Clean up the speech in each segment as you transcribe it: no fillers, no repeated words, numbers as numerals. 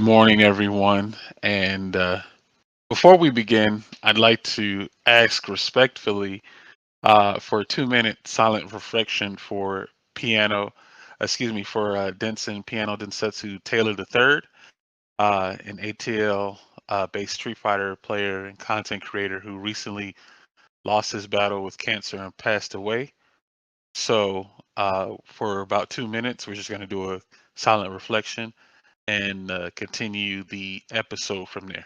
morning, everyone. And before we begin, I'd like to ask respectfully for a 2 minute silent reflection for Denson Piano Densetsu Taylor III, an ATL based Street Fighter player and content creator who recently lost his battle with cancer and passed away. So, for about 2 minutes, we're just going to do a silent reflection and continue the episode from there.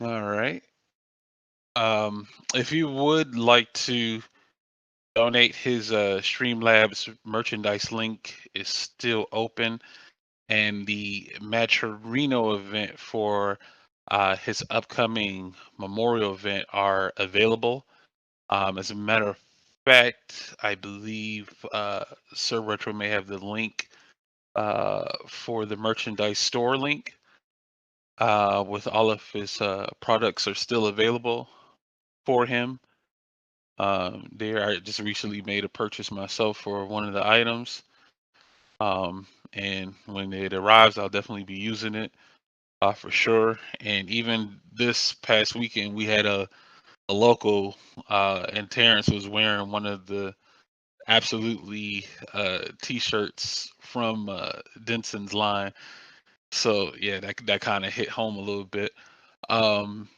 All right. If you would like to donate, his Streamlabs merchandise link is still open, and the Matcherino event for his upcoming memorial event are available. As a matter of fact, I believe Sir Retro may have the link for the merchandise store link with all of his products are still available for him. There, I just recently made a purchase myself for one of the items. And when it arrives, I'll definitely be using it for sure. And even this past weekend, we had a local, and Terrence was wearing one of the absolutely t-shirts from Denson's line. So yeah, that kind of hit home a little bit. Um,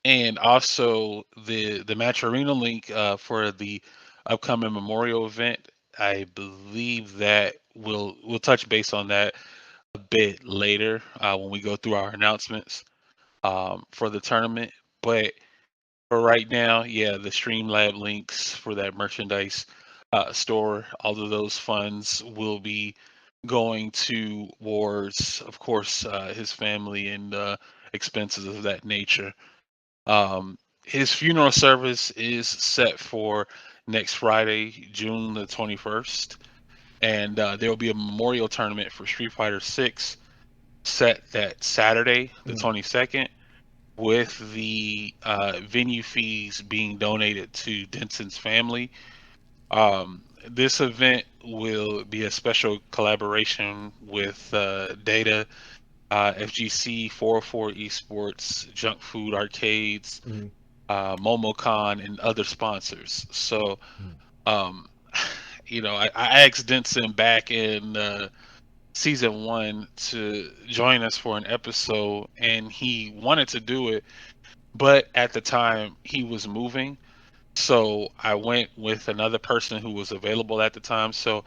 and also the Match Arena link for the upcoming memorial event. I believe that we'll touch base on that a bit later when we go through our announcements for the tournament. But for right now, yeah, the Streamlab links for that merchandise store, all of those funds will be going towards, of course, his family and expenses of that nature. His funeral service is set for next Friday, June the 21st, and there will be a memorial tournament for Street Fighter 6 set that Saturday, the Mm. 22nd, with the venue fees being donated to Denson's family. This event will be a special collaboration with Data, FGC, 404 Esports, Junk Food Arcades, Mm. MomoCon, and other sponsors. So, Mm. um, I asked Denson back in season one to join us for an episode, and he wanted to do it, but at the time he was moving. So I went with another person who was available at the time. So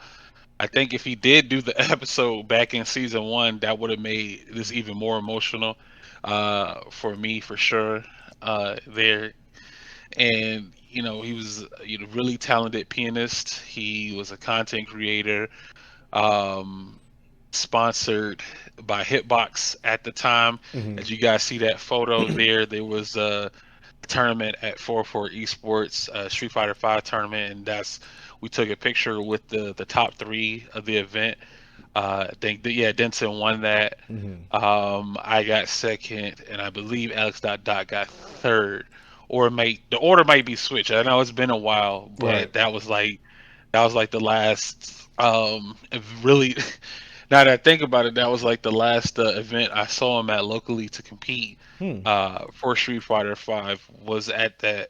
I think if he did do the episode back in season one, that would have made this even more emotional for me for sure. There and he was really talented pianist. He was a content creator. Um, Sponsored by Hitbox at the time. Hmm. As you guys see that photo there, there was a tournament at 4 Esports, Street Fighter 5 tournament, and we took a picture with the top three of the event. I think that, yeah, Denson won that. Hmm. I got second, and I believe Alex Dot Dot got third. Or the order might be switched. I know it's been a while, Right. but that was like the last really now that I think about it, that was like the last event I saw him at locally to compete Hmm. for Street Fighter 5 was at that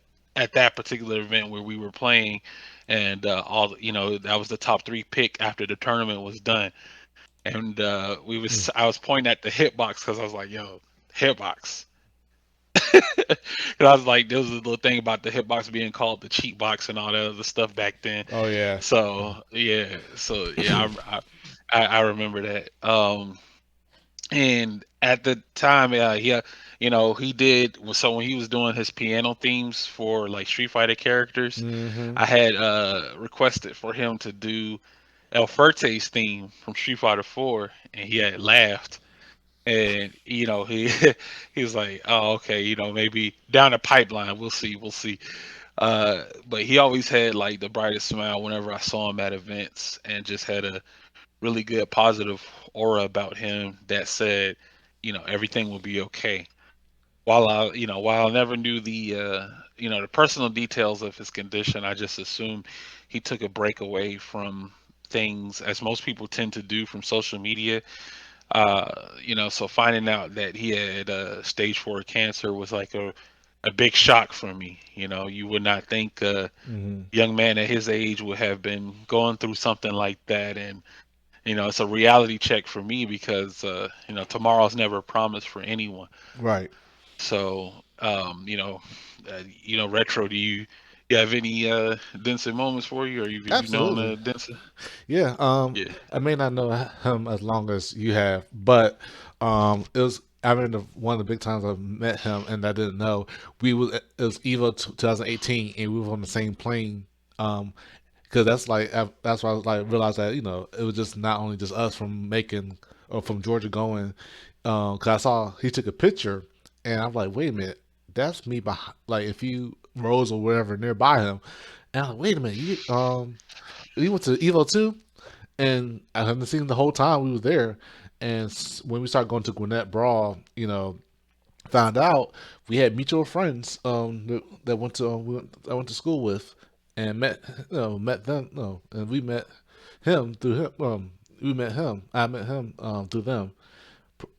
particular event where we were playing, and that was the top three pick after the tournament was done. And I was pointing at the hitbox because I was like, yo, hitbox. Because I was like, there was a little thing about the hitbox being called the cheat box and all that other stuff back then. Oh yeah. So yeah, I remember that. And at the time, he did. So when he was doing his piano themes for like Street Fighter characters, Hmm. I had requested for him to do El Fuerte's theme from Street Fighter 4, and he had laughed. And he he was like, "Oh, okay, maybe down the pipeline, we'll see." But he always had like the brightest smile whenever I saw him at events, and just had a really good positive aura about him that said, everything will be okay. While I never knew the personal details of his condition, I just assumed he took a break away from things, as most people tend to do, from social media. So finding out that he had stage 4 cancer was like a big shock for me. You would not think a Hmm. young man at his age would have been going through something like that. And it's a reality check for me because tomorrow's never promised for anyone. Right. So retro. Do you have any Denson moments for you, or you known Absolutely. Denson? Yeah. Yeah. I may not know him as long as you have, but it was. I remember one of the big times I met him, and I didn't know it was Evo 2018, and we were on the same plane. Because that's why I was like realized that it was just not only just us from Macon or from Georgia going. Because I saw he took a picture, and I'm like, wait a minute, that's me behind. Like if you rose or whatever nearby him, and I'm like, wait a minute, you went to Evo too, and I hadn't seen the whole time we was there. And when we started going to Gwinnett Brawl, found out we had mutual friends that went to I went to school with, and met them. No, and we met him through him. We met him. I met him through them,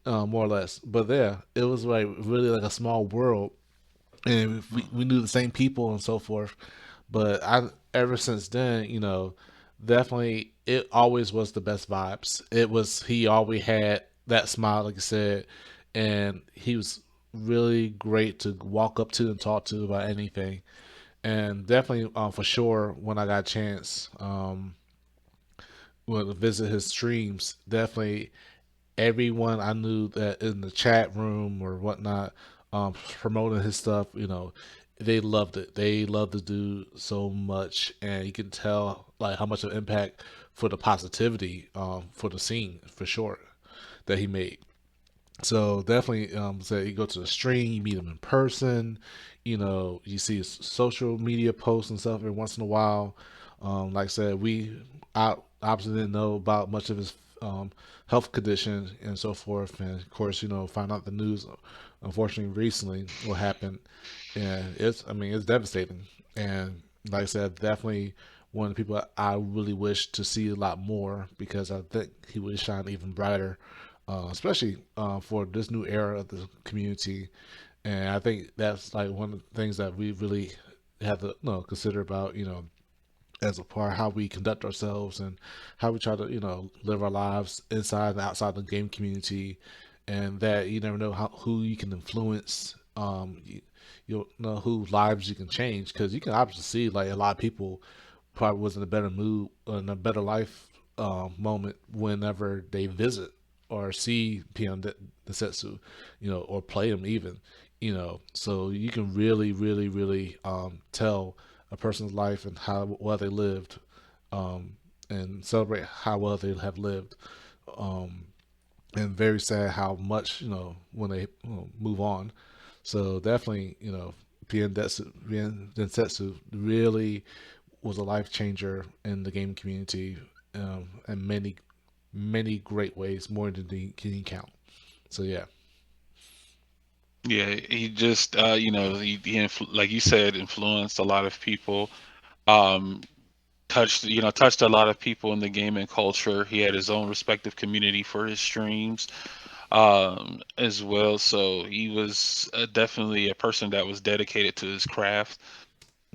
more or less. But yeah, it was like really like a small world, and we knew the same people and so forth. But I ever since then, definitely it always was the best vibes. It was he always had that smile, like I said, and he was really great to walk up to and talk to about anything. And definitely, for sure, when I got a chance, to visit his streams, definitely everyone I knew that in the chat room or whatnot, promoting his stuff, they loved it. They loved the dude so much, and you can tell like how much of impact for the positivity, for the scene for sure that he made. So definitely, say you go to the stream, you meet him in person. You see his social media posts and stuff every once in a while. Like I said, I obviously didn't know about much of his health condition and so forth, and of course, find out the news. Unfortunately, recently, what happened, and I mean, it's devastating. And like I said, definitely one of the people I really wish to see a lot more because I think he would shine even brighter, especially for this new era of the community. And I think that's like one of the things that we really have to consider about as a part how we conduct ourselves and how we try to live our lives inside and outside the game community, and that you never know who you can influence. You'll know whose lives you can change because you can obviously see like a lot of people probably was in a better mood in a better life moment whenever they visit or see Pion Densetsu, or play them even, so you can really, really, really tell a person's life and how well they lived, um, and celebrate how well they have lived. Um, and very sad how much when they move on. So definitely, Pien Densetsu really was a life changer in the game community, in many many great ways, more than the can count. So yeah. Yeah, he just like you said, influenced a lot of people. Um, touched a lot of people in the gaming culture. He had his own respective community for his streams, as well. So he was definitely a person that was dedicated to his craft,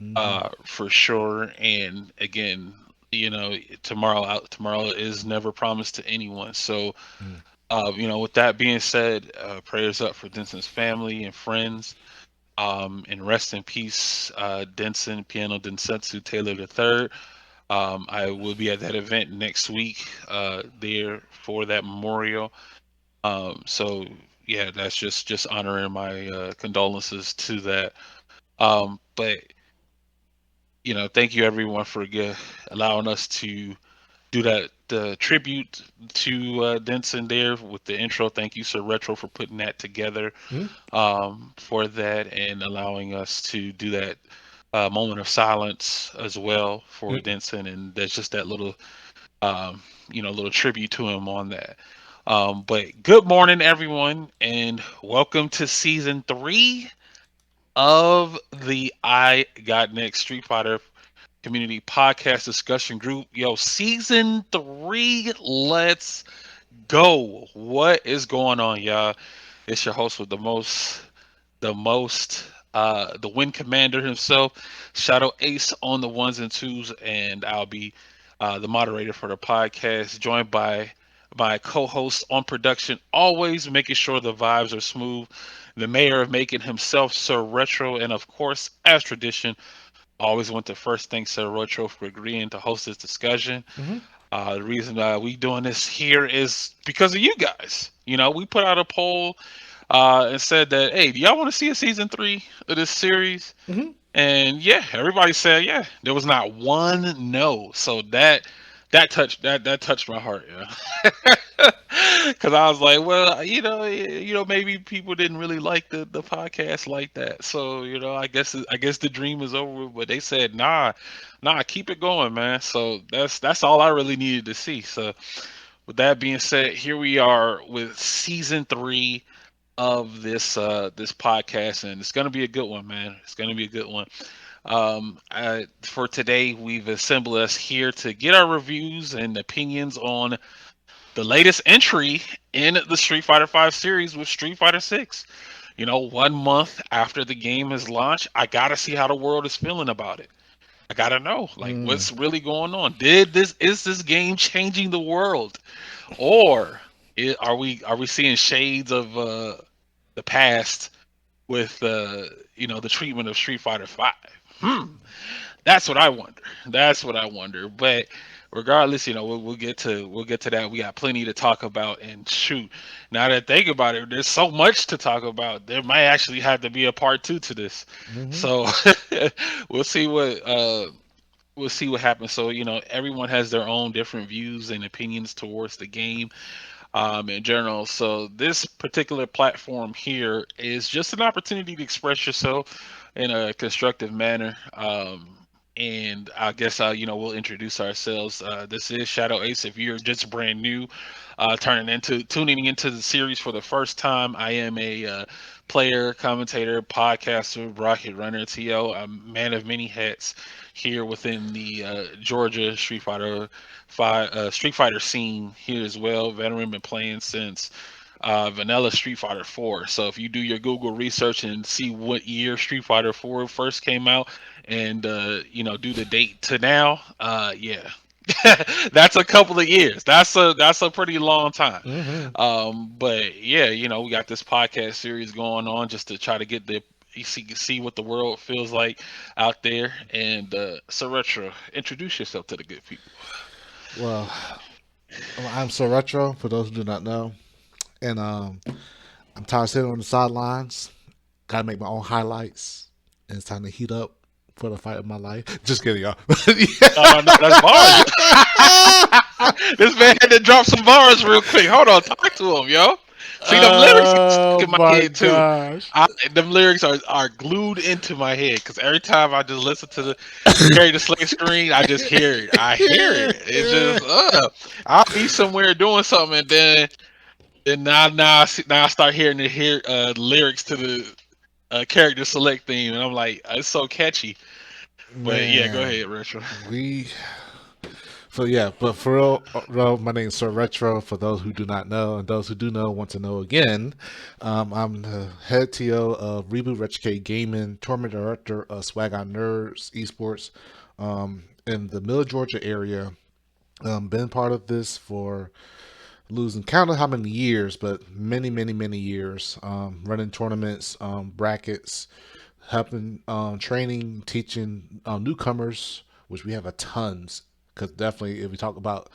Mm-hmm. for sure. And again, you know, tomorrow is never promised to anyone. So, with that being said, prayers up for Denson's family and friends. And rest in peace, Denson Piano Densetsu Taylor III. I will be at that event next week, there for that memorial. So yeah, that's just honoring my condolences to that. But thank you everyone for allowing us to do that the tribute to Denson there with the intro. Thank you, Sir Retro, for putting that together, Mm-hmm. for that and allowing us to do that moment of silence as well for Denson. And there's just that um, little tribute to him on that. But good morning, everyone, and welcome to season 3 of the I Got Next Street Fighter Community Podcast Discussion Group. Yo, season 3, let's go. What is going on, y'all? It's your host with the win commander himself, Shadow Ace on the ones and twos, and I'll be the moderator for the podcast, joined by my co-host on production, always making sure the vibes are smooth, the mayor of making himself, Sir Retro, and of course, as tradition, always want to first thank Sir Retro for agreeing to host this discussion. Mm-hmm. The reason we doing this here is because of you guys. We put out a poll, and said that, hey, do y'all want to see a season 3 of this series? Mm-hmm. And yeah, everybody said yeah. There was not one no. So that touched my heart, yeah. Because I was like, well, maybe people didn't really like the podcast like that. So I guess the dream is over. But they said, nah, keep it going, man. So that's all I really needed to see. So with that being said, here we are with season 3 of this podcast, and it's gonna be a good one, man. It's gonna be a good one. For today, we've assembled us here to get our reviews and opinions on the latest entry in the Street Fighter V series with Street Fighter 6. 1 month after the game has launched, I gotta see how the world is feeling about it. I gotta know, like, Mm. what's really going on. Is this game changing the world, or are we seeing shades of the past with the treatment of Street Fighter Five? Hmm, that's what I wonder. That's what I wonder. But regardless, we'll get to that. We got plenty to talk about. And shoot, now that I think about it, there's so much to talk about. There might actually have to be a part 2 to this. Mm-hmm. So we'll see what happens. So everyone has their own different views and opinions towards the game, in general. So this particular platform here is just an opportunity to express yourself in a constructive manner. And I guess we'll introduce ourselves. This is Shadow Ace. If you're just brand new, tuning into the series for the first time, I am a player, commentator, podcaster, rocket runner, TO, a man of many hats here within the Georgia Street Fighter scene here as well. Veteran, been playing since Vanilla Street Fighter 4. So if you do your Google research and see what year Street Fighter 4 first came out, and do the date to now, yeah, that's a couple of years. That's a pretty long time. Mm-hmm. But yeah, we got this podcast series going on just to try to get the see what the world feels like out there. And so Retro, introduce yourself to the good people. Well, I'm so retro. For those who do not know, and I'm tired of sitting on the sidelines. Gotta make my own highlights, and it's time to heat up for the fight of my life. Just kidding, y'all. Oh no, that's bars. This man had to drop some bars real quick. Hold on, talk to him, yo. See, them lyrics get stuck Oh in my my head too. gosh. Them lyrics are glued into my head because every time I just listen to the Carry the Slave screen, I just hear it. I hear it. It's just I'll be somewhere doing something, and then now I start hearing the lyrics to the character select theme, and I'm like, it's so catchy. But yeah, go Man, ahead, Retro. we so yeah, but for real, my name is Sir Retro. For those who do not know, and those who do know want to know again, I'm the head TO of Reboot Retrocade Gaming, tournament director of Swag on Nerds Esports, in the Middle Georgia area. Been part of this for losing count of how many years, but many years. Running tournaments, brackets, helping training, teaching newcomers, which we have a tons. Because definitely, if we talk about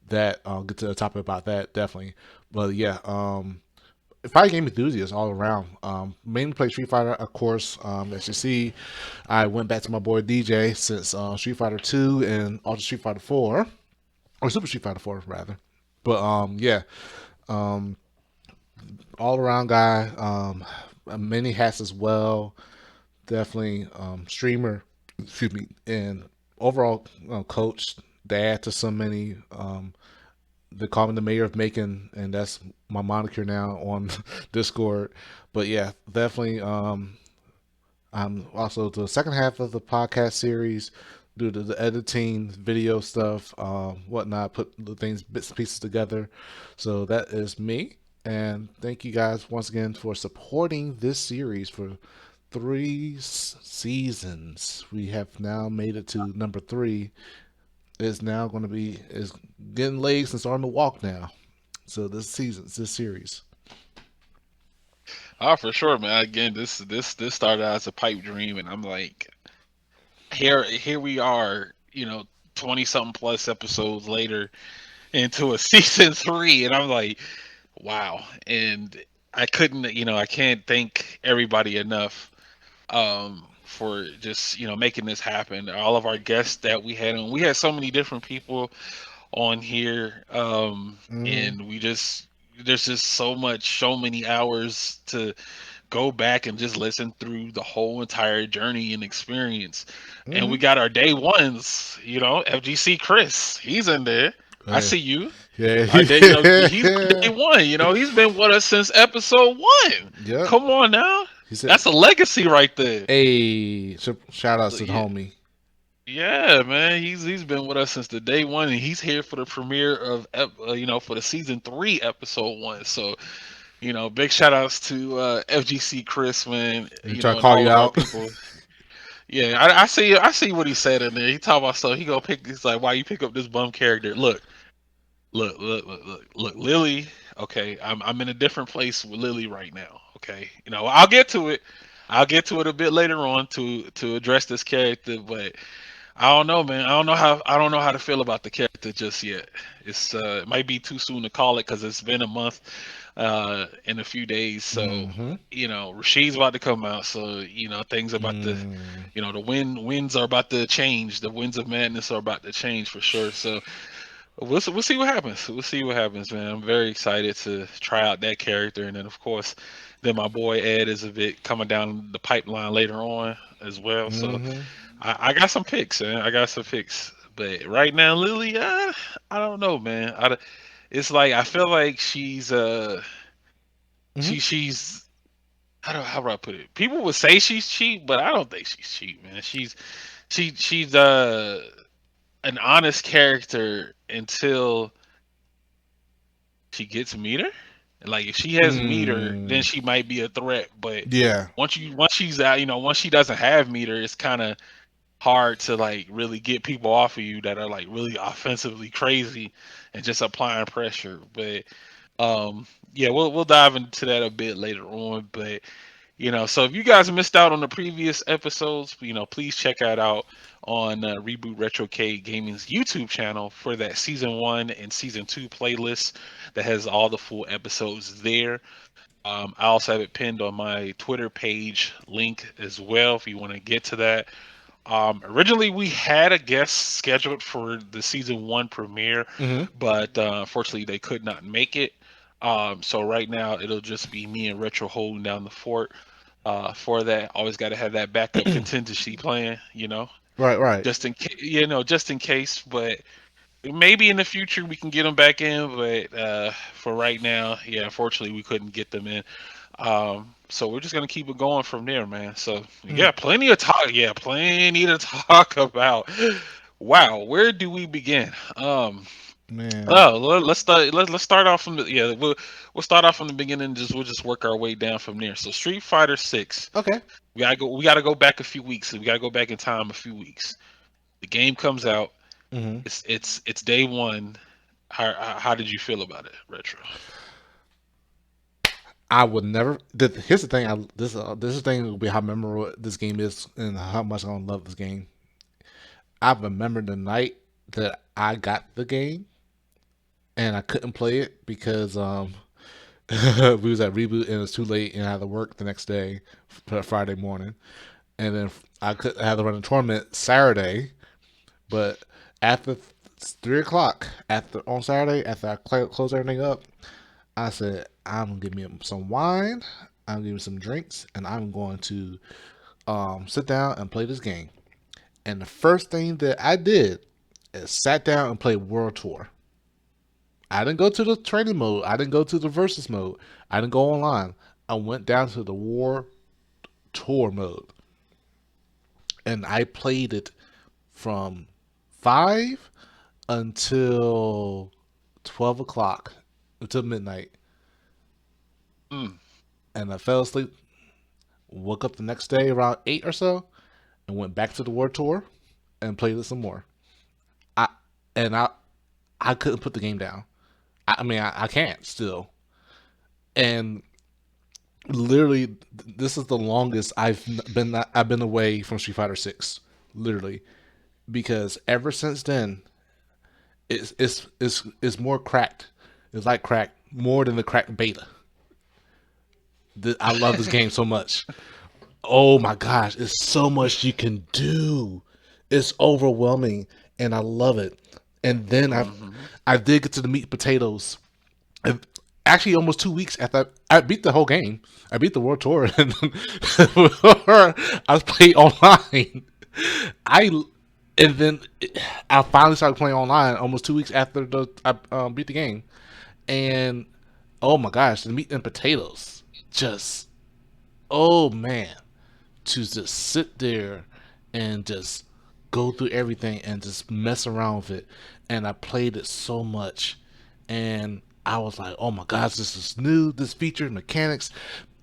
that, I'll get to the topic about that definitely. But yeah, fighting game enthusiasts all around. Mainly play Street Fighter, of course. As you see, I went back to my boy DJ since Street Fighter 2 and Ultra Street Fighter 4, or Super Street Fighter 4 rather. But yeah, um, all around guy. Many hats as well. Definitely streamer, excuse me, and overall coach, dad to so many. They call me the mayor of Macon, and that's my moniker now on Discord. But yeah, definitely. I'm also the second half of the podcast series, do the editing, video stuff, whatnot, put the things, bits and pieces together. So that is me. And thank you guys once again for supporting this series for three seasons. We have now made it to number three. It's now going to be is getting legs and starting to walk now. So this series. Oh, for sure, man. Again, this started out as a pipe dream, and I'm like, here we are, 20 something plus episodes later into a season three, and I'm like, wow. And I can't thank everybody enough for just making this happen. All of our guests that we had on, we had so many different people on here, Mm-hmm. and we just there's just so many hours to go back and just listen through the whole entire journey and experience. And Mm-hmm. we got our day ones, FGC Chris, he's in there. I Hey, see you. yeah. Our day, he's our day one. He's been with us since episode one. Yep. Come on now, He said, that's a legacy right there. "Hey, shout outs to the Yeah, homie." yeah, man. He's been with us since the day one, and he's here for the premiere of for the season three episode one. So big shout outs to FGC Chris, man. He try to And call all you of our out. people. Yeah, I see what he said in there. He talked about stuff. He gonna pick. He's like, why you pick up this bum character? Look, Lily. Okay, I'm in a different place with Lily right now. Okay, I'll get to it. I'll get to it a bit later on to address this character, but I don't know, man. I don't know how to feel about the character just yet. It might be too soon to call it because it's been a month, in a few days. So Mm-hmm. Rashid's about to come out. So things about to, Mm. the winds are about to change. The winds of madness are about to change for sure. So we'll see what happens. We'll see what happens, man. I'm very excited to try out that character, and then of course, then my boy Ed is a bit coming down the pipeline later on as well. So Mm-hmm. I got some picks, man. I got some picks. But right now, Lily, I don't know, man. It's like I feel like Mm-hmm. she's how do I put it? People would say she's cheap, but I don't think she's cheap, man. She's an honest character until she gets meter. Like if she has meter, then Mm. she might be a threat. But Yeah. once she's out, once she doesn't have meter, it's kind of hard to like really get people off of you that are like really offensively crazy and just applying pressure. But yeah, we'll dive into that a bit later on. But So if you guys missed out on the previous episodes, please check that out on Reboot Retrocade Gaming's YouTube channel for that season 1 and season 2 playlist that has all the full episodes there. I also have it pinned on my Twitter page link as well if you want to get to that. Originally, we had a guest scheduled for the season 1 premiere, Hmm. but unfortunately, they could not make it. So right now, it'll just be me and Retro holding down the fort for that. Always got to have that backup contingency plan, Right, right. just in case. But maybe in the future we can get them back in. But for right now, yeah, unfortunately, we couldn't get them in. So we're just gonna keep it going from there, man. So Mm, yeah, plenty of talk. Yeah, plenty to talk about. Wow, where do we begin? man. Oh, let's start. Let's start off from the yeah. We'll start off from the beginning. We'll just work our way down from there. So Street Fighter 6. Okay. We gotta go. We gotta go back a few weeks. We gotta go back in time a few weeks. The game comes out. Hmm. It's day one. How did you feel about it, Retro? I would never. Here's the thing. This is the thing will be how memorable this game is and how much I gonna love this game. I remember the night that I got the game and I couldn't play it because we was at Reboot and it was too late and I had to work the next day for Friday morning, and then I could I had to run a tournament Saturday, but after 3 o'clock after on Saturday after I closed everything up, I said I'm gonna give me some wine, I'm gonna give me some drinks, and I'm going to sit down and play this game. And the first thing that I did is sat down and played World Tour. I didn't go to the training mode. I didn't go to the versus mode. I didn't go online. I went down to the War Tour mode, and I played it from 5 until 12 o'clock, until midnight, Mm, and I fell asleep. Woke up the next day around 8 or so, and went back to the War Tour and played it some more. I and I couldn't put the game down. I mean, I can't still. And literally, this is the longest I've been away from Street Fighter 6. Literally, because ever since then, it's more cracked. It's like crack more than the cracked beta. I love this game so much. Oh my gosh, it's so much you can do. It's overwhelming, and I love it. And then hmm I did get to the meat and potatoes. And actually, almost 2 weeks after I beat the whole game, I beat the World Tour, and I played online. I and then I finally started playing online almost 2 weeks after I beat the game, and oh my gosh, the meat and potatoes, just oh man, to just sit there and just go through everything and just mess around with it. And I played it so much, and I was like, "Oh my gosh, this is new. This feature, mechanics.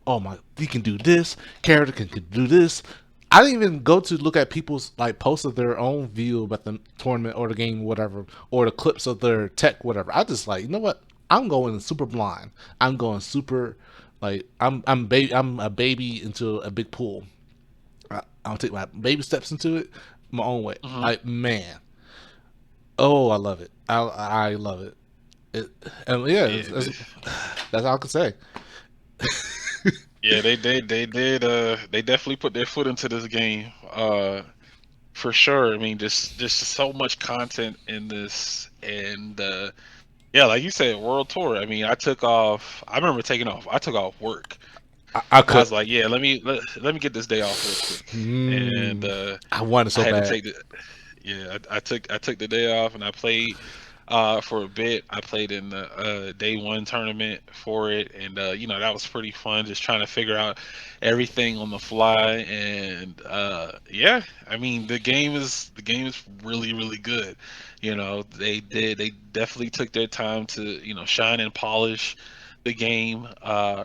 Oh my, you can do this. Character can do this." I didn't even go to look at people's like posts of their own view about the tournament or the game, whatever, or the clips of their tech, whatever. I just like, you know what? I'm going super blind. I'm going super like I'm a baby into a big pool. I'll take my baby steps into it my own way. hmm Like man, oh, I love it. I love it. It and yeah, Yeah, that's all I can say. yeah. They did. They definitely put their foot into this game. For sure. I mean, just so much content in this, and yeah, like you said, World Tour. I mean, I took off. I remember taking off. I took off work. I I could. was like, yeah, let me get this day off real quick, and I wanted I so had to bad. take the yeah. I took the day off, and I played for a bit. I played in the day one tournament for it, and that was pretty fun. Just trying to figure out everything on the fly, and yeah, I mean the game is really really good. They definitely took their time to shine and polish the game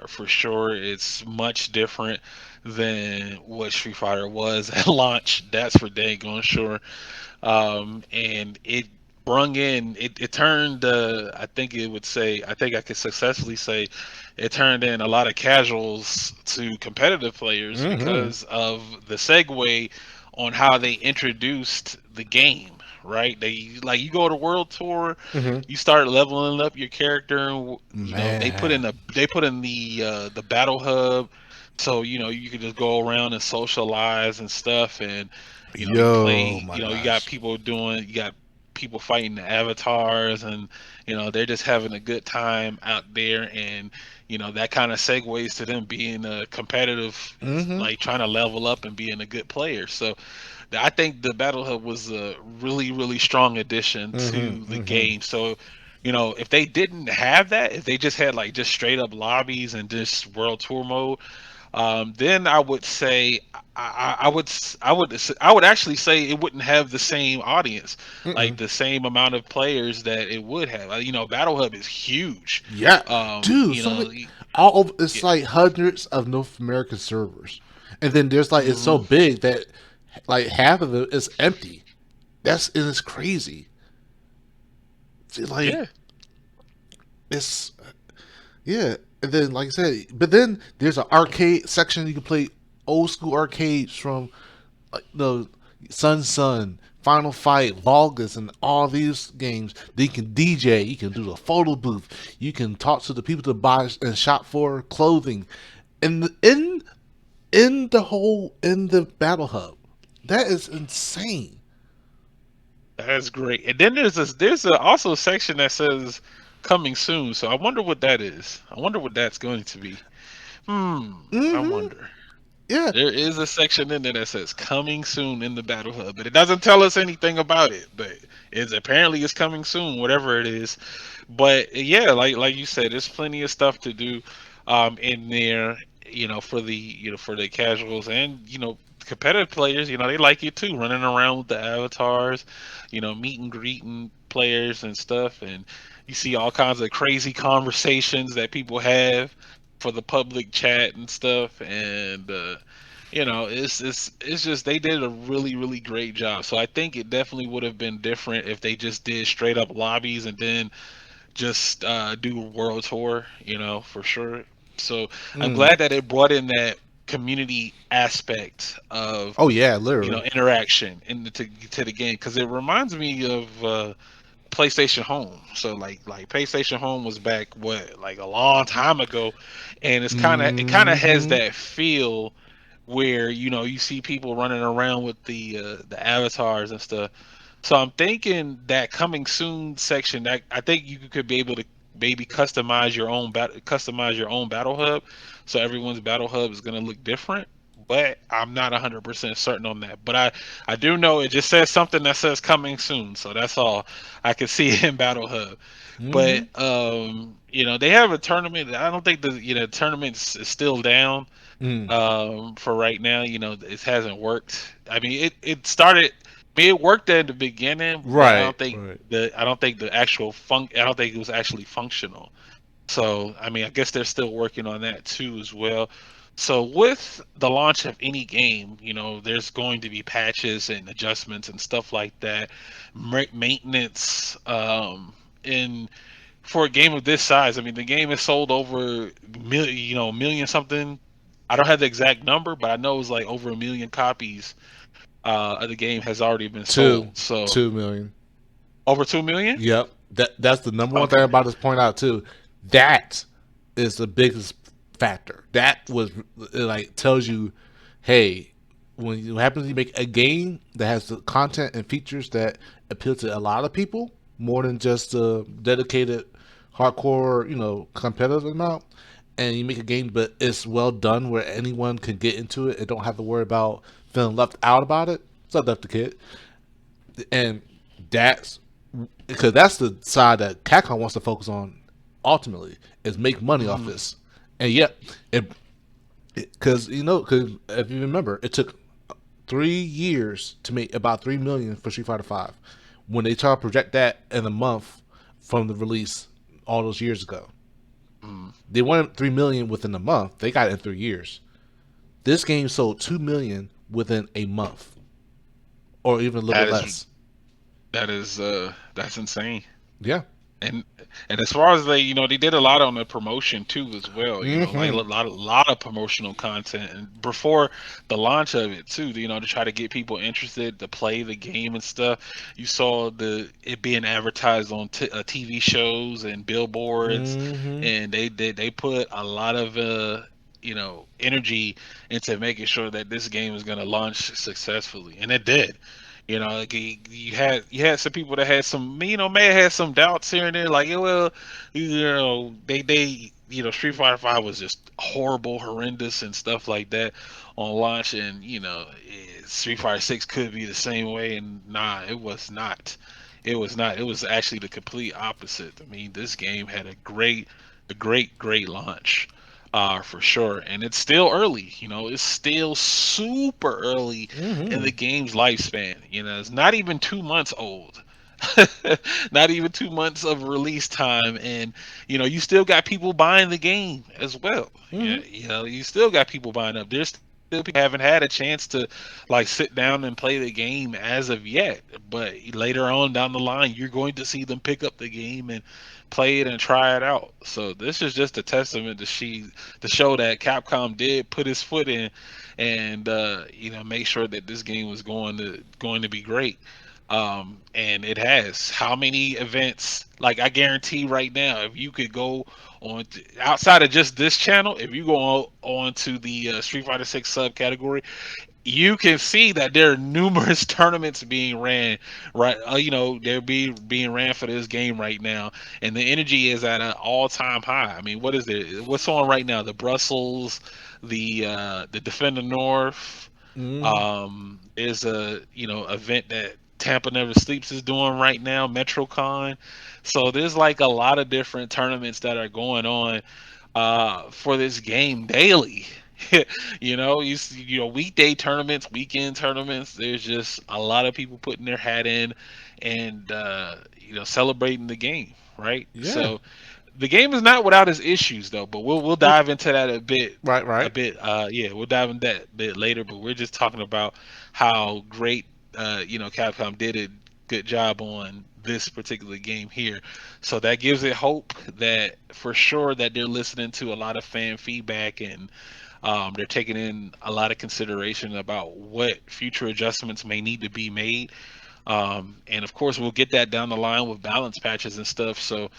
for sure. It's much different than what Street Fighter was at launch. That's for dang on sure. And it brung in it turned I think it would say I think I could successfully say it turned in a lot of casuals to competitive players Mm-hmm. because of the segue on how they introduced the game, right? They like you go to World Tour, Mm-hmm. you start leveling up your character, and you know Man. they put in the battle hub, so you know you can just go around and socialize and stuff, and you know you Yo, play, my you know you got gosh. people doing, you got people fighting the avatars, and you know they're just having a good time out there, and you know that kind of segues to them being a competitive, Mm-hmm. like trying to level up and being a good player. So I think the battle hub was a really strong addition to Mm-hmm. the Mm-hmm. game. So you know if they didn't have that, if they just had like just straight up lobbies and just world tour mode, then I would say I would actually say it wouldn't have the same audience, like Mm-mm. the same amount of players that it would have. You know, Battle Hub is huge. Yeah, dude. You So know, many, all over. yeah, It's like hundreds of North American servers, and then there's like it's so mhm, big that like half of it is empty. That's and it's crazy. See, like yeah, it's yeah, and then like I said, but then there's an arcade section you can play old school arcades from like the Sun, Final Fight, Vulgus, and all these games. Then you can DJ, you can do the photo booth, you can talk to the people to buy and shop for clothing, and in the whole in the battle hub. That is insane. that's great. And then there's also a section that says coming soon. So I wonder what that is. I wonder what that's going to be. I Mm-hmm. wonder. Yeah. There is a section in there that says coming soon in the Battle Hub, but it doesn't tell us anything about it. But it's coming soon, whatever it is. But yeah, like you said, there's plenty of stuff to do in there, you know, for the for the casuals and competitive players. You know, they like it too, running around with the avatars, meet and greeting players and stuff, and you see all kinds of crazy conversations that people have for the public chat and stuff, and it's just they did a really great job. So I think it definitely would have been different if they just did straight up lobbies and then just do a world tour, for sure. So I'm Mm. glad that it brought in that community aspect of Oh yeah, literally. interaction to the game, because it reminds me of PlayStation Home. So like PlayStation Home was back what, like a long time ago, and it kind of has Mm-hmm. that feel where you see people running around with the avatars and stuff. So I'm thinking that coming soon section, that I think you could be able to maybe customize your own battle hub, so everyone's battle hub is gonna look different. But I'm not 100% certain on that. But I do know it just says something that says coming soon, so that's all I can see in Battle Hub. Mm-hmm. But they have a tournament. I don't think the tournament is still down Mm. for right now. It hasn't worked. I mean, it started. I mean, it worked at the beginning, but Right. Right. I don't think the actual I don't think it was actually functional. So I mean, I guess they're still working on that too as well. So with the launch of any game, there's going to be patches and adjustments and stuff like that, maintenance, in for a game of this size. I mean, the game has sold over million something. I don't have the exact number, but I know it's like over a million copies of the game has already been Two. sold. So 2 million. over 2 million. Yep. That's the number one thing I'm Okay. about to point out too. That is the biggest factor. That was like tells you, hey, when you happen to make a game that has the content and features that appeal to a lot of people more than just the dedicated hardcore, competitive amount, and you make a game but it's well done where anyone can get into it and don't have to worry about feeling left out about it. It's not left the kid. And that's because that's the side that Capcom wants to focus on ultimately is make money off Hmm. this. And yet, because because if you remember, it took 3 years to make about 3 million for Street Fighter Five. When they try to project that in a month from the release all those years ago, Hmm. they wanted 3 million within a month. They got it in 3 years. This game sold 2 million within a month, or even a little That bit is less. that's insane. Yeah. And and as far as they did a lot on the promotion too as well. Like a Mm-hmm. lot of promotional content and before the launch of it too. To try to get people interested to play the game and stuff. You saw it being advertised on TV shows and billboards, Mm-hmm. and they put a lot of energy into making sure that this game is going to launch successfully, and it did. Like you had some people that had some, may have had some doubts here and there, like, yeah, well, Street Fighter Five was just horrible, horrendous, and stuff like that on launch, and Street Fighter Six could be the same way, and nah, it was not. It was not. It was actually the complete opposite. I mean, this game had a great launch, for sure, and it's still early. It's still super early in Mm-hmm. the game's lifespan. It's not even 2 months old. Not even 2 months of release time, and you still got people buying the game as well. Yeah, Mm-hmm. you still got people buying up. There's still people that haven't had a chance to like sit down and play the game as of yet, but later on down the line, you're going to see them pick up the game and play it and try it out. So this is just a testament to show that Capcom did put his foot in and make sure that this game was going to be great. And it has. How many events? Like, I guarantee right now, if you could go outside of just this channel, if you go on to the Street Fighter Six subcategory, you can see that there are numerous tournaments being ran, right? They're being ran for this game right now, and the energy is at an all-time high. I mean, what is it? What's on right now? The Brussels, the Defender North. Mm-hmm. Is a event that Tampa Never Sleeps is doing right now, MetroCon. So there's like a lot of different tournaments that are going on for this game daily. Weekday tournaments, weekend tournaments. There's just a lot of people putting their hat in and celebrating the game, right? Yeah. So the game is not without its issues though, but we'll Well, dive into that a bit right. a Right. bit yeah, we'll dive into that a bit later, but we're just talking about how great Capcom did a good job on this particular game here. So that gives it hope that for sure that they're listening to a lot of fan feedback, and they're taking in a lot of consideration about what future adjustments may need to be made. And of course, we'll get that down the line with balance patches and stuff. So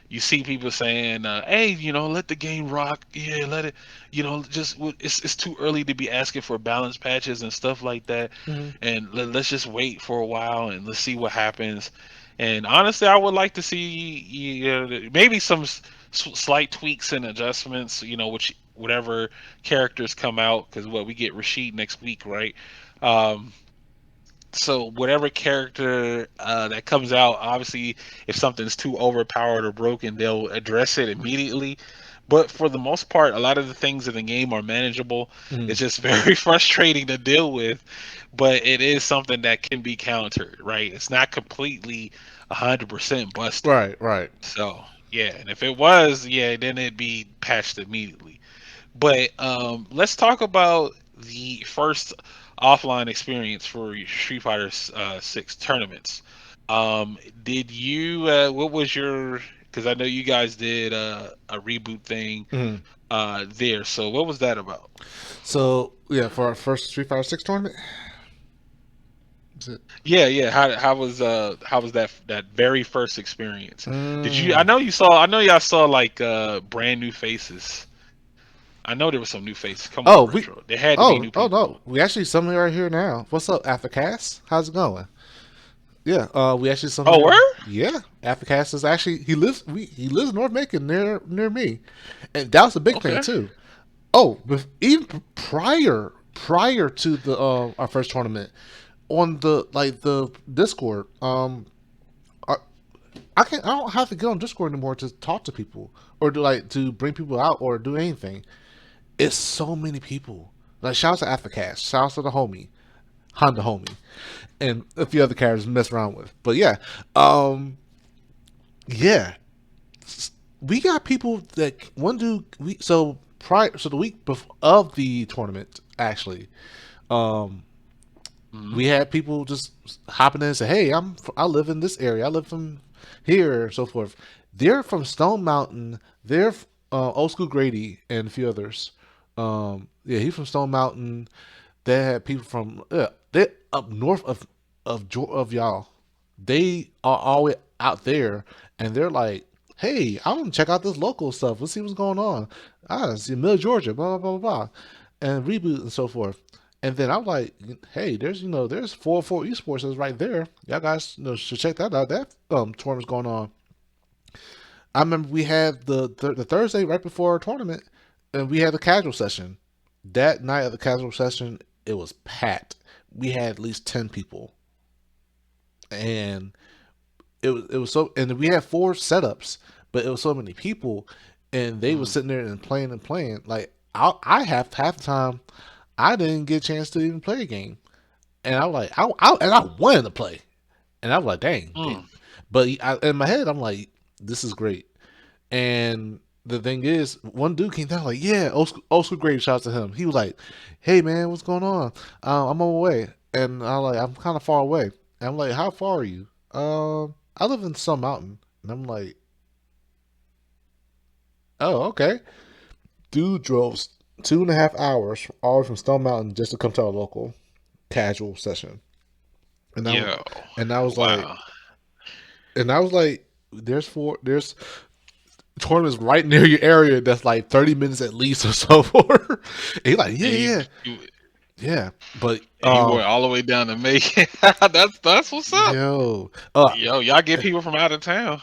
you see people saying, "Hey, let the game rock. Yeah, let it. Just it's too early to be asking for balance patches and stuff like that. Mm-hmm. And let's just wait for a while and let's see what happens." And honestly, I would like to see maybe some slight tweaks and adjustments. Which whatever characters come out, because what we get Rashid next week, right? Um, so whatever character that comes out, obviously, if something's too overpowered or broken, they'll address it immediately. But for the most part, a lot of the things in the game are manageable. Mm-hmm. It's just very frustrating to deal with, but it is something that can be countered, right? It's not completely 100% busted. Right. Right. So yeah, and if it was, yeah, then it'd be patched immediately. But let's talk about the first offline experience for your Street Fighter Six tournaments. Did you? What was your? Because I know you guys did a reboot thing Mm-hmm. there. So what was that about? So yeah, for our first Street Fighter Six tournament, is it? Yeah, yeah. How was that very first experience? Did you? I Mm. know you saw. I know y'all saw like brand new faces. I know there was some new faces. Come on, Oh, Retro. we. There had to be new Oh people. no, we actually something right here now. What's up, Aftercast? How's it going? Yeah, we actually Oh, something. where? Yeah, Aftercast is actually he lives in North Macon near me, and that was a big thing Okay. too. Oh, even prior to the our first tournament on the Discord, I, I don't have to get on Discord anymore to talk to people or to bring people out or do anything. It's so many people. Like shouts to Aftercast, shouts to the homie, Honda homie, and a few other characters to mess around with. But yeah, um, yeah, we got people that one dude. So the week of the tournament actually, um, Mm-hmm. We had people just hopping in and say, "Hey, I live in this area. I live from here, and so forth." They're from Stone Mountain. They're Old School Grady and a few others. Yeah, he's from Stone Mountain. They had people from they up north of y'all. They are all the way out there, and they're like, "Hey, I want to check out this local stuff. Let's see what's going on. Ah, see Mill Georgia, blah blah blah blah, and Reboot and so forth." And then I'm like, "Hey, there's 404 Esports is right there. Y'all guys should check that out. That tournament's going on." I remember we had the Thursday right before our tournament, and we had a casual session. That night of the casual session, it was packed. We had at least 10 people, and it was so, and we had 4 setups, but it was so many people, and they were Mm-hmm. sitting there and playing. Like I have half the time, I didn't get a chance to even play a game, and I was like, and I wanted to play, and I was like, dang. Mm. But in my head, I'm like, this is great. And the thing is, one dude came down like, yeah, old school great. Shouts to him. He was like, hey man, what's going on? I'm on my way, and I like, I'm kind of far away. And I'm like, how far are you? I live in some mountain, and I'm like, oh okay. Dude drove 2.5 hours all from Stone Mountain just to come to our local casual session, and I Yo. and I was like, Wow. there's tournaments right near your area that's like 30 minutes at least or so for. And he's like, yeah, And yeah, you yeah. But and you went all the way down to Macon. That's what's up. yo, Yo, y'all get people from out of town.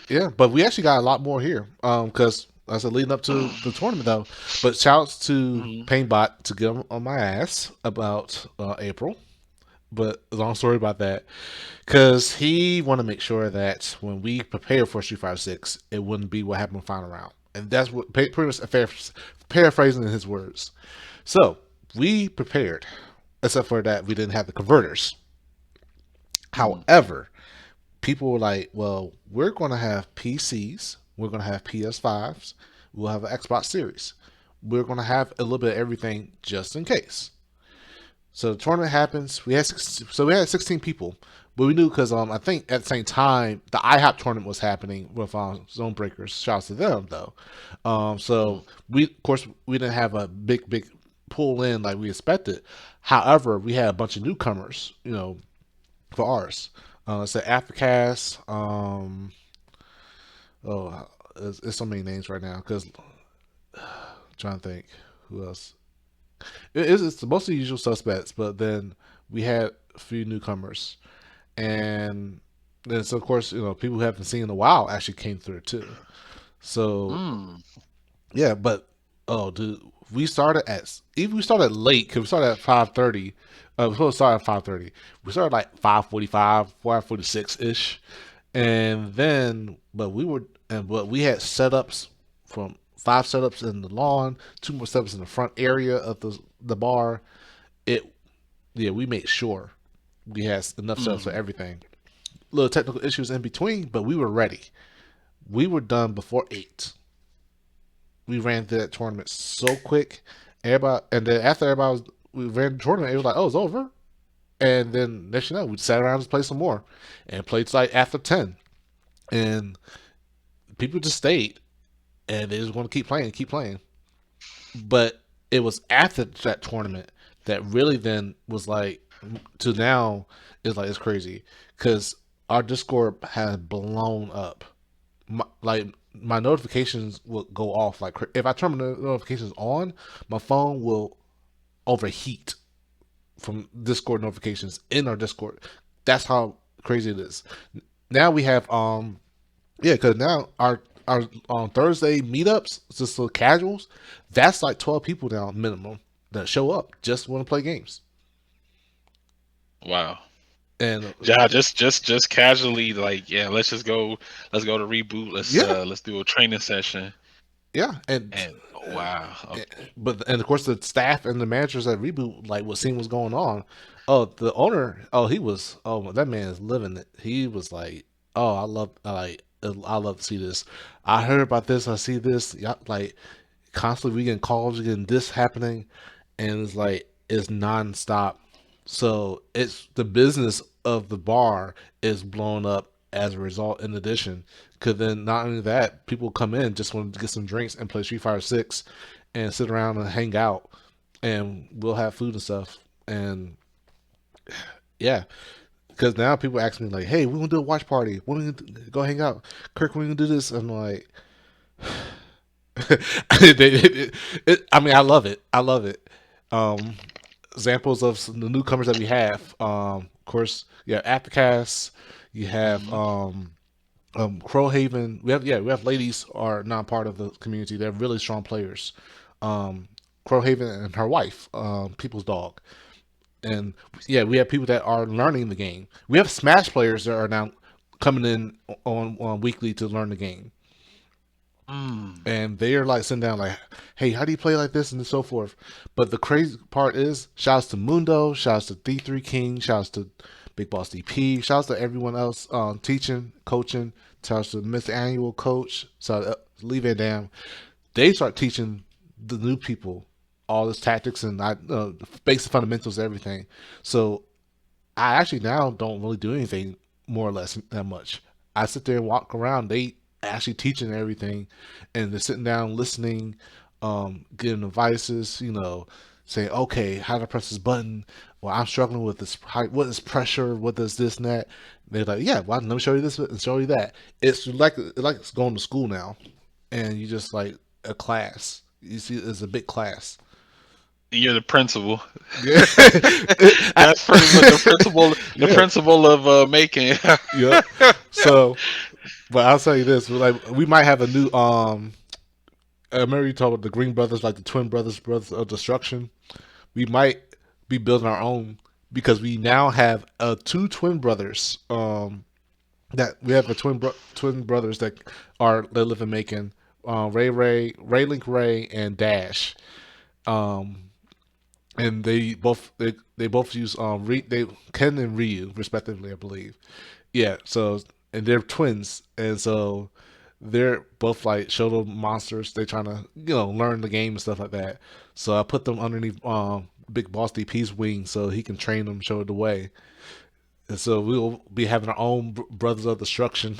yeah, but we actually got a lot more here. Because I said leading up to the tournament though. But shouts to Hmm. Paintbot to get on my ass about April. But long story about that, because he want to make sure that when we prepare for Street Fighter Six, it wouldn't be what happened final round, and that's what pretty much paraphrasing in his words. So we prepared, except for that we didn't have the converters. Mm. However, people were like, "Well, we're going to have PCs, we're going to have PS5s, we'll have an Xbox Series, we're going to have a little bit of everything just in case." So the tournament happens. We had 16 people, but we knew because I think at the same time the IHOP tournament was happening with Zone Breakers. Shouts to them though. Mm. So we of course we didn't have a big pull in like we expected. However, we had a bunch of newcomers, for ours. It's the Aftercast. Oh, it's so many names right now because trying to think who else. It's mostly usual suspects, but then we had a few newcomers, and then so of course people who haven't seen in a while actually came through too. So Mm. yeah, but oh dude, we started late because we started at 5:30. We supposed to start at 5:30. We started like 5:45, 5:46 ish, and then but we had setups from 5 setups in the lawn, 2 more setups in the front area of the bar. It Yeah, we made sure we had enough setups for Mm. everything. Little technical issues in between, but we were ready. We were done before 8. We ran through that tournament so quick. Everybody, and then after we ran the tournament, it was like, oh, it's over. And then next you know, we sat around and played some more, and played like after 10, and people just stayed, and they just want to keep playing, keep playing. But it was after that tournament that really then was like to now is like it's crazy because our Discord has blown up. My notifications will go off like if I turn my notifications on, my phone will overheat from Discord notifications in our Discord. That's how crazy it is. Now we have yeah, because now our on Thursday meetups, just so casuals, that's like 12 people now minimum that show up just want to play games. Wow. And Yeah, just casually like, yeah, let's go to reboot. yeah, Let's do a training session. yeah, And wow. Okay. and of course the staff and the managers at Reboot like was seeing what's going on. Oh, the owner, oh he was, oh that man is living it. He was like, oh I love to see this. I heard about this. I see this. Yeah, like constantly we getting calls, we getting this happening, and it's like it's nonstop So it's the business of the bar is blown up as a result. In addition, because then not only that, people come in just want to get some drinks and play Street Fighter Six, and sit around and hang out, and we'll have food and stuff. And yeah, because now people ask me like, "Hey, we gonna do a watch party? When we gonna go hang out? Kirk, when we gonna do this?" I'm like, I mean, I love it. I love it. Um, Examples of some, the newcomers that we have. Of course, you have Apicast. You have Hmm. Crowhaven. We have ladies are not part of the community. They're really strong players. Um, Crowhaven and her wife, People's Dog, and yeah, we have people that are learning the game. We have Smash players that are now coming in on weekly to learn the game, Mm. and they're like sitting down like, hey, how do you play like this and so forth. But the crazy part is, shouts to Mundo, shouts to D3 King, shouts to Big Boss DP, shouts to everyone else teaching, coaching, shouts to Miss Annual Coach, so Lee Van Dam. They start teaching the new people all this tactics and basic fundamentals of everything. So I actually now don't really do anything more or less that much. I sit there and walk around. They actually teaching everything, and they're sitting down listening, giving advices. Saying, okay, how to press this button. Well, I'm struggling with this. What is pressure? What does this and that? They're like, yeah, well, let me show you this and show you that. It's like it's going to school now, and you just like a class. You see, it's a big class. You're the principal. Yeah. That's pretty much the principle. The Yeah. principle of making. Yep. So, but I'll tell you this: like we might have a new I remember you talking about the Green Brothers, like the twin brothers of destruction. We might be building our own because we now have two twin brothers. That we have twin brothers that live in Macon. Ray Link Ray, and Dash. Um, and they both use they Ken and Ryu respectively, I believe. Yeah, so and they're twins, and so they're both like shoulder monsters. They're trying to learn the game and stuff like that. So I put them underneath Big Boss DP's wing so he can train them, show the way. And so we'll be having our own brothers of destruction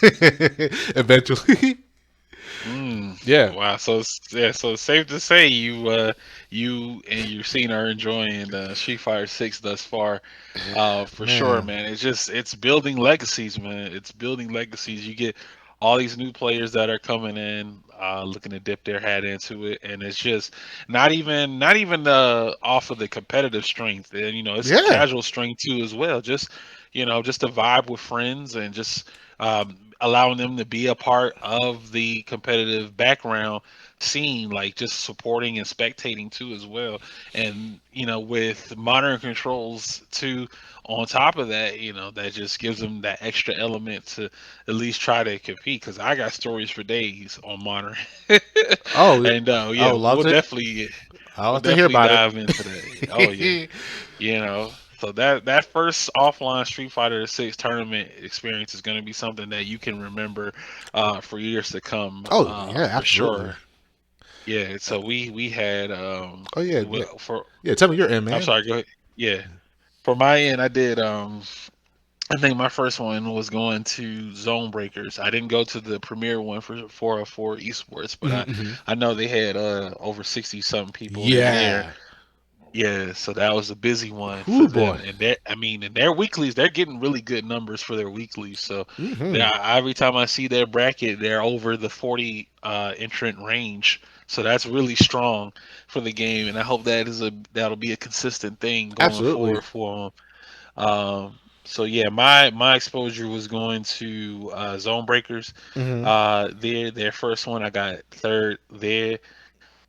eventually. Mm. Yeah. Wow. So it's safe to say you and your scene are enjoying Street Fighter 6 thus far. For sure, Man. man. It's building legacies, man. It's building legacies. You get all these new players that are coming in, looking to dip their hat into it, and it's just not even off of the competitive strength, and it's a Yeah. casual strength too as well. Just just a vibe with friends and just allowing them to be a part of the competitive background scene, like just supporting and spectating too as well. And with modern controls too on top of that, that just gives them that extra element to at least try to compete. Because I got stories for days on modern, Oh, and I yeah, would love to. I we'll love to hear definitely about dive into that. Oh yeah, it. so that first offline Street Fighter 6 tournament experience is going to be something that you can remember for years to come, Oh yeah, for absolutely. sure. Yeah, so we had Oh yeah, yeah, for yeah. Tell me you're in, I'm man. sorry, go ahead. Yeah, for my end, I did. I think my first one was going to Zone Breakers. I didn't go to the premiere one for 404 Esports, but Mm-hmm. I know they had over 60 something people in there. Yeah. Yeah, so that was a busy one for Whoo boy. them, and in their weeklies, they're getting really good numbers for their weeklies. So, Mm-hmm. every time I see their bracket, they're over the 40 entrant range. So that's really strong for the game, and I hope that'll be a consistent thing going Absolutely. forward for them. So yeah, my exposure was going to Zone Breakers. Mm-hmm. Their first one, I got third there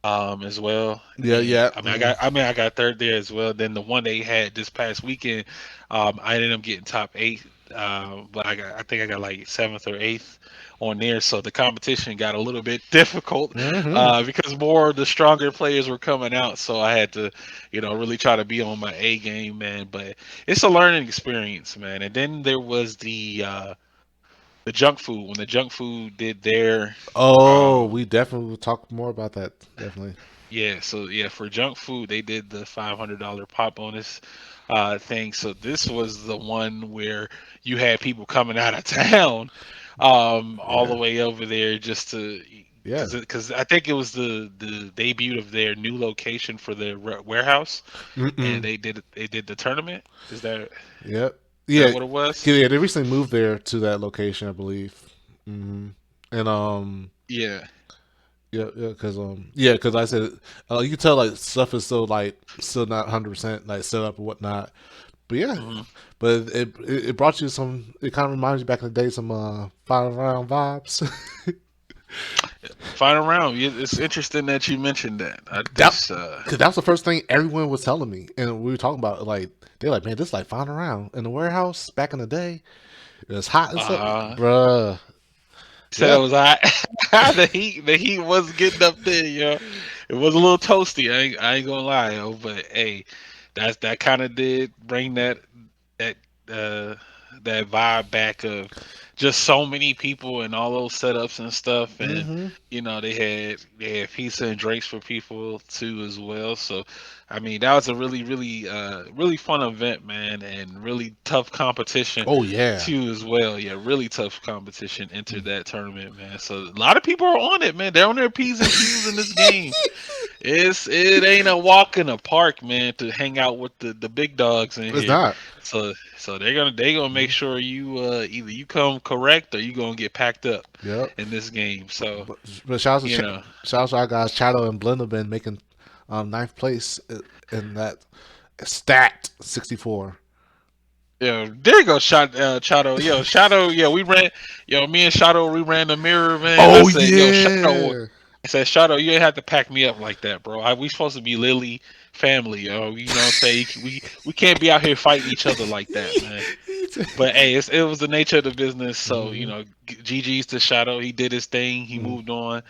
as well. Yeah. And Yeah. I got third there as well. Then the one they had this past weekend, I ended up getting top eight. But I think I got like seventh or eighth on there. So the competition got a little bit difficult Mm-hmm. because more of the stronger players were coming out. So I had to, really try to be on my A game, man. But it's a learning experience, man. And then there was the the junk food when the junk food did their Oh, um we definitely will talk more about that. Definitely. yeah, so yeah, for junk food they did the $500 pop bonus thing. So this was the one where you had people coming out of town all the Yeah. way over there just to Yeah. because I think it was the debut of their new location for the warehouse, and Mm-mm. they did the tournament. Yep. Is that Yeah. what it was? Yeah. They recently moved there to that location, I believe. Hmm. And Yeah. yeah, because I said, you can tell like stuff is still like still not 100% like set up and whatnot. But yeah, Hmm. but it brought you some. It kind of reminds you back in the day some final round vibes. Final round. It's interesting that you mentioned that. that This Because that was the first thing everyone was telling me, and we were talking about like they're like, man, this is like final round in the warehouse back in the day. It was hot and stuff, uh bruh. said it Yeah. was hot. The heat was getting up there, yo. It was a little toasty. I ain't gonna lie, yo. But hey, that kind of did bring that uh that vibe back of just so many people and all those setups and stuff, and Mm-hmm. they had pizza and drinks for people too as well. So I mean that was a really fun event, man, and really tough competition Oh yeah. too as well. Yeah, really tough competition entered that tournament, man. So a lot of people are on it, man. They're on their P's and Q's in this game. It ain't a walk in the park, man, to hang out with the big dogs in It's here. not. So they gonna make sure you either you come correct or you gonna get packed up Yep. in this game. So But shout out you to know, shout out to our guys Shadow and Blender been making ninth place in that stat 64. there you go, Shadow. Yo, Shadow. Yeah, we ran. Yo, me and Shadow, we ran the mirror, man. I Oh said, yo, Shadow. yeah. I said, Shadow, you ain't have to pack me up like that, bro. We supposed to be Lily family, yo. You know what I'm saying? We can't be out here fighting each other like that, man. But hey, it was the nature of the business. So Hmm. GG's to Shadow. He did his thing. He moved on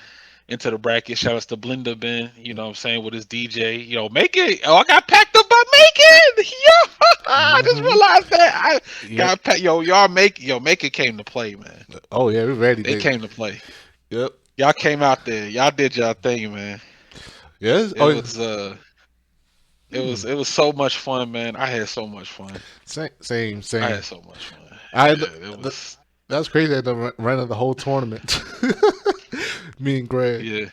into the bracket. Shout outs to Blender Ben. You know what I'm saying, with his DJ. Make it. Oh, I got packed up by Macon. Yo, I just Hmm. realized that I Yep. got packed. Macon came to play, man. Oh yeah, we're ready. They They. came to play. Yep. Y'all came out there. Y'all did y'all thing, man. Yes. It Oh. Yeah. was uh, it was Mm. it was so much fun, man. I had so much fun. Same. Same. I Same. had so much fun. I. Yeah, it was. That's crazy. I had to run of the whole tournament. Me and Greg. Yeah.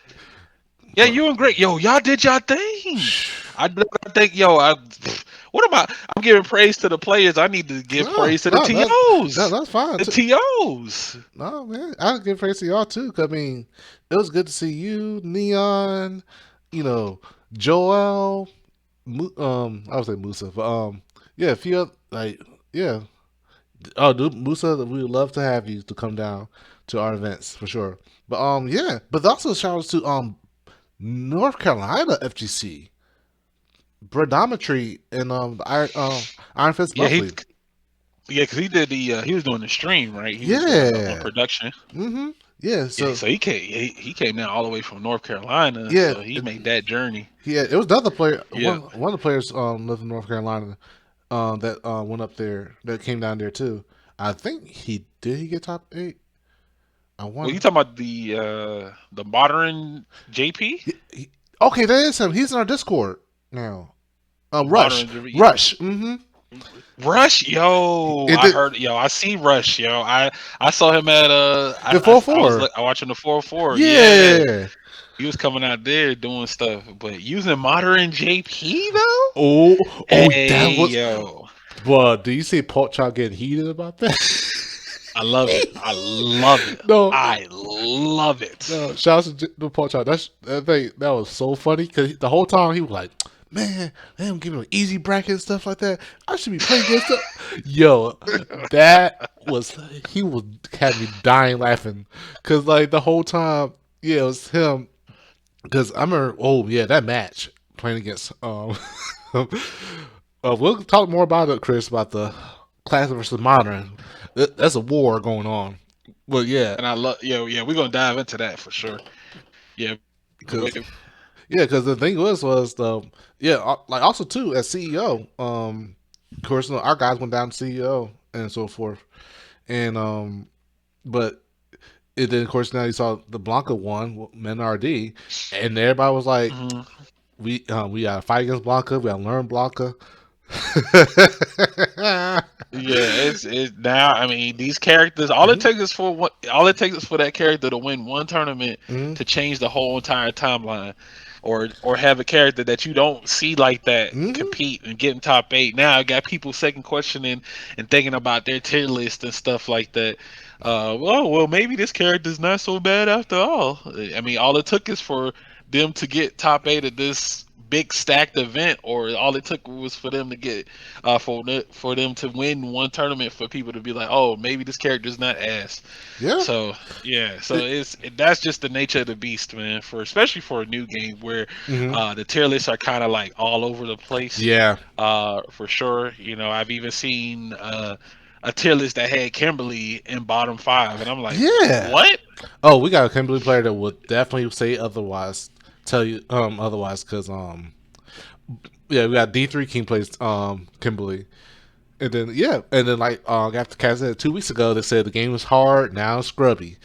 Yeah, But you and Greg, yo, y'all did y'all thing. I think, yo, what am I? I'm giving praise to the players. I need to give no, praise to the no, tos. that's fine. The tos. No, man, I'll give praise to y'all too. 'Cause, I mean, it was good to see you, Neon. You know, Joel. I would say Musa, but yeah, a few like yeah. Oh, dude, Musa, we would love to have you to come down to our events for sure. But yeah, but also shout outs to North Carolina FGC, Bredometry, and Iron Fist Yeah, Monthly. because he did he was doing the stream, right? He was on Yeah. production. Mm-hmm. Yeah. Yeah, So so he came down all the way from North Carolina, yeah, so he made that journey. yeah. It was another player. Yeah. One of the players lived in North Carolina. That went up there. That came down there too. I think he did. He get top 8. I Well, you want. talking about the modern JP? Okay, that is him. He's in our Discord now. Rush. Modern JP. Rush. Mm-hmm. Rush, yo, It I did heard, yo, I see Rush, yo. I saw him at the 4-4. I watching the 4-4. Yeah, Yeah. he was coming out there doing stuff, but using modern JP though. Oh, that Hey, was. yo, Well, do you see Pork Chop getting heated about that? I love it. I love it. No, I love it. no. Shout out to Pork Chop. That thing. That was so funny because the whole time he was like, "Man, I'm giving him an easy bracket and stuff like that. I should be playing good stuff." Yo, that was he was had me dying laughing because like the whole time, yeah, it was him. Because I remember, oh yeah, that match playing against. We'll talk more about it, Chris, about the classic versus modern. That's a war going on. Well, yeah, And I love, yo, yeah, we're gonna dive into that for sure. Yeah, because the thing was the yeah, like also too as CEO. Of course, our guys went down to CEO and so forth, and but and then of course now you saw the Blanca one, Men RD, and everybody was like, Mhm. we got to fight against Blanca, we got to learn Blanca. Yeah, it's now. I mean, these characters. All it Hmm. takes is for what. All it takes is for that character to win one tournament Hmm. to change the whole entire timeline, or have a character that you don't see like that Hmm. compete and get in top eight. Now I got people second questioning and thinking about their tier list and stuff like that. Well, maybe this character's not so bad after all. I mean, all it took is for them to get top eight at this big stacked event, or all it took was for them to get for them to win one tournament for people to be like, oh, maybe this character's not ass. Yeah. So yeah, so It, that's just the nature of the beast, man. For especially for a new game where hmm. the tier lists are kind of like all over the place. Yeah. For sure. I've even seen a tier list that had Kimberly in bottom five, and I'm like, Yeah. what? Oh, we got a Kimberly player that would definitely say otherwise. Tell you otherwise because yeah, we got D3 King plays Kimberly. And then yeah, and then like after Cat said 2 weeks ago, they said the game was hard, now it's scrubby,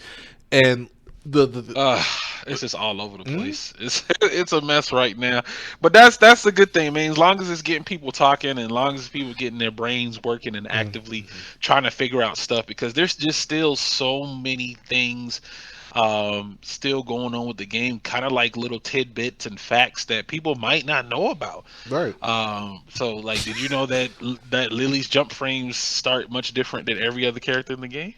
and the Uh, it's just all over the mm, place. It's it's a mess right now, but that's the good thing, man. As long as it's getting people talking, and as long as people getting their brains working and mm, actively trying to figure out stuff, because there's just still so many things still going on with the game, kind of like little tidbits and facts that people might not know about. right. So like, did you know that Lily's jump frames start much different than every other character in the game?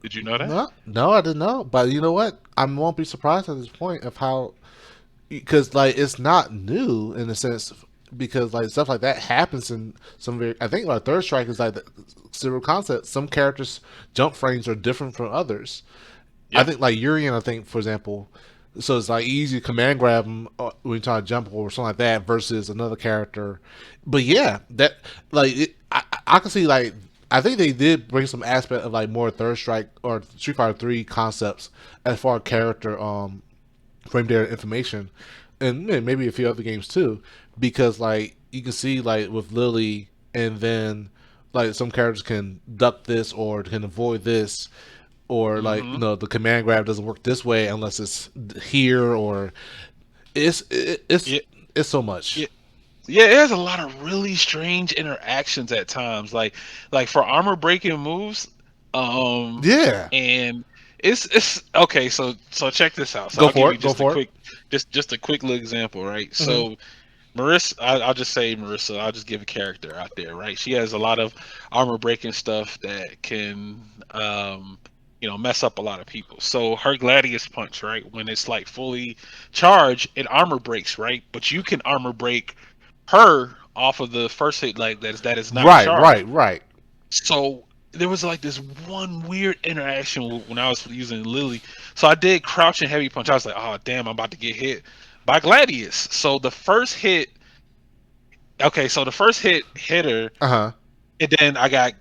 Did you know that? No, no, I didn't know. But you know what? I won't be surprised at this point of how because like it's not new in a sense because like stuff like that happens in some very. I think like Third Strike is like the zero concept. Some characters' jump frames are different from others. I Yeah. think like Urian. I think for example, so it's like easy to command grab him when you try to jump or something like that versus another character. But yeah, that like I can see like I think they did bring some aspect of like more Third Strike or Street Fighter Three concepts as far as character frame data information, and maybe a few other games too, because like you can see like with Lily, and then like some characters can duck this or can avoid this, or like Mm-hmm. the command grab doesn't work this way unless it's here or it's it, Yeah. it's so much. Yeah. Yeah, it has a lot of really strange interactions at times, like for armor breaking moves. Yeah, And it's okay. So check this out. So go I'll give for you it. Go for it. just a quick little example, right? Hmm. So Marissa, I'll just say Marissa. I'll just give a character out there, right? She has a lot of armor breaking stuff that can, mess up a lot of people. So her Gladius punch, right? When it's like fully charged, it armor breaks, right? But you can armor break her off of the first hit, like that is not Right, charged. right, right. So there was like this one weird interaction when I was using Lily. So I did crouch and heavy punch. I was like, oh damn, I'm about to get hit by Gladius. So the first hit, okay, so the first hit her, Uh huh. and then I got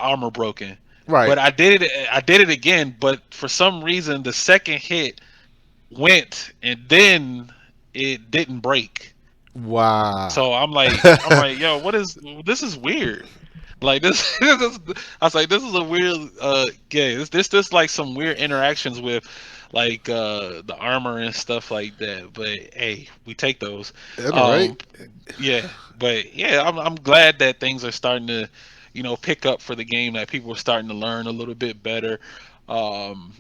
armor broken. Right. But I did it again, but for some reason the second hit went and then it didn't break. Wow. So I'm like, yo, this is weird. Like this, I was like, this is a weird game. This like some weird interactions with like the armor and stuff like that. But hey, we take those. I know, right? Um, yeah, but yeah, I'm glad that things are starting to, pick up for the game. That people are starting to learn a little bit better.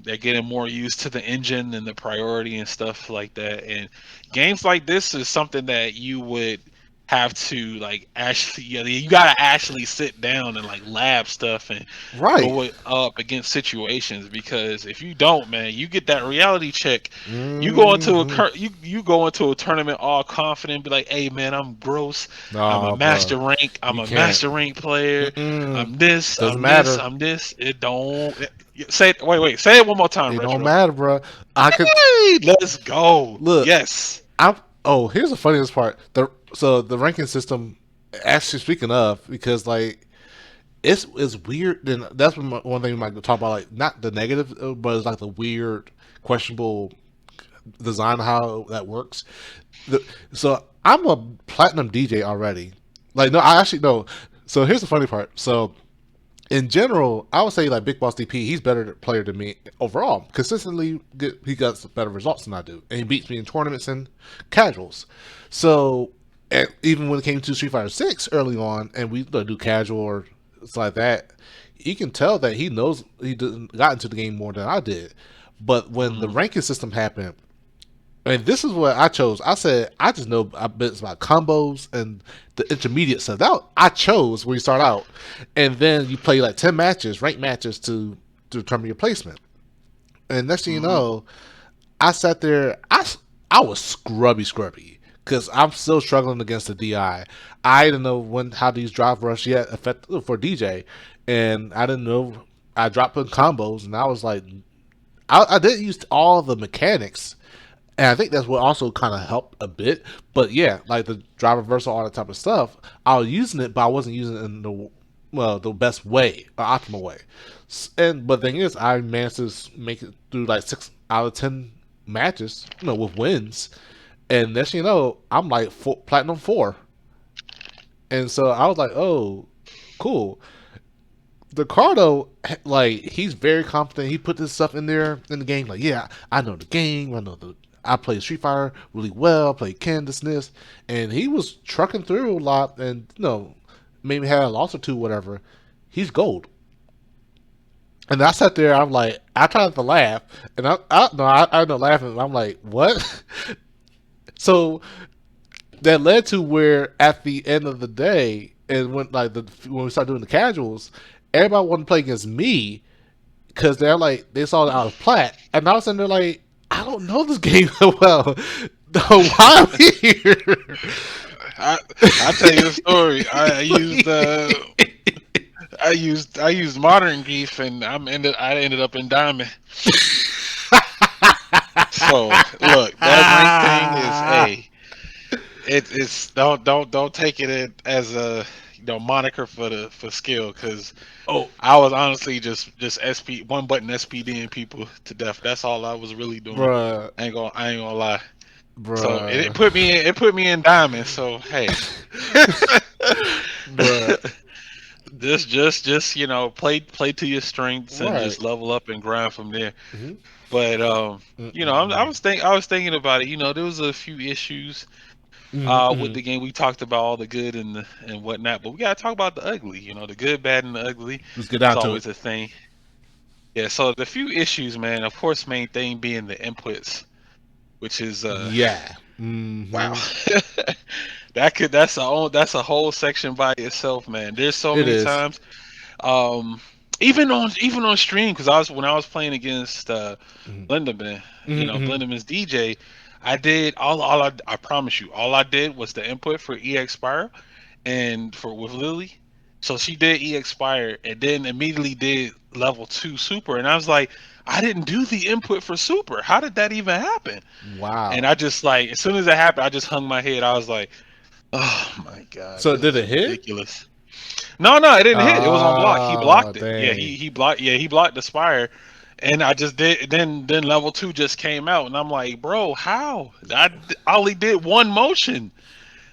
They're getting more used to the engine and the priority and stuff like that. And games like this is something that you would have to like actually, you gotta actually sit down and like lab stuff and Right. go up against situations, because if you don't, man, you get that reality check. You go into a Hmm. you go into a tournament all confident, be like, hey man, I'm gross, I'm a No, bro. master rank, I'm You a can't. master rank player, Mm-mm. I'm this, Doesn't I'm this, matter. I'm this. It don't say it, wait, say it one more time, It don't Retro. matter, bro. I could Hey, let's go. look. Yes. I oh, here's the funniest part. The ranking system. Actually, speaking of, because like it's weird. Then that's one thing we might talk about. Like not the negative, but it's like the weird, questionable design of how that works. So I'm a platinum DJ already. Like no, I actually no. So here's the funny part. So in general, I would say like Big Boss DP, he's better player than me overall. Consistently, he got better results than I do, and he beats me in tournaments and casuals. So, and even when it came to Street Fighter Six early on, and we do casual or it's like that, you can tell that he knows got into the game more than I did. But when the Mm-hmm. ranking system happened, and this is what I chose. I said I just know a bit about combos and the intermediate stuff. That I chose where you start out, and then you play like 10 matches, ranked matches to determine your placement. And next thing you Mm-hmm. know, I sat there. I was scrubby because I'm still struggling against the DI. I didn't know when how these drive rush yet affect for DJ, and I didn't know I dropped in combos, and I was like, I didn't use all the mechanics, and I think that's what also kind of helped a bit. But yeah, like the drive reversal, all that type of stuff, I was using it, but I wasn't using it in the best way or optimal way. And but the thing is, I managed to make it through like 6 out of 10 matches, with wins. And next thing you know, I'm like platinum 4, and so I was like, oh, cool. Ricardo, like he's very confident. He put this stuff in there in the game. Like, yeah, I know the game. I play Street Fighter really well. Play Ken this, and he was trucking through a lot. And maybe had a loss or two, whatever. He's gold. And I sat there. I'm like, I tried to laugh, and I know laughing. I'm like, what? So that led to where at the end of the day, and when we started doing the casuals, everybody wanted to play against me because they're like they saw it out of plat, and I was sitting there like I don't know this game well. Why am I here? I I tell you a story. I used modern Geef, and I ended up in diamond. So look, that rank thing is a it's don't take it as a moniker for skill, because Oh, I was honestly just SP one button SPDing people to death. That's all I was really doing. bruh, I ain't gonna lie. So it bruh, put me in diamond. So hey, bruh. just play to your strengths and Right. just level up and grind from there. Mm-hmm. But I Mm-mm-mm. was thinking about it. There was a few issues with Mm-mm. the game. We talked about all the good and whatnot, but we gotta talk about the ugly. The good, bad, and the ugly. Let's get It's down to it. always a thing. Yeah. So the few issues, man. Of course, main thing being the inputs, which is Yeah. wow. Mm-hmm. That's a whole section by itself, man. There's so It many is. times, um, even on stream, because when I was playing against Mm-hmm. Blenderman, Mm-hmm. Blenderman's DJ, I did I promise you, all I did was the input for EXpire and for with Lily. So she did EXpire and then immediately did level 2 super, and I was like, I didn't do the input for super. How did that even happen? And Wow. I just like, as soon as it happened, I just hung my head. I was like, oh my god, So this did is it hit? ridiculous. No, no, it didn't hit. It was on block. He Ah, blocked it. Yeah, dang. he blocked. Yeah, he blocked the spire, and I just did. Then level 2 just came out, and I'm like, bro, how? I only did one motion,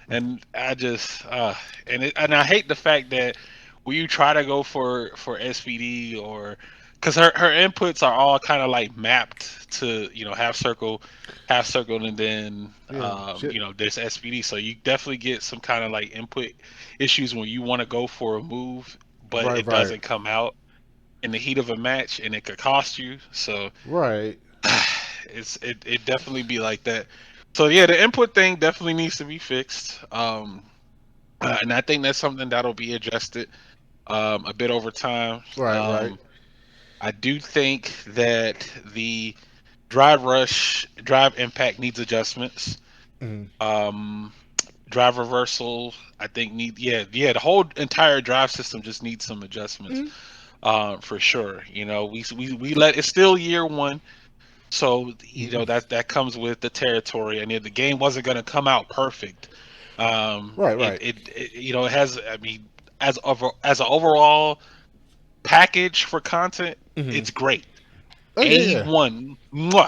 and I just and I hate the fact that when you try to go for SPD, or because her inputs are all kind of like mapped to half circle, and then Yeah. Shit. there's SPD, so you definitely get some kind of like input issues when you want to go for a move, but Right. it Right. doesn't come out in the heat of a match, and it could cost you. So Right. it definitely be like that. So yeah, the input thing definitely needs to be fixed. And I think that's something that'll be adjusted a bit over time. Right. Right. I do think that the drive impact needs adjustments. Mm-hmm. Um, Drive reversal, I think the whole entire drive system just needs some adjustments. Mm-hmm. For sure. We let it's still year one, so Mm-hmm. that comes with the territory, and if the game wasn't going to come out perfect, Right. it, Right. it has, I mean, as an overall package for content, Mm-hmm. it's great. Oh yeah. A1,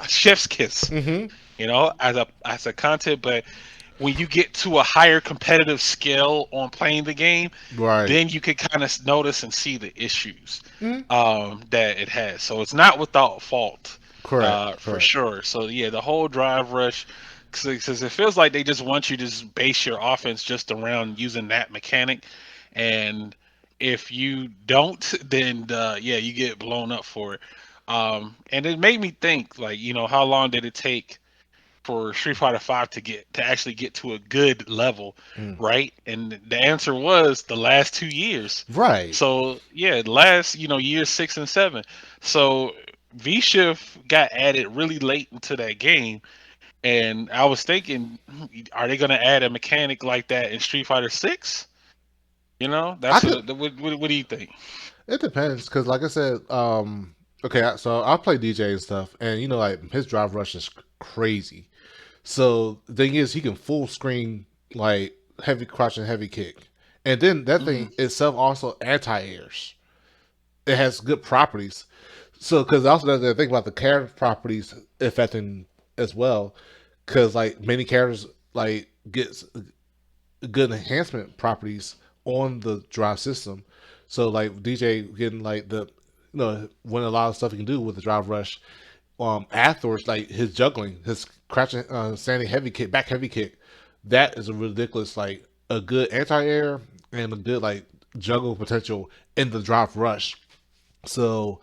chef's kiss. Yeah. Mm-hmm. As a content, but when you get to a higher competitive scale on playing the game, Right. then you can kind of notice and see the issues Mm, that it has. So it's not without fault, correct. for Correct. sure. So yeah, the whole drive rush, because it feels like they just want you to just base your offense just around using that mechanic, and if you don't, then yeah, you get blown up for it. And it made me think, like, how long did it take for Street Fighter Five to actually get to a good level, Mm. right? And the answer was the last 2 years. Right. So yeah, last years 6 and 7. So V Shift got added really late into that game, and I was thinking, are they gonna add a mechanic like that in Street Fighter Six? I That's could. what do you think? It depends, because like I said, okay, so I play DJ and stuff, and like his drive rush is crazy. So the thing is, he can full screen like heavy crouch and heavy kick, and then that Hmm. thing itself also anti airs. It has good properties. So because also there's the thing about the character properties affecting as well, because like many characters like gets good enhancement properties on the drive system. So like DJ getting like the when a lot of stuff he can do with the drive rush. Afterwards, like his juggling, his crouching, standing heavy kick, back heavy kick, that is a ridiculous like a good anti air and a good like juggle potential in the drive rush. So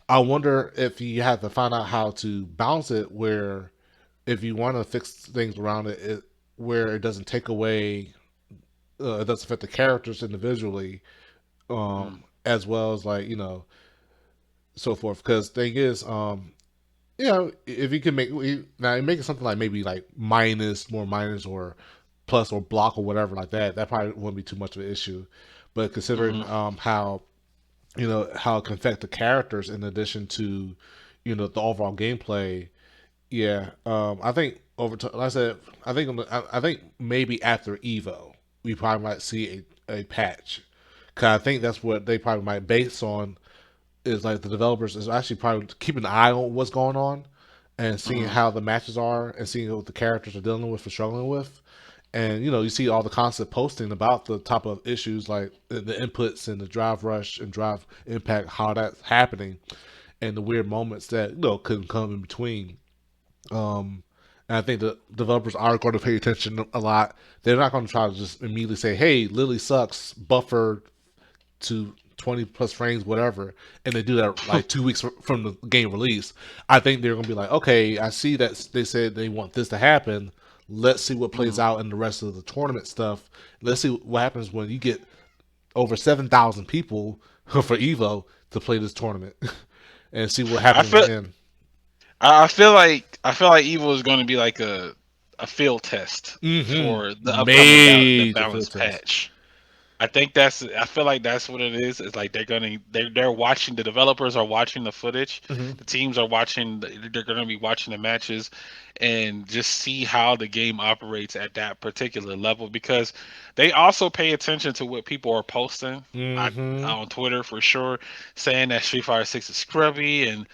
I wonder if you have to find out how to balance it where if you want to fix things around it, where it doesn't take away it doesn't affect the characters individually, as well as like so forth. Because thing is, if you can make now make it something like maybe like minus, more minus, or plus or block or whatever like that, that probably wouldn't be too much of an issue. But considering Hmm. how how it can affect the characters in addition to the overall gameplay, yeah, I think over time, like I said, I think maybe after Evo, we probably might see a patch. Cause I think that's what they probably might base on is like the developers is actually probably keeping an eye on what's going on and seeing Hmm. how the matches are and seeing what the characters are dealing with or struggling with. And you see all the constant posting about the type of issues like the inputs and the drive rush and drive impact, how that's happening, and the weird moments that couldn't come in between. Um, and I think the developers are going to pay attention a lot. They're not going to try to just immediately say, "Hey, Lily sucks. Buffer to 20 plus frames, whatever," and they do that like 2 weeks from the game release. I think they're going to be like, "Okay, I see that they said they want this to happen. Let's see what plays Hmm. out in the rest of the tournament stuff. Let's see what happens when you get over 7,000 people for Evo to play this tournament, and see what I happens in feel the end." I feel like Evil is going to be like a field test for the upcoming the Major field balance test. patch. I feel like that's what it is. It's like they're watching, the developers are watching the footage, Hmm. the teams are watching, they're gonna be watching the matches, and just see how the game operates at that particular level, because they also pay attention to what people are posting. I, Hmm. on Twitter for sure, saying that Street Fighter Six is scrubby and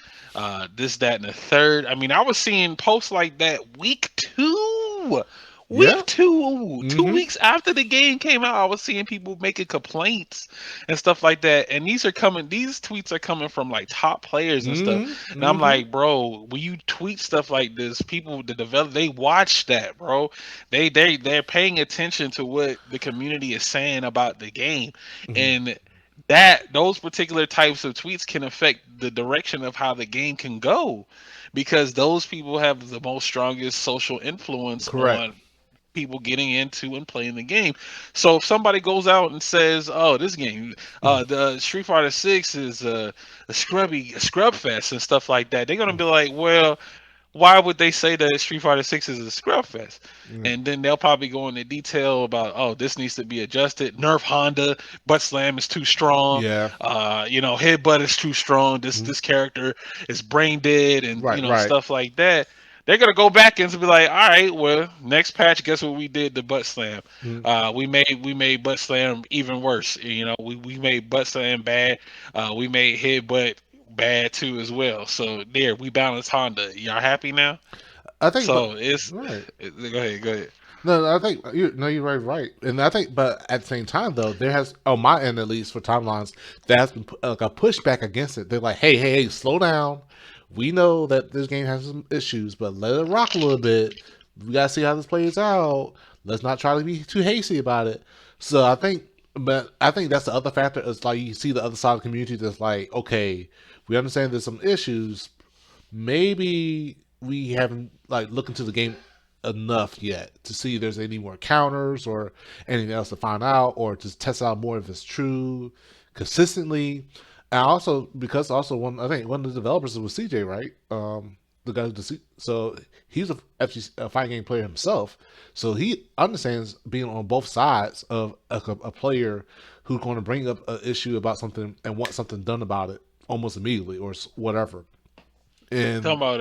this, that, and the third. I mean, I was seeing posts like that week two. Yeah. Week two, two Hmm. weeks after the game came out, I was seeing people making complaints and stuff like that. And these tweets are coming from like top players and stuff. Hmm. And I'm Hmm. like, bro, when you tweet stuff like this, people, the develop, they watch that, bro. They're paying attention to what the community is saying about the game, Hmm. and that those particular types of tweets can affect the direction of how the game can go, because those people have the most strongest social influence Correct. on people getting into and playing the game. So if somebody goes out and says, "Oh, this game, the Street Fighter Six is a scrub fest and stuff like that," they're gonna be like, "Well, why would they say that Street Fighter Six is a scrub fest?" Mm. And then they'll probably go into detail about, oh, this needs to be adjusted. Nerf Honda butt slam is too strong. Yeah. Headbutt is too strong. This Mhm. this character is brain dead, and Right. Right. stuff like that. They're gonna go back and be like, all right, well, next patch, guess what we did to butt slam? Mhm. We made butt slam even worse. We made butt slam bad. We made headbutt bad too as well. So there, we balanced Honda. Y'all happy now? I think, but So it's right. go ahead, go ahead. No, I think you no, you're right. And I think, but at the same time, though, there has on my end at least for timelines, there has been like a pushback against it. They're like, hey, slow down. We know that this game has some issues, but let it rock a little bit. We gotta see how this plays out. Let's not try to be too hasty about it. So I think, but I think that's the other factor. Is like you see the other side of the community that's like, okay, we understand there's some issues, maybe we haven't like looked into the game enough yet to see if there's any more counters or anything else to find out or to test out more if it's true consistently. And also because also one I think one of the developers was CJ, right? The guy who so he's actually a fighting game player himself, so he understands being on both sides of a player who's going to bring up an issue about something and want something done about it almost immediately or whatever. Talking And about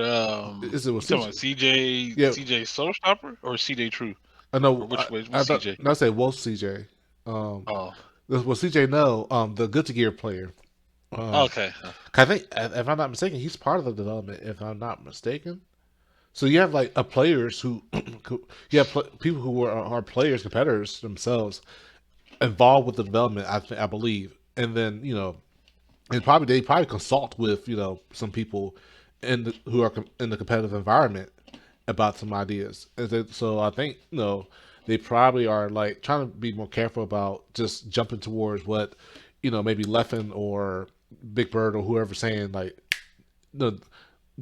is it you was talking CJ? about CJ Yeah, CJ Soul Stopper or CJ True I know. or which way? I Which thought CJ? I say Wolf CJ. Um, Oh, well, CJ no, the Good to Gear player. Um, okay. I think if I'm not mistaken, he's part of the development. If I'm not mistaken, so you have like a players who, you have people who are players, competitors themselves involved with the development. I believe, and then and probably they probably consult with some people who are in the competitive environment about some ideas. So I think they probably are like trying to be more careful about just jumping towards what maybe Leffen or Big Bird or whoever saying like no,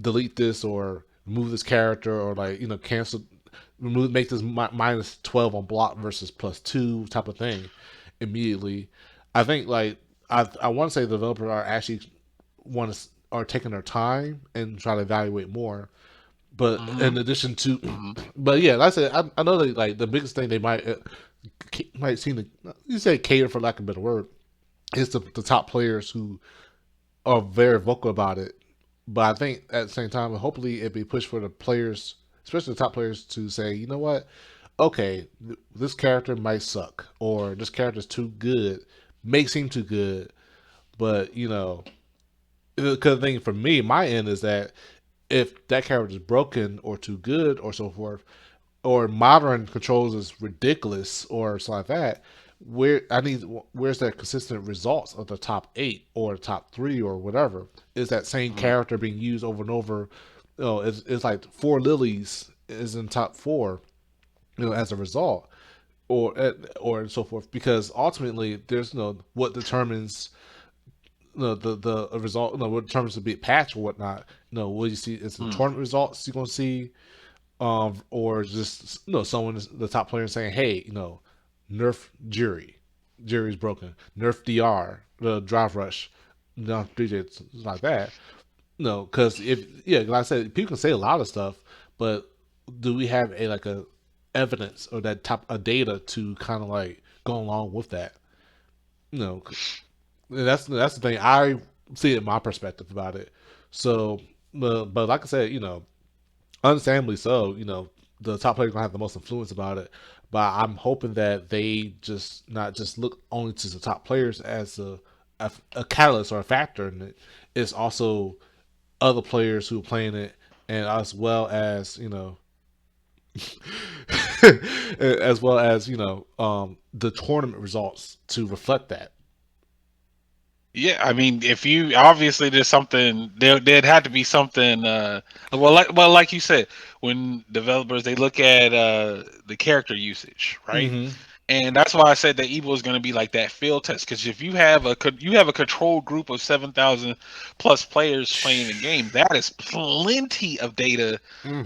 delete this or remove this character or like cancel remove make this minus 12 on block versus +2 type of thing immediately. I think like I want to say the developers are actually want to are taking their time and try to evaluate more. But Mm-hmm. in addition to, Mm-hmm. but yeah, like I said, I know that like the biggest thing they might seem to you say cater for lack of a better word is the top players who are very vocal about it. But I think at the same time, hopefully, it'd be pushed for the players, especially the top players, to say, you know what, okay, this character might suck, or this character's too good, may seem too good, but because the thing for me, my end is that if that character is broken or too good or so forth, or modern controls is ridiculous or something like that, where's that consistent results of the top 8 or the top 3 or whatever? Is that same Mm-hmm. character being used over and over? It's like four lilies is in top 4, as a result, or so forth. Because ultimately, there's what determines the result. What determines to be a patch or whatnot. What you see is the Mm-hmm. tournament results you're gonna see, or just someone the top player saying, "Hey, nerf jury's broken. Nerf DR, the drive rush, no DJs like that." No, because if like I said, people can say a lot of stuff, but do we have a evidence or that type of data to kind of like go along with that? You know, that's the thing I see in my perspective about it. So, but like I said, understandably so, the top players gonna have the most influence about it. But I'm hoping that they just not just look only to the top players as a catalyst or a factor in it. It's also other players who are playing it, and as well as as well as the tournament results to reflect that. Yeah, I mean, if you obviously there's something there'd have to be something. Like you said, when developers they look at the character usage, right? Mm-hmm. And that's why I said that Evo is going to be like that field test because if you have a controlled group of 7,000 plus players playing the game, that is plenty of data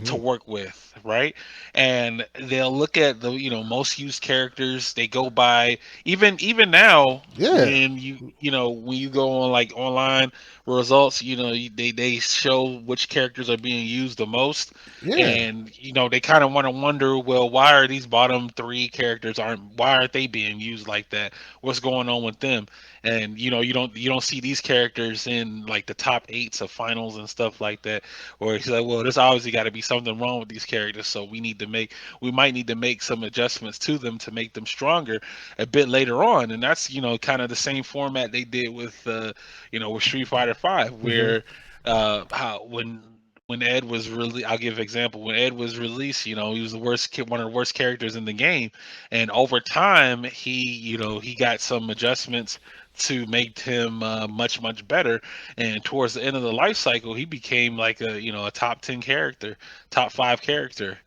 to Mm-hmm. work with, right? And they'll look at the most used characters. They go by even now Yeah. when when you go on like online results, they show which characters are being used the most, Yeah. and they kind of want to wonder, well, why are these bottom three characters aren't why aren't they being used like that? What's going on with them? And you don't see these characters in like the top eights of finals and stuff like that. Or he's like, well, there's obviously got to be something wrong with these characters, so we might need to make some adjustments to them to make them stronger a bit later on. And that's kind of the same format they did with with Street Fighter Five, Mm-hmm. where how when when Ed was really, I'll give an example. When Ed was released, he was the one of the worst characters in the game, and over time, he got some adjustments to make him much much better. And towards the end of the life cycle, he became like a top 10 character, top 5 character.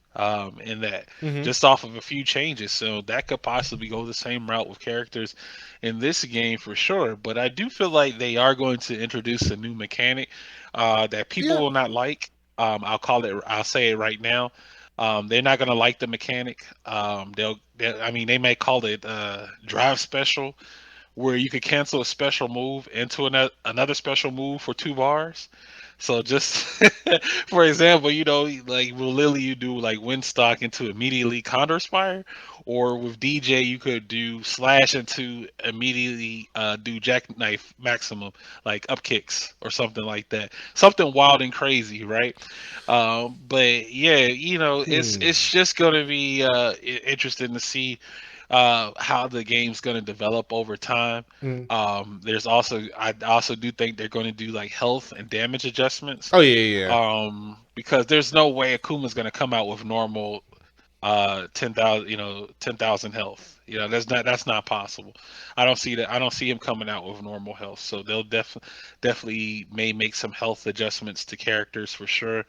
In that, Hmm. just off of a few changes, so that could possibly go the same route with characters in this game for sure. But I do feel like they are going to introduce a new mechanic that people Yeah. will not like. I'll say it right now. They're not gonna like the mechanic. I mean, they may call it drive special, where you could cancel a special move into another special move for 2 bars. So just for example, like with Lily, you do like Windstock into immediately Condor Spire, or with DJ, you could do slash into immediately do Jackknife Maximum, like up kicks or something like that. Something wild and crazy, right? But yeah, Hmm. it's just gonna be interesting to see how the game's gonna develop over time. Hmm. I also do think they're going to do like health and damage adjustments. Oh yeah, yeah, yeah. Because there's no way Akuma's going to come out with normal 10,000 10,000 health. That's not possible. I don't see that. I don't see him coming out with normal health. So they'll definitely may make some health adjustments to characters for sure.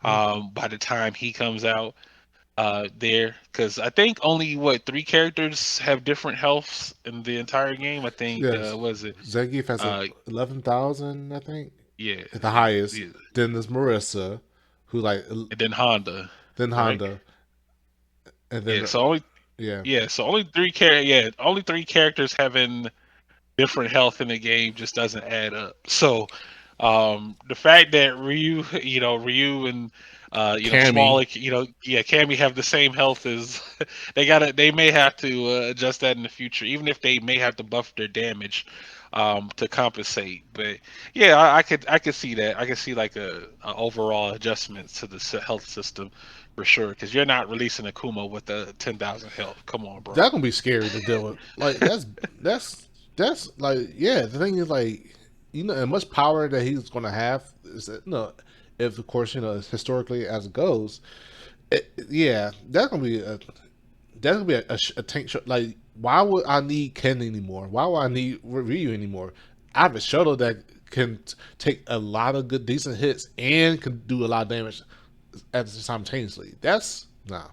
Hmm. By the time he comes out there, because I think only what 3 characters have different healths in the entire game. I think Yes. was it Zangief has uh 11,000, I think, yeah, at the highest. yeah, Then there's Marissa, who like and then Honda, then right? Honda, and then Yeah, so only yeah. yeah, so only 3 characters having different health in the game just doesn't add up. So, the fact that Ryu and Cammy. smaller, yeah, Cammy have the same health as they may have to adjust that in the future, even if they may have to buff their damage to compensate. But yeah, I could see that. I could see like a overall adjustment to the health system for sure, because you're not releasing Akuma with the 10,000 health. Come on, bro. That's gonna be scary to deal with. Like that's like yeah. The thing is like as much power that he's gonna have is that if of course historically as it goes, yeah, that's gonna be a tank shot. Like why would I need Ken anymore? Why would I need Ryu anymore? I have a shuttle that can take a lot of good decent hits and can do a lot of damage at simultaneously. That's nah.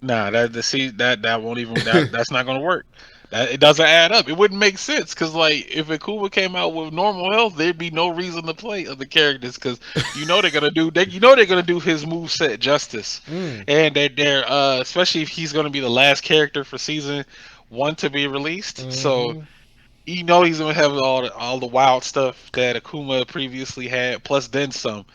Nah, that won't even that's not gonna work. That it doesn't add up. It wouldn't make sense because like if Akuma came out with normal health, there'd be no reason to play other characters because they're gonna do his move set justice, Mm. and they're especially if he's gonna be the last character for season 1 to be released. So Hmm. he's gonna have all the wild stuff that Akuma previously had, plus then some.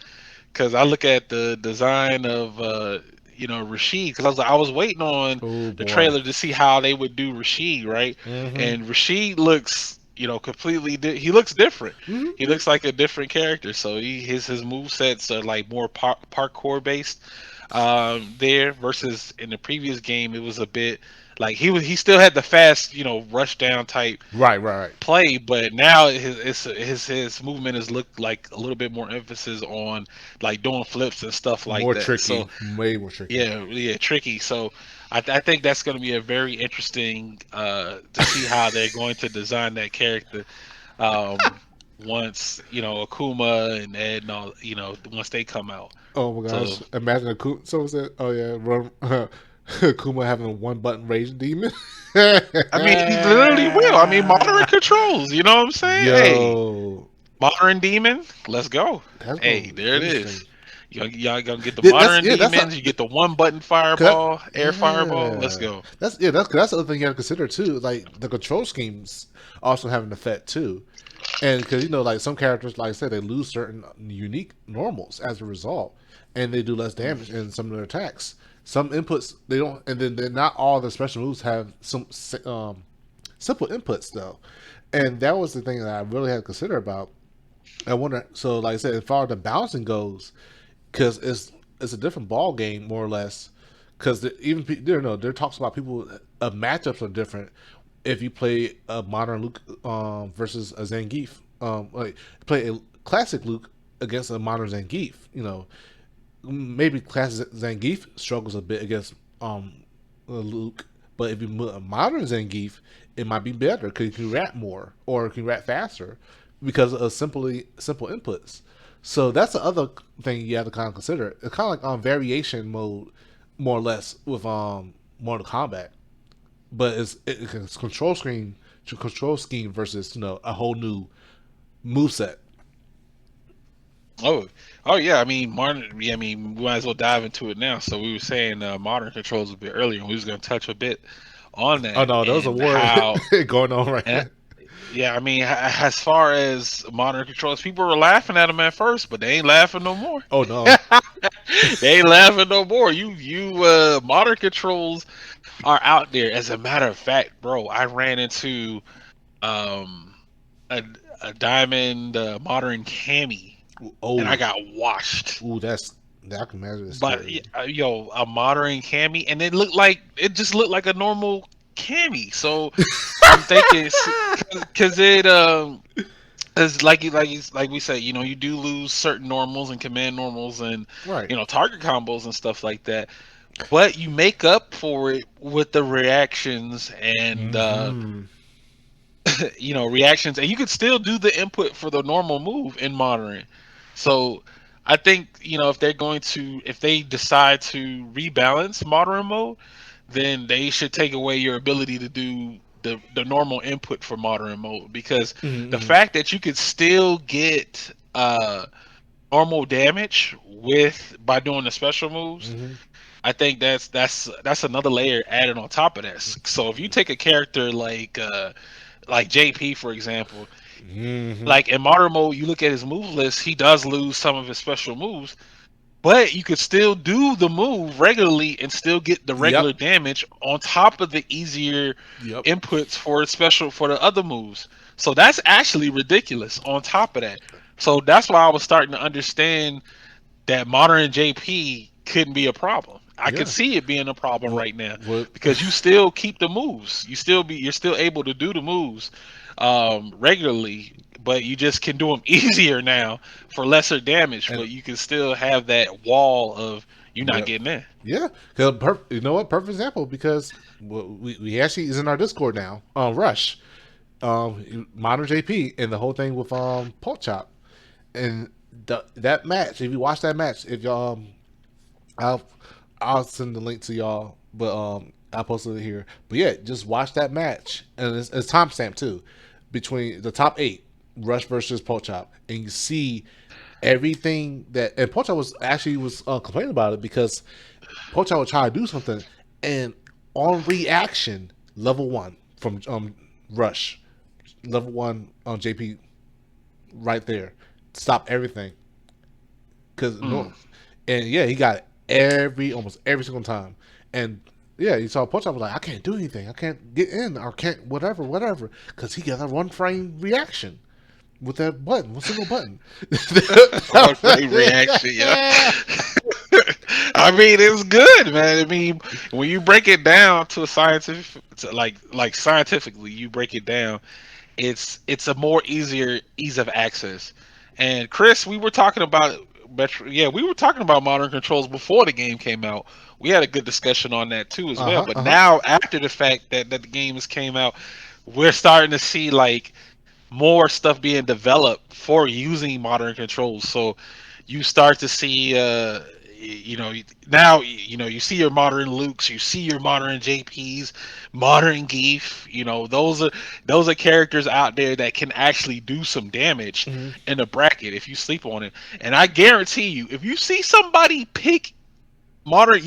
Because I look at the design of Rashid, because I was waiting on Oh the boy. trailer to see how they would do Rashid, right? Hmm. And Rashid looks completely he looks different. He Hmm. looks like a different character. So his move sets are like more parkour based there, versus in the previous game it was a bit like he still had the fast rush down type Right, right, right. play, but now his movement has looked like a little bit more emphasis on like doing flips and stuff like More that. So tricky, way more tricky. yeah, yeah, tricky. So I think that's going to be a very interesting to see how they're going to design that character once Akuma and Ed and all once they come out. Oh my So gosh! Imagine a Kuma. Someone said, "Oh yeah, run, Kuma having a one button rage demon." I mean, he literally will. I mean, moderate controls. You know what I'm saying? Hey, Yo, modern demon, let's go. that's Hey, gonna be there it interesting. is. Y'all gonna get the That's modern yeah. That's demons. not. You get the one button Cause fireball, air fireball. Let's yeah, go. that's the other thing you have to consider too. Like the control schemes also have an effect too, and because like some characters, like I said, they lose certain unique normals as a result, and they do less Mm. damage in some of their attacks. Some inputs they don't, and then they're not all the special moves have some simple inputs though, and that was the thing that I really had to consider about. I wonder. So, like I said, as far as the balancing goes, because it's a different ball game more or less. Because even there talks about people matchups are different if you play a modern Luke versus a Zangief. Like play a classic Luke against a modern Zangief. Maybe classic Zangief struggles a bit against Luke, but if you put a modern Zangief, it might be better because you can rap more or can rap faster because of simple inputs. So that's the other thing you have to kind of consider. It's kind of like on variation mode, more or less with Mortal Kombat, but it's control scheme versus a whole new move set. Oh, oh yeah. I mean, modern. Yeah, I mean, we might as well dive into it now. So we were saying modern controls a bit earlier, and we was going to touch a bit on Oh that no, there was a and war how. going on right And now. yeah, I mean, as far as modern controls, people were laughing at them at first, but they ain't laughing no more. Oh no. They ain't laughing no more. Modern controls are out there. As a matter of fact, bro, I ran into um a a diamond modern cami, and I Oh, got washed. ooh, that's I can imagine it's But scary. yo, a modern cami, and it just looked like a normal cami. So I'm thinking, because it as like we say, you do lose certain normals and command normals and Right. target combos and stuff like that. But you make up for it with the reactions and Mm-hmm. reactions, and you could still do the input for the normal move in modern. So I think if they decide to rebalance modern mode, then they should take away your ability to do the normal input for modern mode, because the Mm-hmm. fact that you could still get normal damage with by doing the special moves, Mm-hmm. I think that's another layer added on top of that. So if you take a character like JP, for example, Mm-hmm. like in modern mode, you look at his move list, he does lose some of his special moves, but you could still do the move regularly and still get the regular Yep. damage on top of the easier Yep. inputs for the other moves. So that's actually ridiculous on top of that. So that's why I was starting to understand that modern JP couldn't be a problem. I could Yeah. see it being a problem What? right now, What? because you still keep the moves. You're still able to do the moves regularly, but you just can do them easier now for lesser damage. And But you can still have that wall of you not yeah. getting in. Yeah. Cause you know what? Perfect example because we actually is in our Discord now. Rush. Modern JP and the whole thing with Pork Chop and that match. If you watch that match, if y'all I'll I'll send the link to y'all, but I'll post it here. But yeah, just watch that match, and it's timestamp too, between the top eight, Rush versus Pochop, and you see everything that and Pochop was complaining about it because Pochop would try to do something, and on reaction, level one from Rush, level one on JP right there, stop everything because Mm. no, and yeah, he got almost every single time, and yeah, you saw Pochop was like, I can't do anything, I can't get in, or can't whatever, because he got a 1 frame reaction with that button, one single button. One frame reaction, yeah. I mean, it's good, man. I mean, when you break it down to a scientific, like scientifically, you break it down, it's a more easier ease of access. And Chris, we were talking about we were talking about modern controls before the game came out. We had a good discussion on that too as Uh well. huh. But Uh huh. now after the fact that the games came out, we're starting to see like more stuff being developed for using modern controls. So you start to see now you see your modern Lukes, you see your modern JPs, modern Geef. Those are characters out there that can actually do some damage Mm-hmm. in a bracket if you sleep on it. And I guarantee you, if you see somebody pick modern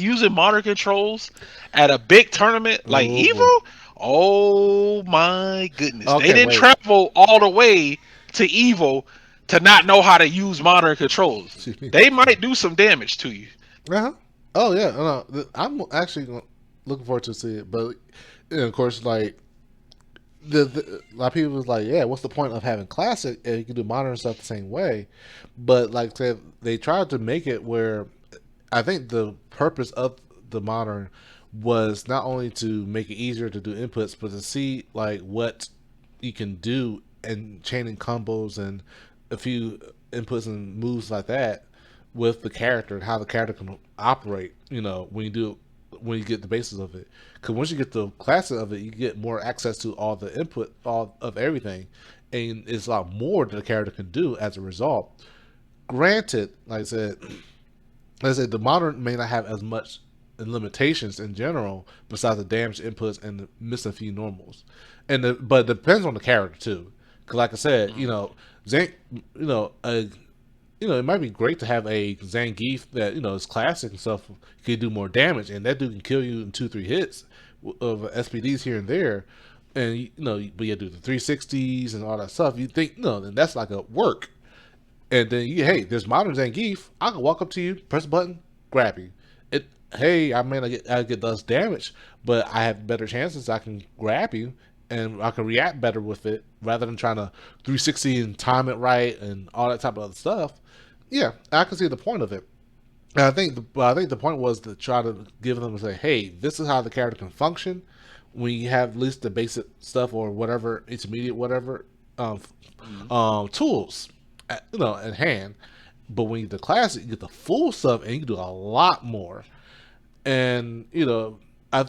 controls at a big tournament like Oh boy. Evo, oh my goodness, they Okay, didn't wait. travel all the way to Evo to not know how to use modern controls. Excuse me. They might do some damage to you. Uh huh. Oh yeah. No, I'm actually looking forward to see it, but of course, like a lot of people was like, yeah, what's the point of having classic if you can do modern stuff the same way? But like I said, they tried to make it where I think the purpose of the modern was not only to make it easier to do inputs, but to see like what you can do and chaining combos and a few. inputs and moves like that with the character and how the character can operate. When you get the basis of it, because once you get the classic of it, you get more access to all the input, all of everything, and it's a lot more that the character can do as a result. Granted, like I said, the modern may not have as much limitations in general, besides the damaged inputs and the missing a few normals, but it depends on the character too. Because like I said, Mm. Zan, it might be great to have a Zangief that is classic and stuff. Can do more damage, and that dude can kill you in 2-3 hits of SPDs here and there. And but you do the 360s and all that stuff. You think then that's like a work. And then hey, there's modern Zangief. I can walk up to you, press a button, grab you. Hey, I get less damage, but I have better chances. I can grab you, and I can react better with it rather than trying to 360 and time it right and all that type of other stuff. Yeah, I can see the point of it. And I think the point was to try to give them and say, hey, this is how the character can function when you have at least the basic stuff or whatever intermediate whatever um, Mm. tools at hand. But when you get the classic, you get the full stuff and you can do a lot more. And I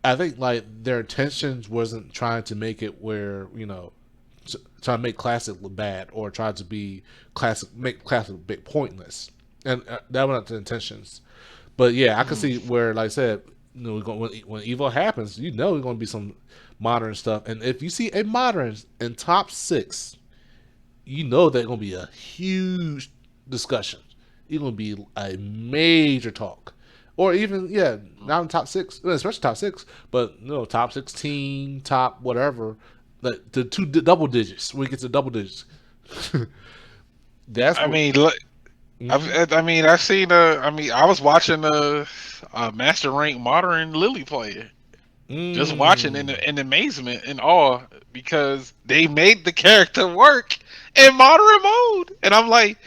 I think like their intentions wasn't trying to make it where try to make classic look bad or try to be classic make classic a bit pointless, and that was not the intentions. But yeah, I can Mm. see where, like I said, when Evo happens, there's going to be some modern stuff, and if you see a modern in top six, there's going to be a huge discussion. It's going to be a major talk, or even not in top six, especially top six, but top 16, top whatever, like the two double digits. When it gets to double digits, that's I what. mean, look, Mm-hmm. I've seen. I was watching Master Rank Modern Lily play. Just watching Mm. in amazement and awe because they made the character work in modern mode, and I'm like,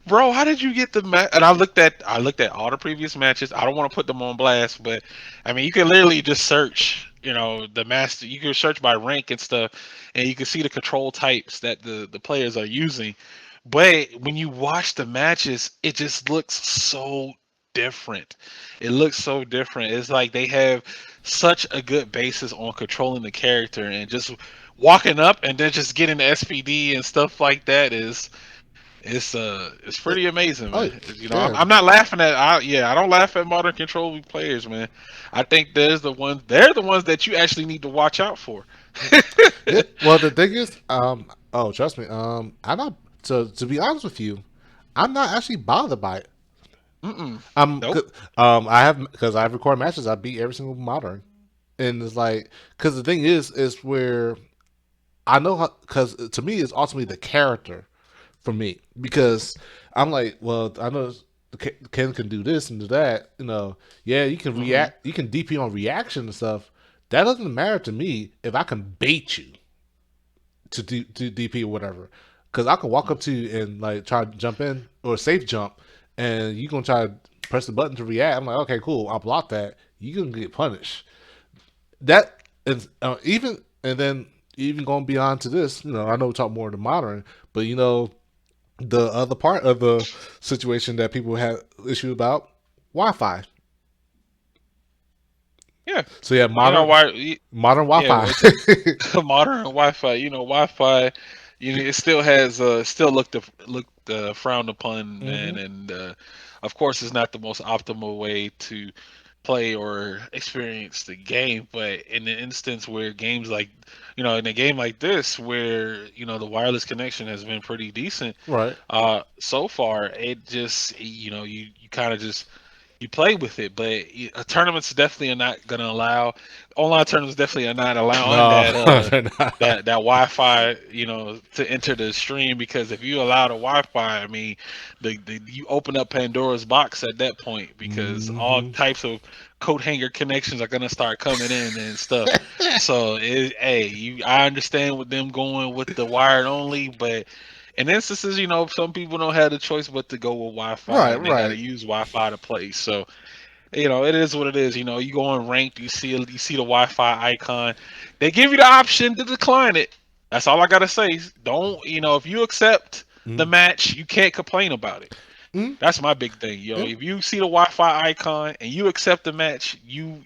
bro, how did you get the match? And I looked at all the previous matches. I don't want to put them on blast, but I mean, you can literally just search, the master. You can search by rank and stuff, and you can see the control types that the players are using. But when you watch the matches, it just looks so different. It looks so different. It's like they have such a good basis on controlling the character and just walking up and then just getting the SPD and stuff like that is it's pretty It, amazing, man. oh I'm yeah, not laughing at I don't laugh at modern control players, man. I think they're the ones that you actually need to watch out for. yeah. Well, the thing is, oh, trust me, I'm not. To be honest with you, I'm not actually bothered by it. Mm-mm. I'm, Nope. I have because I've recorded matches. I beat every single modern, and it's like because the thing is where I know how because to me it's ultimately the character for me because I'm like, well, I know Ken can do this and do that. Yeah, you can Hmm. react, you can DP on reaction and stuff. That doesn't matter to me if I can bait you to DP or whatever. Because I can walk up to you and like try to jump in or safe jump, and you gonna try to press the button to react. I'm like, okay, cool. I'll block that. You gonna get punished. That is even and then even going beyond to this. I know we talk more of the modern, but the other part of the situation that people had issue about Wi-Fi. Yeah. So yeah, You know modern why? modern Yeah. Wi-Fi. Modern Wi-Fi. Wi-Fi. It still has still looked frowned upon, Hmm. man, and of course it's not the most optimal way to play or experience the game. But in the instance where games like, in a game like this where the wireless connection has been pretty decent, Right. so far it just you kind of just you play with it, but tournaments definitely are not going to allow online tournaments definitely are not allowing No, that they're not. that Wi-Fi to enter the stream because if you allow the Wi-Fi, I mean, you open up Pandora's box at that point because all Hmm. types of coat hanger connections are going to start coming in and stuff. So I understand with them going with the wired only, but in instances, some people don't have the choice but to go with Wi-Fi, Right, and they got to right. use Wi-Fi to play. So, it is what it is. You go on ranked, you see the Wi-Fi icon. They give you the option to decline it. That's all I gotta say. Don't if you accept. the match, you can't complain about it. Mm-hmm. That's my big thing, yo. Yeah. If you see the Wi-Fi icon and you accept the match, you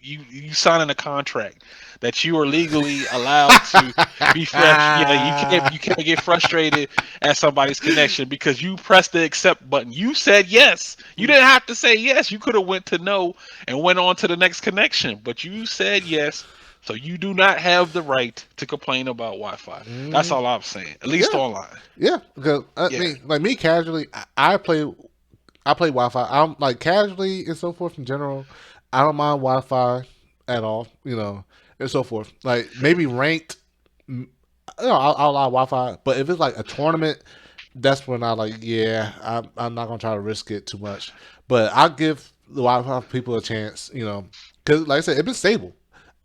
sign in a contract that you are legally allowed to be fresh. Yeah, you can't get frustrated at somebody's connection because you pressed the accept button. You said yes. You didn't have to say yes. You could have went to no and went on to the next connection, but you said yes. So you do not have the right to complain about Wi-Fi. That's Mm, all I'm saying. At least yeah. online. Yeah. Because I Yeah. mean, like me casually, I play Wi-Fi. I'm like casually and so forth in general. I don't mind Wi-Fi at all, and so forth. Like maybe ranked, I'll allow Wi-Fi. But if it's like a tournament, that's when I like, yeah, I'm not gonna try to risk it too much. But I'll give the Wi-Fi people a chance, because like I said, it's been stable.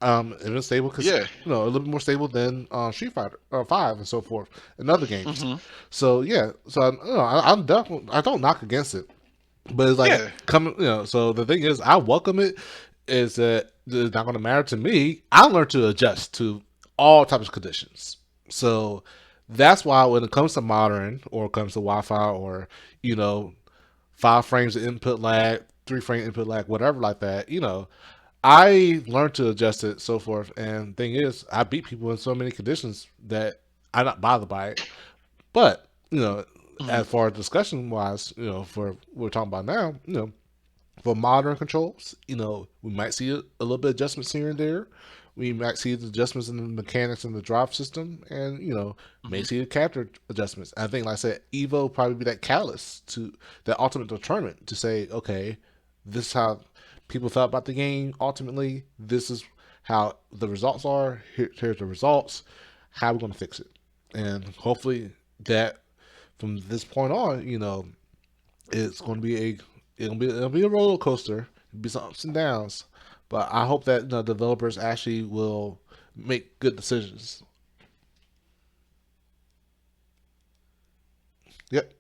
It's been stable because Yeah. a little bit more stable than Street Fighter Five and so forth and other games. Hmm. So yeah, so I'm definitely I don't knock against it. But it's like Yeah. coming, So the thing is, I welcome it. Is that it's not going to matter to me? I learned to adjust to all types of conditions. So that's why when it comes to modern or comes to Wi-Fi or you know 5 frames of input lag, 3 frame input lag, whatever like that, I learned to adjust it, so forth. And thing is, I beat people in so many conditions that I'm not bothered by it. But Hmm. as far as discussion wise, for what we're talking about now, for modern controls, we might see a little bit of adjustments here and there. We might see the adjustments in the mechanics in the drive system, and may Hmm. see the capture adjustments. I think, like I said, Evo will probably be that catalyst to that ultimate tournament to say, okay, this is how people thought about the game. Ultimately, this is how the results are. Here's the results. How are we going to fix it? And hopefully, that from this point on, it's going to be it'll be a roller coaster. It'll be some ups and downs, but I hope that developers actually will make good decisions. Yep.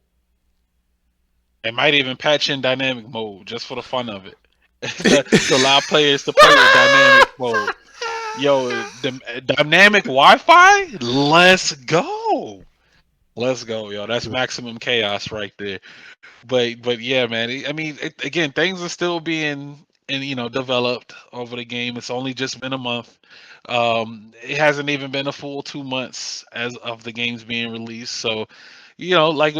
They might even patch in dynamic mode just for the fun of it, to allow players to play with dynamic mode. Yo, the dynamic Wi-Fi. Let's go. Let's go, yo. That's maximum chaos right there. But yeah, man. I mean, again, things are still being and developed over the game. It's only just been a month. It hasn't even been a full 2 months as of the games being released. So, like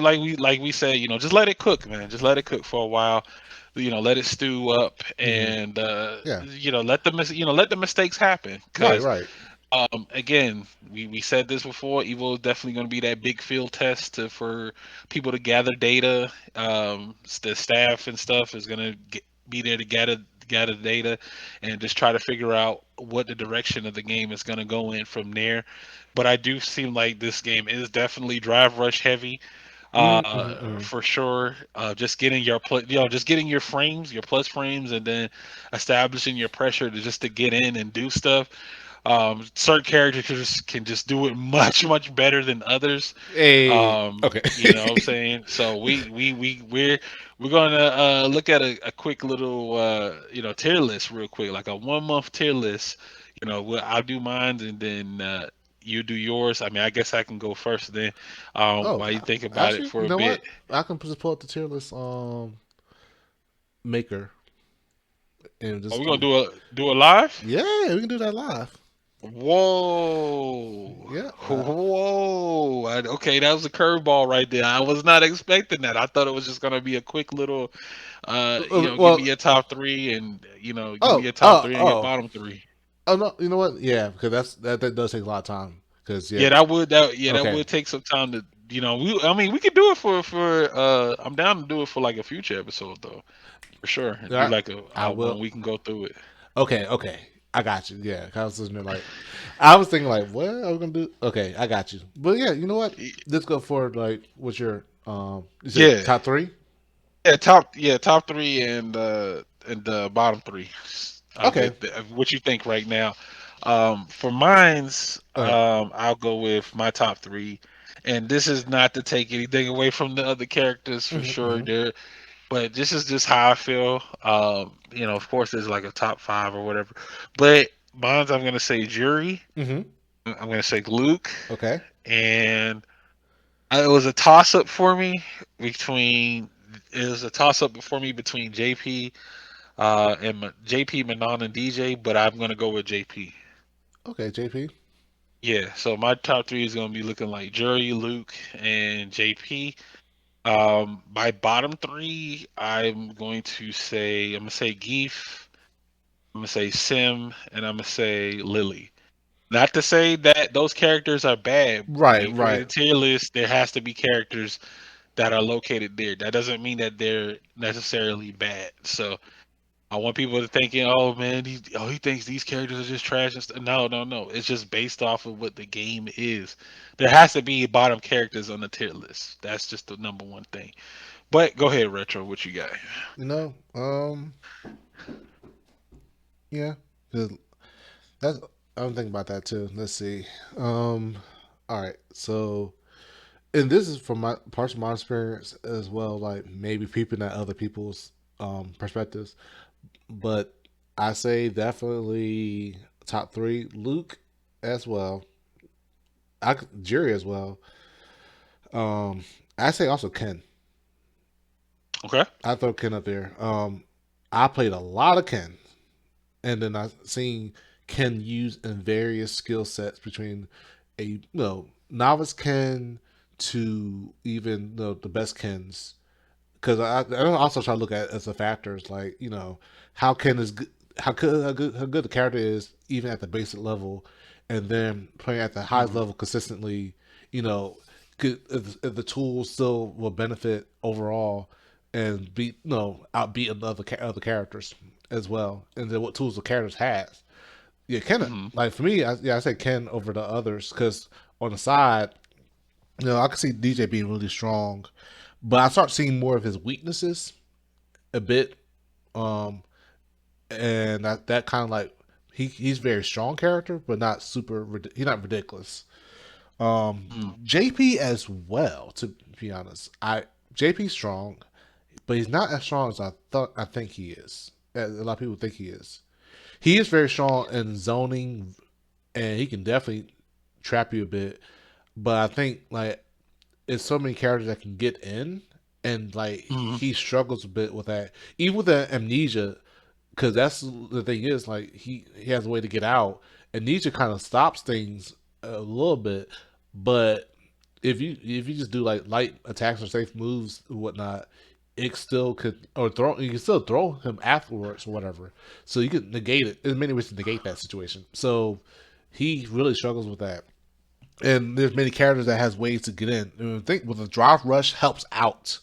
we said, just let it cook, man. Just let it cook for a while. Let it stew up, Hmm. and Yeah. let the mistakes happen. Right. Because Right. again, we said this before. Evo is definitely going to be that big field test for people to gather data. The staff and stuff is going to be there to gather data and just try to figure out what the direction of the game is going to go in from there. But I do seem like this game is definitely drive rush heavy, Mm-hmm. for sure. Just getting just getting your frames, your plus frames, and then establishing your pressure to get in and do stuff. Certain characters can just do it much better than others. Hey. Okay. You know what I'm saying? So we're gonna look at a quick little tier list real quick, like a 1 month tier list. I'll do mine and then you do yours. I mean, I guess I can go first then. Oh, While you think about it actually, for you a know bit. what? I can just pull up the tier list maker and Are just we gonna do a live? yeah, we can do that live. Whoa. Yeah. Whoa. Okay, that was a curveball right there. I was not expecting that. I thought it was just gonna be a quick little give me Well. your top three and give me Oh. your top Oh. three and your Oh. bottom three. Oh no. You know what? Yeah, because that does take a lot of time. Because yeah. Yeah, that Okay. would take some time to we could do it for I'm down to do it for like a future episode though. For sure. All Do right. like I when will. we can go through it. Okay. Okay. I got you. Yeah. 'Cause I was listening like, I was thinking like, what are we gonna do? Okay, I got you. But yeah, you know what? Y- Let's go for like, what's your You said Yeah. top three? Top three and the bottom three. Okay. What you think right now? For mine's, All right. I'll go with my top three, and this is not to take anything away from the other characters for sure. Mm-hmm. But this is just how I feel. Of course, there's like a top five or whatever, but mine's I'm gonna say Jury. Mm-hmm. I'm gonna say Luke, Okay. and It was a toss up for me between. It was a toss up for me between JP and JP, Manon, and DJ, but I'm gonna go with JP. Okay, JP. Yeah, so my top three is gonna be looking like Jury, Luke, and JP. My bottom three, I'm gonna say Geef, I'm gonna say Sim, and I'm gonna say Lily. Not to say that those characters are bad. When Right, you create right. a tier list, there has to be characters that are located there. That doesn't mean that they're necessarily bad. So I want people to thinking, oh man, he thinks these characters are just trash and stuff. No, no, no. It's just based off of what the game is. There has to be bottom characters on the tier list. That's just the number one thing. But go ahead, Retro. What you got? You know, yeah. 'Cause that's I'm thinking about that too. Let's see. Um, all right. So, and this is from my parts of my experience as well. Like maybe peeping at other people's perspectives, but I say definitely top three. Luke as well. Jerry as well. Um, I say also Ken. Okay. I throw Ken up there. I played a lot of Ken, and then I seen Ken used in various skill sets between a novice Ken to even the best Kens. Because I also try to look at it as the factors like how Ken is good, how good the character is even at the basic level, and then playing at the highest Mm-hmm. level consistently. You know, if the tools still will benefit overall and beat outbeat other characters as well, and then what tools the characters has. Yeah, Ken. Mm-hmm. Like for me, I say Ken over the others because on the side, I can see DJ being really strong, but I start seeing more of his weaknesses a bit, um, and that kind of like he's very strong character, but not super. He's not ridiculous. JP as well. To be honest, I JP strong, but he's not as strong as I think he is. As a lot of people think he is. He is very strong in zoning, and he can definitely trap you a bit. But I think like it's so many characters that can get in, and like Mm-hmm. he struggles a bit with that, even with the amnesia, because that's the thing is like he has a way to get out. Amnesia kind of stops things a little bit, but if you just do like light attacks or safe moves or whatnot, it still could or throw you can still throw him afterwards or whatever. So you can negate it. There's many ways to negate that situation. So he really struggles with that. And there's many characters that has ways to get in. And I think with the drive rush helps out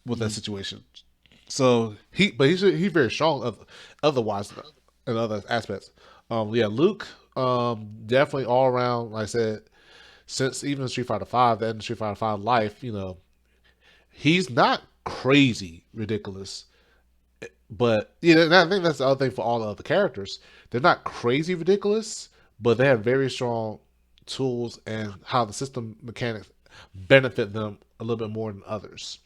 with that Mm-hmm. situation. So he's very strong otherwise in other aspects. Yeah, Luke definitely all around. Like I said, since even Street Fighter Five, the end of Street Fighter Five life, he's not crazy ridiculous. But and I think that's the other thing for all the other characters. They're not crazy ridiculous, but they have very strong tools and how the system mechanics benefit them a little bit more than others.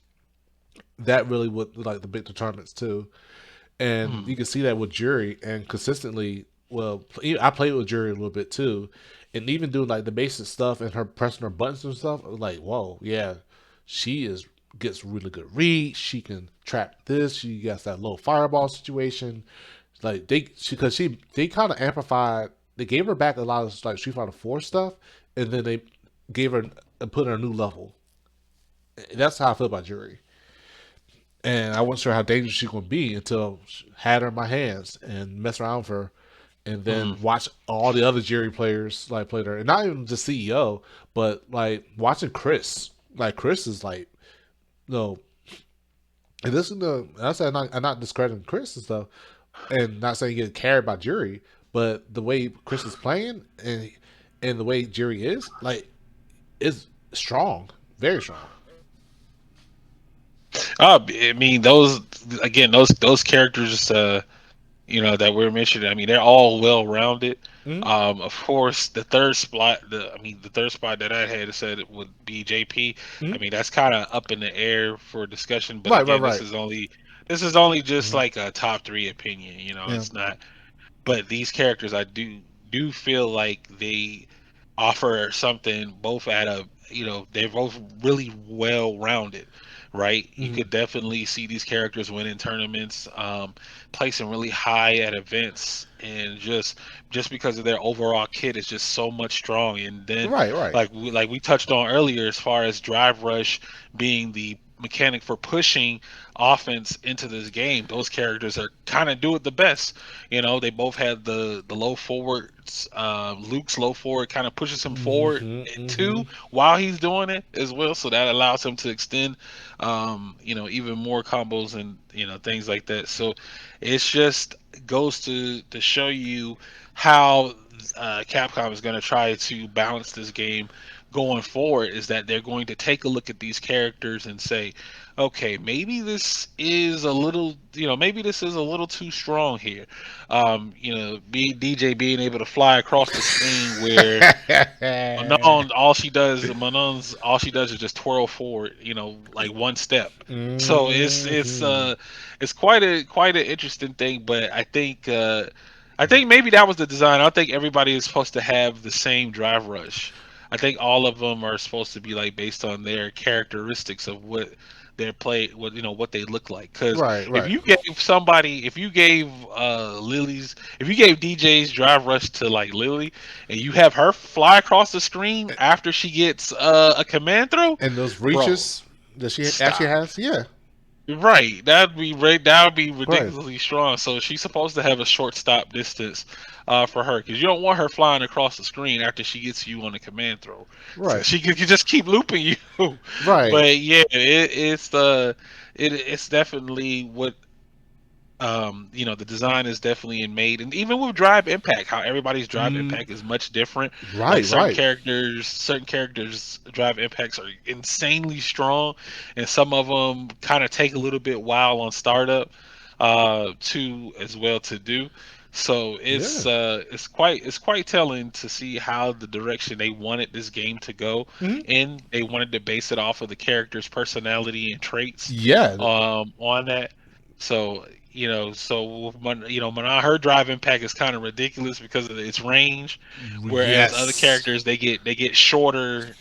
That really would like the big determinants too. And Mm-hmm. you can see that with Jury and consistently. Well, I played with Jury a little bit too, and even doing like the basic stuff and her pressing her buttons and stuff. I was like, whoa, yeah, she is gets really good reach. She can trap this. She gets that little fireball situation. Like because they kind of amplified. They gave her back a lot of like Street Fighter Four stuff, and then they gave her and put her a new level. That's how I feel about Jury. And I wasn't sure how dangerous she could be until I had her in my hands and mess around with her, and Mm-hmm. then watch all the other Jerry players like play her, and not even the CEO, but like watching Chris. Like Chris is like no, and this is the I said I'm not discrediting Chris and stuff, and not saying you get carried by Jerry, but the way Chris is playing and the way Jerry is like is strong, very strong. I mean, those again, those characters, that we're mentioning. I mean, they're all well rounded. Mm-hmm. Of course, the third spot that I had said it would be JP. I Mm-hmm. mean, that's kind of up in the air for discussion. But Right, right, again, this right. is only just Mm-hmm. like a top three opinion. Yeah. It's not. But these characters, I do feel like they offer something both at a, they're both really well rounded, right? You Mhm. could definitely see these characters winning tournaments, placing really high at events, and just because of their overall kit is just so much strong. And then Right, right. like we touched on earlier, as far as drive rush being the mechanic for pushing offense into this game, those characters are kind of do it the best. They both have the low forwards. Luke's low forward kind of pushes him forward Hmm, too hmm. while he's doing it as well, so that allows him to extend, even more combos and things like that. So it's just goes to show you how Capcom is going to try to balance this game going forward. Is that they're going to take a look at these characters and say, okay, maybe this is a little, maybe this is a little too strong here. DJ being able to fly across the screen, where Manon's all she does is just twirl forward, like one step. So Hmm. it's quite an interesting thing. But I think maybe that was the design. I don't think everybody is supposed to have the same drive rush. I think all of them are supposed to be like based on their characteristics of what their play, what they look like. Because Right, right. if you gave if you gave DJ's drive rush to like Lily, and you have her fly across the screen after she gets a command throw, And those bro, reaches that she actually stop. has, yeah, Right, that would be right, ridiculously strong. So she's supposed to have a short stop distance for her, because you don't want her flying across the screen after she gets you on a command throw. So right, she could just keep looping you. right. But yeah, it's definitely what, the design is definitely made. And even with drive impact, how everybody's drive Mm, impact is much different. Like right, right. certain characters drive impacts are insanely strong, and some of them kind of take a little bit while on startup to as well to do. So Yeah. it's quite telling to see how the direction they wanted this game to go, Hmm. and they wanted to base it off of the character's personality and traits Yeah. on that. So with Mana, her drive impact is kind of ridiculous because of its range, whereas other Yes. characters they get shorter,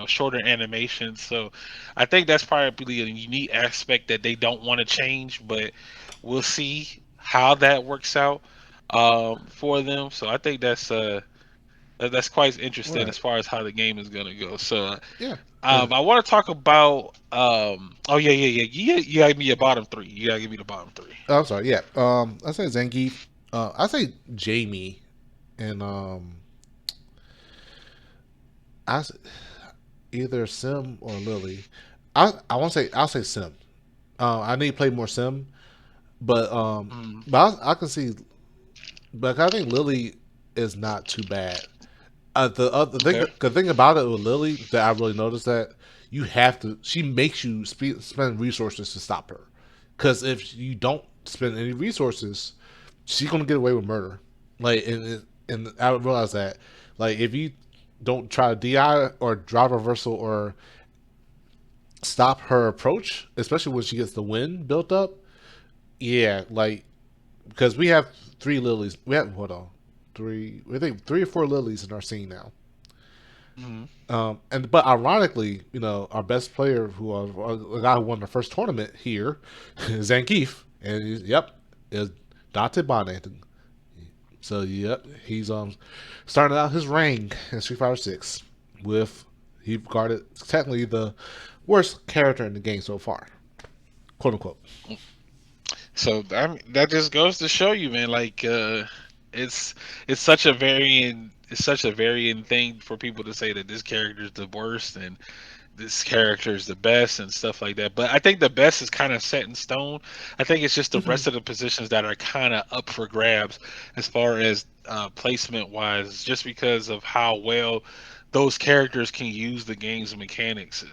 shorter animations. So I think that's probably a unique aspect that they don't want to change, but we'll see how that works out for them. So I think that's quite interesting Right. as far as how the game is gonna go. So Yeah. Uh, I want to talk about. Oh yeah, yeah, yeah. You gotta give me your bottom three. You gotta give me the bottom three. oh, I'm sorry. Yeah. I say Zangief. I say Jamie, and I s- either Sim or Lily. I want to say I'll say Sim. I need to play more Sim, but Mm, I can see, but I think Lily is not too bad. okay. The thing about it with Lily that I really noticed that you have to. She makes you spend resources to stop her, because if you don't spend any resources, she's gonna get away with murder. Like and I realize that, like, if you don't try to DI or drive reversal or stop her approach, especially when she gets the wind built up, yeah, like, because we have three lilies. We have, hold on, three. I think three or four lilies in our scene now. Mm, And but ironically, our best player, who the guy who won the first tournament here, Zangief, and yep, is Dante Bonnet. So yep, he's starting out his reign in Street Fighter Six with, he regarded technically the worst character in the game so far, quote unquote. So that just goes to show you, man. Like, it's it's such a varying thing for people to say that this character is the worst and this character is the best and stuff like that. But I think the best is kind of set in stone. I think it's just the Hmm. rest of the positions that are kind of up for grabs as far as placement wise, just because of how well those characters can use the game's mechanics.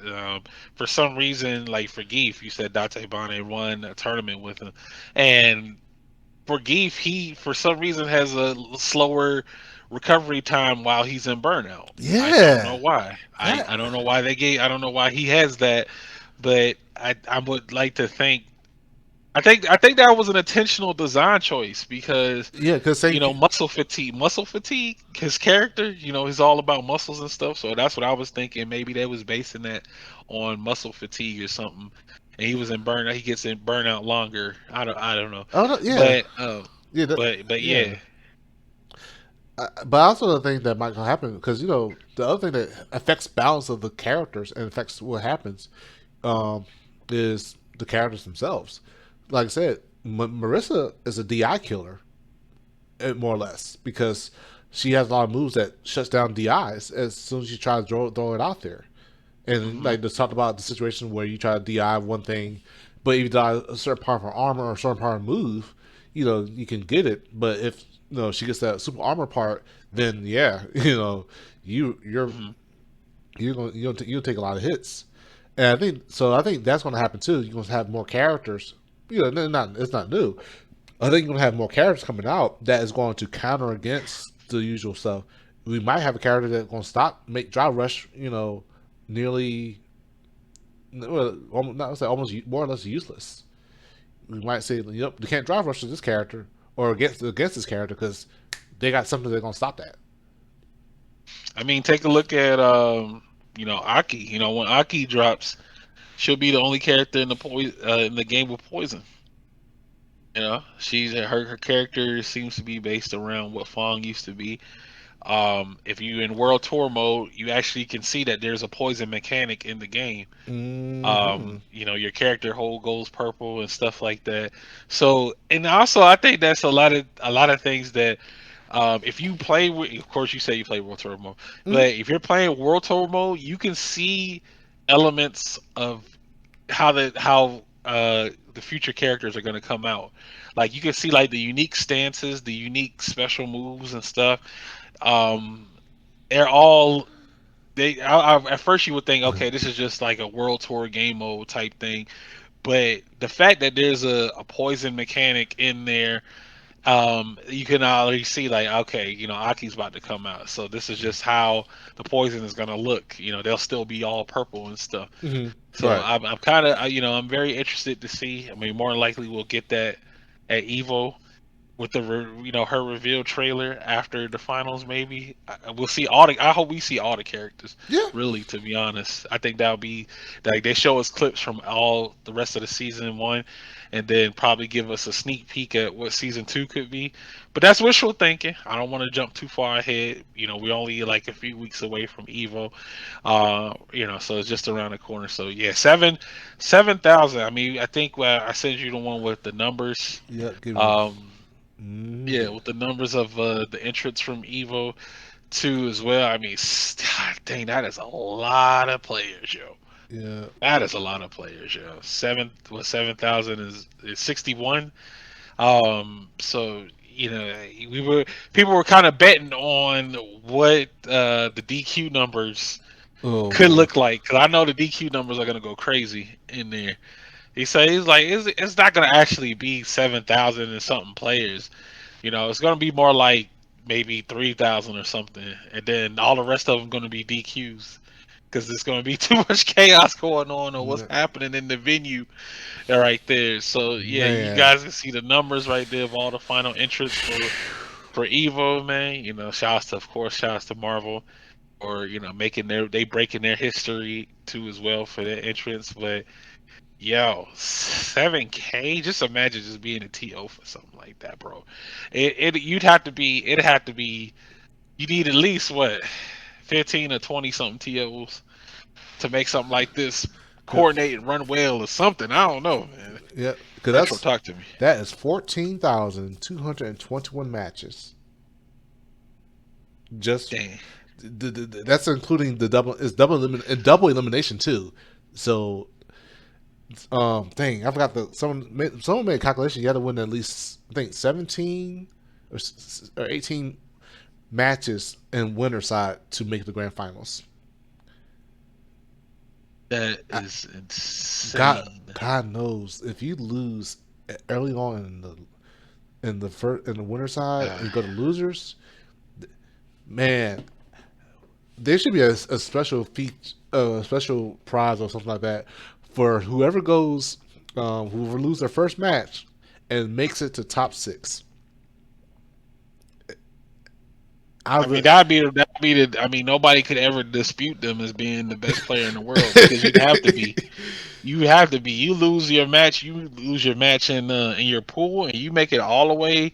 For some reason, like for Geef, you said Date Bane won a tournament with him, and for Geef, he for some reason has a slower recovery time while he's in burnout. I don't know Yeah, why. I, that I don't know why they gave. I don't know why he has that, but I would like to think. I think that was an intentional design choice because Yeah, because same. muscle fatigue. His character, he's all about muscles and stuff. So that's what I was thinking. Maybe they was basing that on muscle fatigue or something. And he was in burnout. He gets in burnout longer. I don't know, Oh no, yeah, but yeah, but yeah. yeah. But I also think that might happen because the other thing that affects balance of the characters and affects what happens um, is the characters themselves. Like I said, Marissa is a DI killer, more or less, because she has a lot of moves that shuts down DIs as soon as you try to throw it out there. And Hmm. like just talked about the situation where you try to DI one thing, but if you die a certain part of her armor or a certain part of her move, you can get it. But if she gets that super armor part, then yeah, you you're Hmm. you'll take a lot of hits. And I think so. I think that's going to happen too. You're going to have more characters. It's not new. I think you're going to have more characters coming out that is going to counter against the usual stuff. We might have a character that's going to stop make drive rush. Nearly well, not say almost more or less useless. We might say, yep, they can't drive rush to this character or against this character because they got something that's gonna stop that. I mean, take a look at Aki. When Aki drops, she'll be the only character in the game with poison. Her character seems to be based around what Fong used to be. If you in World Tour mode, you actually can see that there's a poison mechanic in the game. Mm-hmm. Your character whole goes purple and stuff like that. So, and also I think that's a lot of things that if you play with, of course you say you play World Tour mode, Mm-hmm. but if you're playing World Tour mode, you can see elements of how the future characters are going to come out. Like you can see like the unique stances, the unique special moves and stuff. Um, they're all at first you would think, okay, this is just like a World Tour game mode type thing, but the fact that there's a poison mechanic in there, you can already see like, okay, Aki's about to come out, so this is just how the poison is gonna look. They'll still be all purple and stuff. Mm-hmm. So Right. I'm kind of, I'm very interested to see. I mean, more than likely we'll get that at Evo with her reveal trailer after the finals. Maybe we'll see all the. I hope we see all the characters. Yeah. Really, to be honest, I think that'll be like they show us clips from all the rest of the season one, and then probably give us a sneak peek at what season two could be. But that's wishful thinking. I don't want to jump too far ahead. We only like a few weeks away from Evo. So it's just around the corner. So yeah, 7,000. I mean, I think I sent you the one with the numbers. Yeah. Give me. Um, Mm-hmm. yeah, with the numbers of the entrants from Evo 2 as well. I mean, God dang, that is a lot of players, yo. Yeah. That is a lot of players, yo. 7,000 is 61. So we were people were kind of betting on what the DQ numbers Oh could boy. look like, because I know the DQ numbers are gonna go crazy in there. He says he's like, it's not gonna actually be 7,000 and something players. It's gonna be more like maybe 3,000 or something, and then all the rest of them gonna be DQs because there's gonna be too much chaos going on or what's happening in the venue right there. So yeah, you Man. guys can see the numbers right there of all the final entrants for Evo, man. Shouts to, of course, shouts to Marvel or making they breaking their history too as well for their entrance. But yo, 7K. Just imagine just being a TO for something like that, bro. You'd have to be. It'd have to be. You need at least what, 15 or 20 something TOs to make something like this coordinate and run well or something. I don't know, man. Yeah. Because Retro, talk to me. that is 14,221 matches. Just Dang. that's including the double. It's double elimination too. So thing. I forgot someone made a calculation. You had to win at least I think 17 or 18 matches in winner side to make the grand finals. That I, is God insane. God knows if you lose early on in the winner side Uh, and go to losers, man, there should be a special feat, a special prize or something like that for whoever goes. who will lose their first match and makes it to top six. I I mean, re- that'd be the. I mean, nobody could ever dispute them as being the best player in the world because you'd have to be. You have to be. You lose your match. You lose your match in your pool, and you make it all the way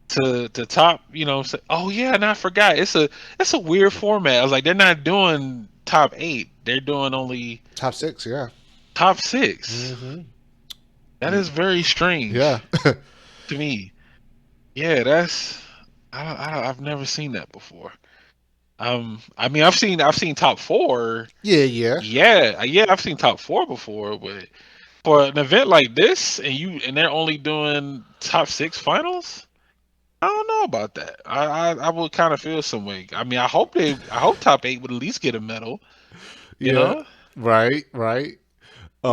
to top. Say, oh yeah, and I forgot. It's a weird format. I was like, they're not doing top eight. They're doing only top six, yeah. top six. Hmm. That is very strange Yeah. to me. Yeah, that's. I've never seen that before. I mean, I've seen top four. Yeah, yeah. Yeah, I've seen top four before, but for an event like this, and they're only doing top six finals, I don't know about that. I would kind of feel some way. I mean, I hope top eight would at least get a medal, you Yeah. know, Right, right.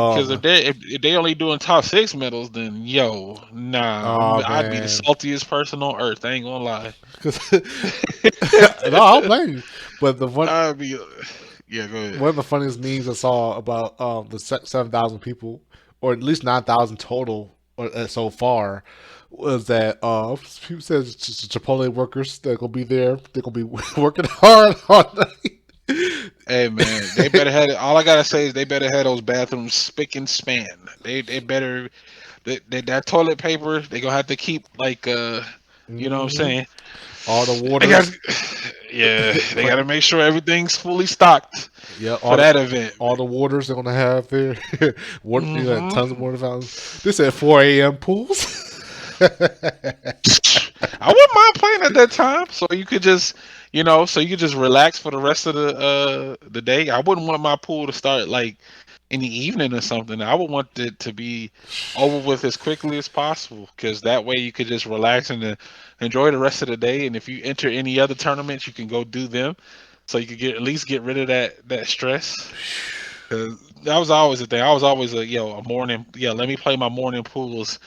because if Um they only doing top six medals, then yo, nah, oh I'd be the man. saltiest person on earth. I ain't gonna lie. 'Cause- no, I'll blame you. But the one I'd be, yeah, go ahead. one of the funniest memes I saw about the 7,000 people, or at least 9,000 total so far, was that people said Chipotle workers they're gonna be there. They're gonna be working hard all night. Hey man, they better have. All I gotta say is they better have those bathrooms spick and span. They better that toilet paper. They gonna have to keep like you know what I'm Hmm. saying. All the They got waters, yeah. They for, gotta make sure everything's fully stocked yeah, for that event. all the waters they're gonna have there. Water, you got Hmm. tons of water fountains. This at 4 a.m. pools. I wouldn't mind playing at that time, so you could just so you could just relax for the rest of the day. I wouldn't want my pool to start like in the evening or something. I would want it to be over with as quickly as possible because that way you could just relax and enjoy the rest of the day. And if you enter any other tournaments, you can go do them, so you could at least get rid of that stress. 'Cause that was always the thing. I was always a morning. Yeah, let me play my morning pools,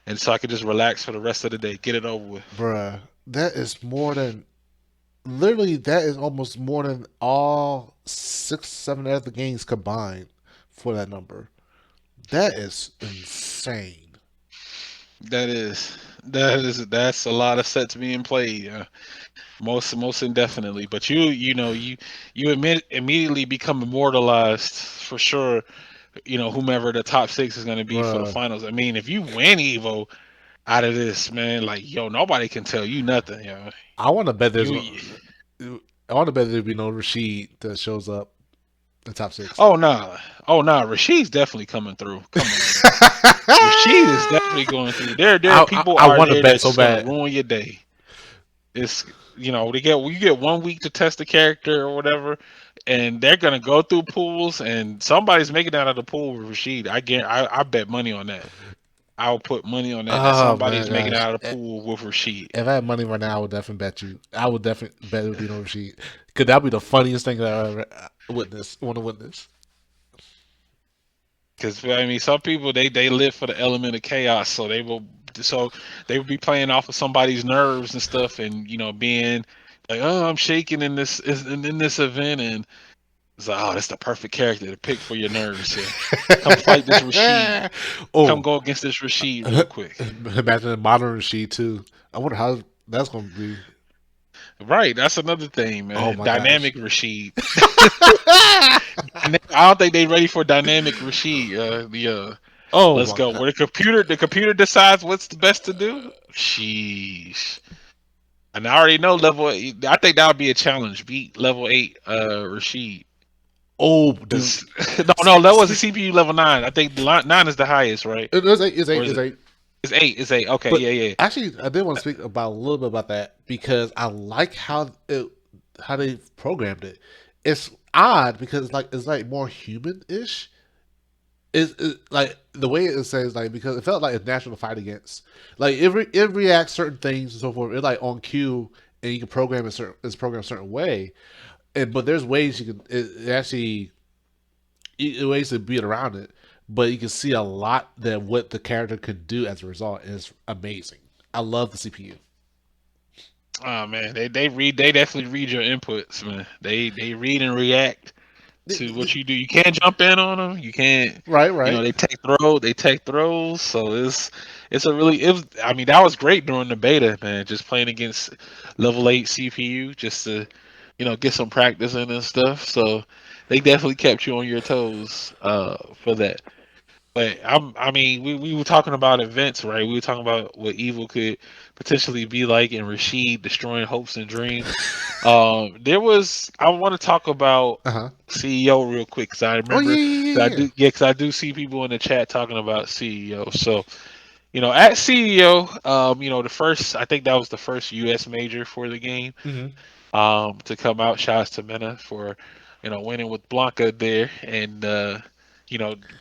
and so I could just relax for the rest of the day, get it over with. Bruh, that is more than literally. That is almost more than all 6, 7 other games combined for that number. That is insane, That's a lot of sets being played. Most indefinitely. But you immediately become immortalized for sure. Whomever the top six is going to be for the bruh. finals. I mean, if you win Evo out of this, man, like yo, nobody can tell you nothing. I want to bet there's. You I want to bet there'll be no Rashid that shows up in top six. oh nah, oh nah, Rashid's definitely coming through. Come on, man. Rashid is definitely going through. There are people I are want to there bet so that's gonna bad. ruin your day. It's you get 1 week to test the character or whatever, and they're gonna go through pools, and somebody's making it out of the pool with Rashid. I bet money on that. I'll put money on that Oh my somebody's making it gosh! out of the pool with Rashid. If I had money right now, I would definitely bet you. I would definitely bet it would be no Rashid. Cause that'd be the funniest thing that I ever witnessed. Want to witness? Because I mean, some people they live for the element of chaos, so they will be playing off of somebody's nerves and stuff, and being like, oh, I'm shaking in this event, and it's like, oh, that's the perfect character to pick for your nerves. Yeah, come fight this Rashid. Come Oh, go against this Rashid real quick. imagine a modern Rashid too. I wonder how that's going to be. Right, that's another thing, Oh man. my gosh! Dynamic Rashid. I don't think they ready for dynamic Rashid. Oh Let's my go. god! Where the computer decides what's the best to do. Sheesh. And I already know level 8. I think that would be a challenge. Beat level 8, Rashid. Oh, dude. Cause no, that was a CPU level 9. I think 9 is the highest, right? It's eight. It's Or eight. is It's it? eight. It's 8. It's 8. Okay, But yeah, yeah. actually, I did want to speak about a little bit about that because I like how they programmed it. It's odd because it's like more human ish. It's like the way it says like because it felt like it's natural to fight against. Like it reacts certain things and so forth. It's like on cue and you can program it's programmed a certain way. And but there's ways you can it actually ways to beat around it, but you can see a lot that what the character could do as a result is amazing. I love the CPU. Oh man, they definitely read your inputs, man. They read and react to what you do. You can't jump in on them. You can't. Right, You know, right. they take throws. So it's a really it was. I mean, that was great during the beta, man. Just playing against level 8 CPU, just to get some practice in and stuff. So they definitely kept you on your toes for that. But I mean, we were talking about events, right? We were talking about what evil could potentially be like, and Rashid destroying hopes and dreams. I want to talk about Uh huh. CEO real quick, because I Oh yeah, remember, yeah, cause I yeah, yeah. do, yeah, because I do see people in the chat talking about CEO. So at CEO, the first, I think that was the first U.S. major for the game Mm-hmm. to come out. Shouts to Mena for, winning with Blanca there, and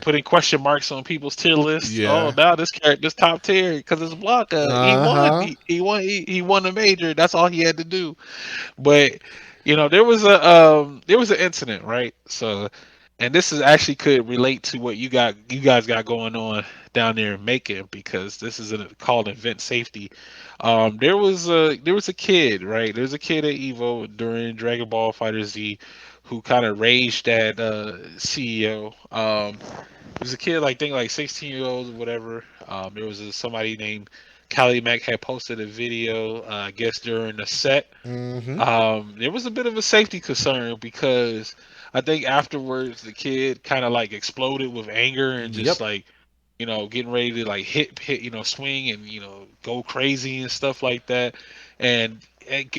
putting question marks on people's tier lists. Oh, Yeah. now this character's top tier because it's Blanca. He Uh won. huh. He won. He won the major. That's all he had to do. But there was an incident, right? So, and this is actually could relate to what you guys got going on down there in Macon, because this is called event safety. There was a kid, right? There's a kid at Evo during Dragon Ball Fighter Z who kind of raged at CEO. It was a kid, like, think like 16 year old or whatever. There was somebody named Callie Mack had posted a video, I guess during the set. Mm-hmm. There was a bit of a safety concern, because I think afterwards the kid kind of like exploded with anger and just Yep. like, getting ready to like hit, swing and go crazy and stuff like that. And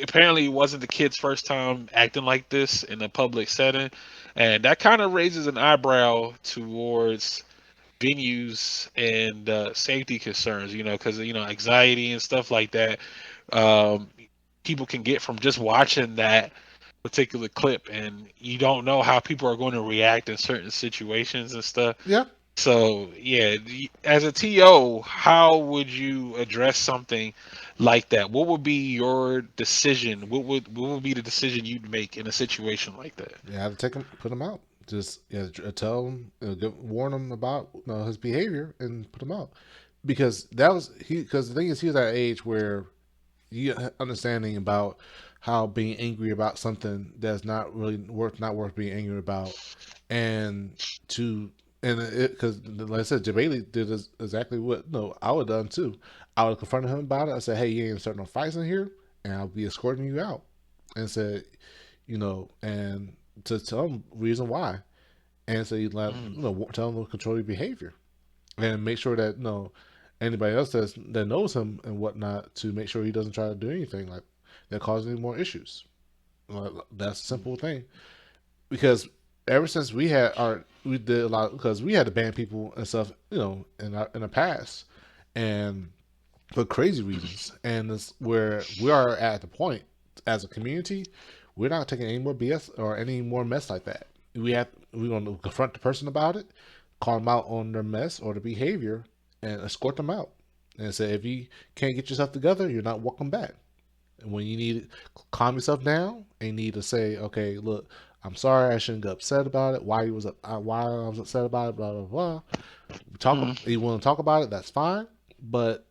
apparently it wasn't the kid's first time acting like this in a public setting, and that kind of raises an eyebrow towards venues and safety concerns. Because anxiety and stuff like that, um, people can get from just watching that particular clip, and you don't know how people are going to react in certain situations and stuff. Yeah. So yeah, as a TO, how would you address something like that? What would be your decision? What would be the decision you'd make in a situation like that? You have to take him, put him out. Just tell him, warn him about his behavior, and put him out. Because that was he. Because the thing is, he was at an age where you understanding about how being angry about something that's not worth being angry about, and to and it because like I said, Jabali did exactly what I would have done too. I would have confronted him about it. I said, "Hey, you ain't starting no fights in here, and I'll be escorting you out." And said, and to tell him reason why, and so you let Mm, tell him to control your behavior, and make sure that anybody else that knows him and whatnot, to make sure he doesn't try to do anything like that causes any more issues. That's a mm, simple thing, because ever since we did a lot, because we had to ban people and stuff, in the past, and for crazy reasons. And it's where we are at the point as a community, we're not taking any more BS or any more mess like that. We're going to confront the person about it, call them out on their mess or their behavior, and escort them out. And say, if you can't get yourself together, you're not welcome back. And when you need to calm yourself down and you need to say, okay, look, I'm sorry, I shouldn't get upset about it. Why I was upset about it, blah blah blah. mm, You want to talk about it, that's fine. But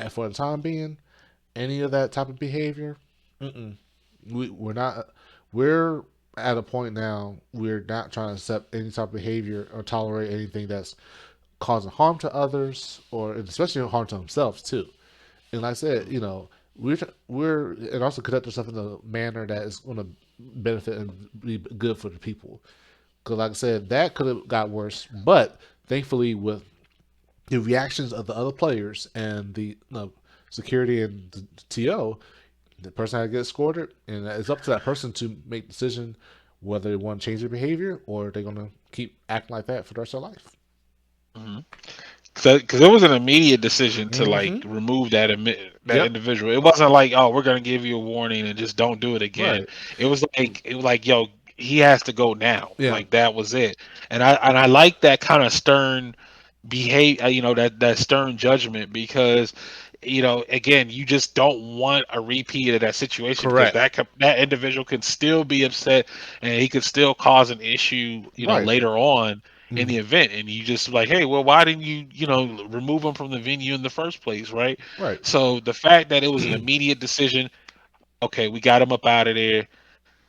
for the time being, any of that type of behavior, mm-mm. We're not. We're at a point now. We're not trying to accept any type of behavior or tolerate anything that's causing harm to others, or especially harm to themselves too. And like I said, mm, we're and also conduct ourselves in a manner that is going to benefit and be good for the people. Because like I said, that could have got worse, but thankfully with the reactions of the other players and the security and the TO, the person had to get escorted, and it's up to that person to make the decision whether they want to change their behavior or they're going to keep acting like that for the rest of their life. mm. Because it was an immediate decision to like Mm-hmm. remove that Yep. individual. It wasn't like, oh, we're gonna give you a warning and just don't do it again. Right. It was like, yo, he has to go now. Yeah. Like, that was it. And I like that kind of stern behave. That stern judgment, because again, you just don't want a repeat of that situation, because Correct. that individual can still be upset, and he could still cause an issue Right. later on in Mm-hmm. the event. And you just like, hey, well, why didn't you remove him from the venue in the first place, right? Right. So the fact that it was an immediate decision, okay, we got him up out of there.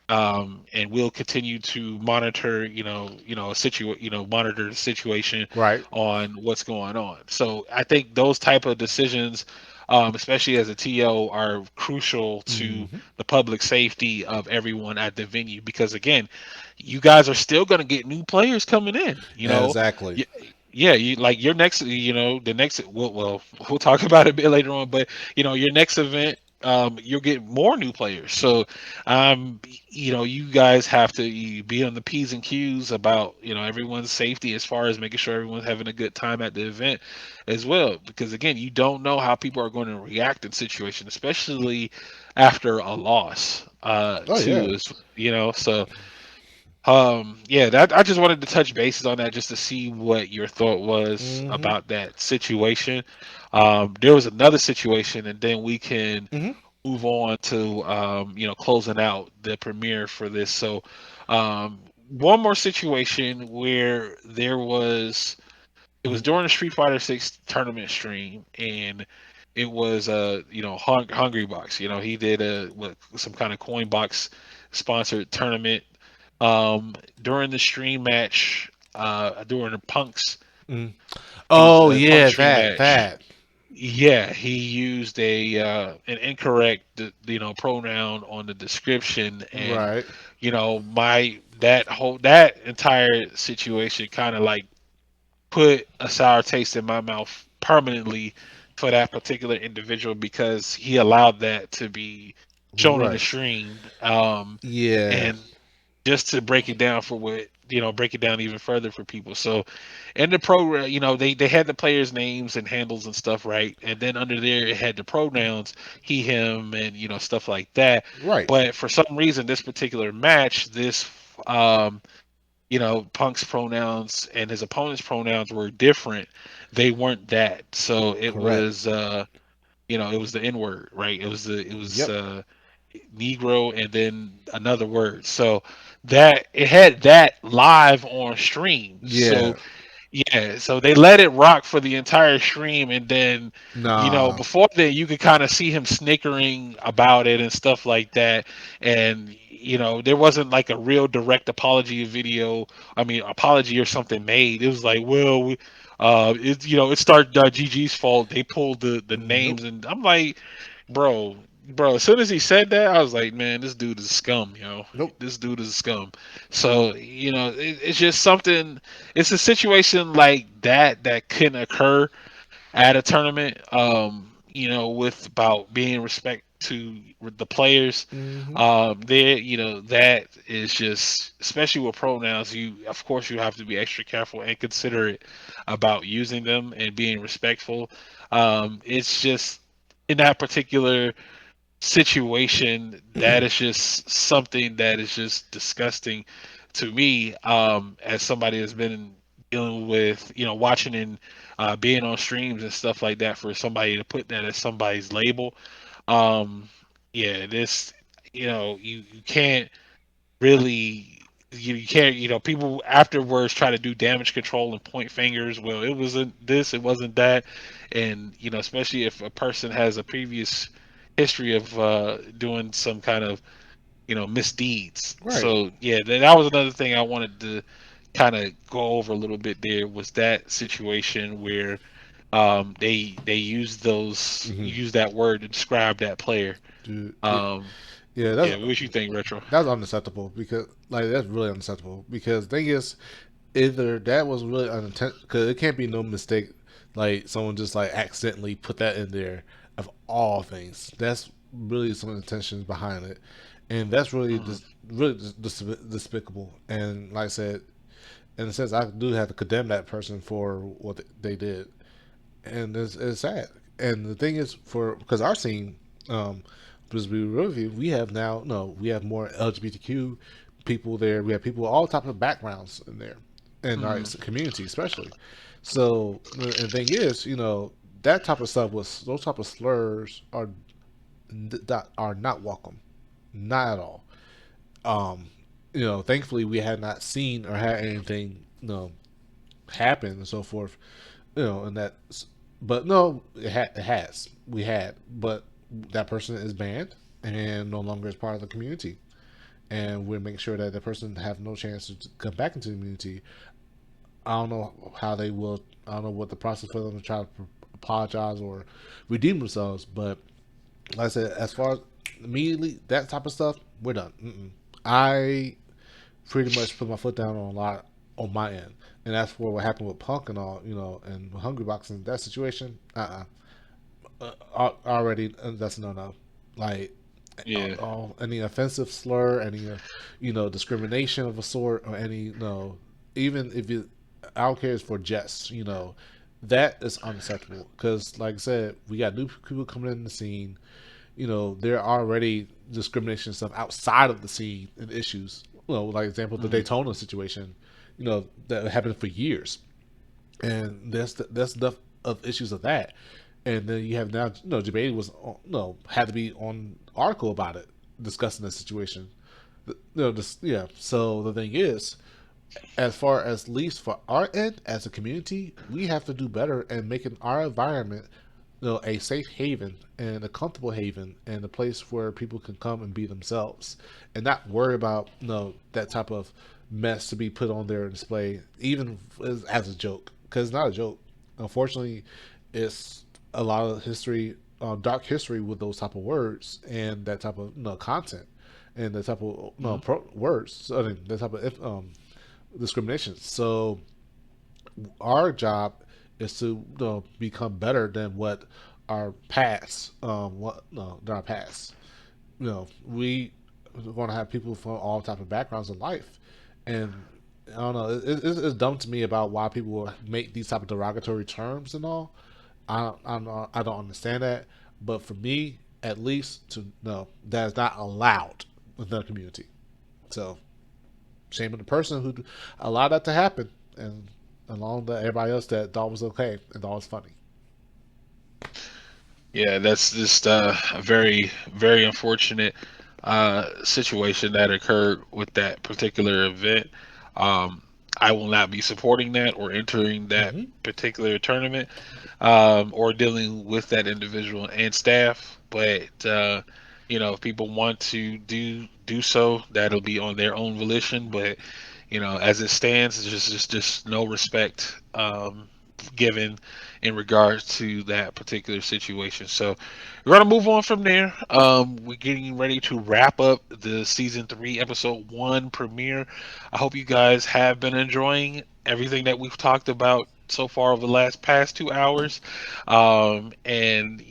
And we'll continue to monitor, monitor the situation Right. on what's going on. So I think those type of decisions, especially as a TO, are crucial to Hmm. the public safety of everyone at the venue. Because again, you guys are still going to get new players coming in. Exactly. Y- yeah, you like your next, the next. We'll talk about it a bit later on, but your next event, you'll get more new players. So um, you guys have to be on the P's and Q's about, everyone's safety as far as making sure everyone's having a good time at the event as well. Because again, you don't know how people are going to react in situations, especially after a loss, Oh yeah. too, so. Yeah, that I just wanted to touch bases on that just to see what your thought was Hmm. about that situation. There was another situation, and then we can Hmm. move on to closing out the premiere for this. So one more situation where it was during the Street Fighter 6 tournament stream, and it was Hungry Box. He did some kind of coin box sponsored tournament during the stream match, during the Punk's. Hmm. It was Oh a Punk yeah, stream that match. that. Yeah, he used an incorrect pronoun on the description, and Right. my that entire situation kind of like put a sour taste in my mouth permanently for that particular individual because he allowed that to be shown in the Right. stream. Yeah. And just to break it down for what break it down even further for people. So in the program, they had the players' names and handles and stuff, right? And then under there it had the pronouns he, him, and stuff like that. Right. But for some reason, this particular match, this Punk's pronouns and his opponent's pronouns were different. They weren't that. So it Correct. was it was the N word, right? It was Yep. Negro and then another word. So that it had that live on stream. Yeah. So yeah, so they let it rock for the entire stream, and then, Nah. before then you could kind of see him snickering about it and stuff like that, and there wasn't like a real direct apology video. I mean, apology or something made. It was like, well, it's start GG's fault. They pulled the Nope. names, and I'm like, bro, bro. As soon as he said that, I was like, man, this dude is scum, Nope. This dude is scum. So it's just something. It's a situation like that can occur at a tournament. With about being respect to the players. Hmm. There, that is just, especially with pronouns. Of course, you have to be extra careful and considerate about using them and being respectful. It's just in that particular situation, that is just something that is just disgusting to me, as somebody that's been dealing with watching and being on streams and stuff like that, for somebody to put that as somebody's label. um yeah, this, you can't really, you can't, people afterwards try to do damage control and point fingers. Well, it wasn't this, it wasn't that. And especially if a person has a previous history of doing some kind of misdeeds. Right. So yeah, that was another thing I wanted to kind of go over a little bit. There was that situation where they Hmm. used that word to describe that player. Dude, um yeah, yeah, what you think, Retro? that's unacceptable because like that's really unacceptable because thing is either that was really unintentional because it can't be no mistake like someone just like accidentally put that in there of all things. That's really some intentions behind it, and that's really Mhm. just really despicable. And like I said, in a sense, I do have to condemn that person for what they did, and it's sad. And the thing is, for because our scene, because we review, we have now no, we have more LGBTQ people there. We have people all types of backgrounds in there, in our Mhm. community especially. So the thing is, that type of stuff was those type of slurs are not welcome, not at all. Um, thankfully we had not seen or had anything happen and so forth. And that, but no, it has. We had, but that person is banned and no longer is part of the community. and we're making sure that the person have no chance to come back into the community. I don't know how they will. I don't know what the process for them to try to apologize or redeem themselves. But like I said, as far as immediately that type of stuff, we're done. I pretty much put my foot down on a lot on my end, and that's for what happened with Punk and all, and Hungry Boxing. That situation, already that's no no. Like Yeah. any offensive slur, any discrimination of a sort, or any even if you, I don't care, it's for jest. That is unacceptable because, like I said, we got new people coming in the scene. There are already discrimination stuff outside of the scene and issues. Like example, the Mhm. Daytona situation. That happened for years, and that's enough of issues of that. And then you have now, Jabady was, had to be on article about it, discussing the situation. Just yeah. So the thing is, as far as least for our end as a community, we have to do better and making our environment, a safe haven and a comfortable haven and a place where people can come and be themselves and not worry about that type of mess to be put on their display, even as a joke, because it's not a joke. Unfortunately, it's a lot of history, dark history with those type of words and that type of content and the type of Mhm. words, I mean, the type of discrimination. So our job is to become better than what our past, what no, than our past. We want to have people from all type of backgrounds in life, and I don't know. It's dumb to me about why people will make these type of derogatory terms and all. I don't understand that. But for me, at least, to know that is not allowed within the community. So shame on the person who allowed that to happen, and along with everybody else that thought was okay and thought was funny. Yeah, that's just a very, very unfortunate situation that occurred with that particular event. Um, I will not be supporting that or entering that Mm-hmm. particular tournament, or dealing with that individual and staff. But if people want to do so, that'll be on their own volition. But as it stands, there's just no respect given in regards to that particular situation. So we're gonna move on from there. We're getting ready to wrap up the season 3, episode 1 premiere. I hope you guys have been enjoying everything that we've talked about so far over the last past 2 hours. And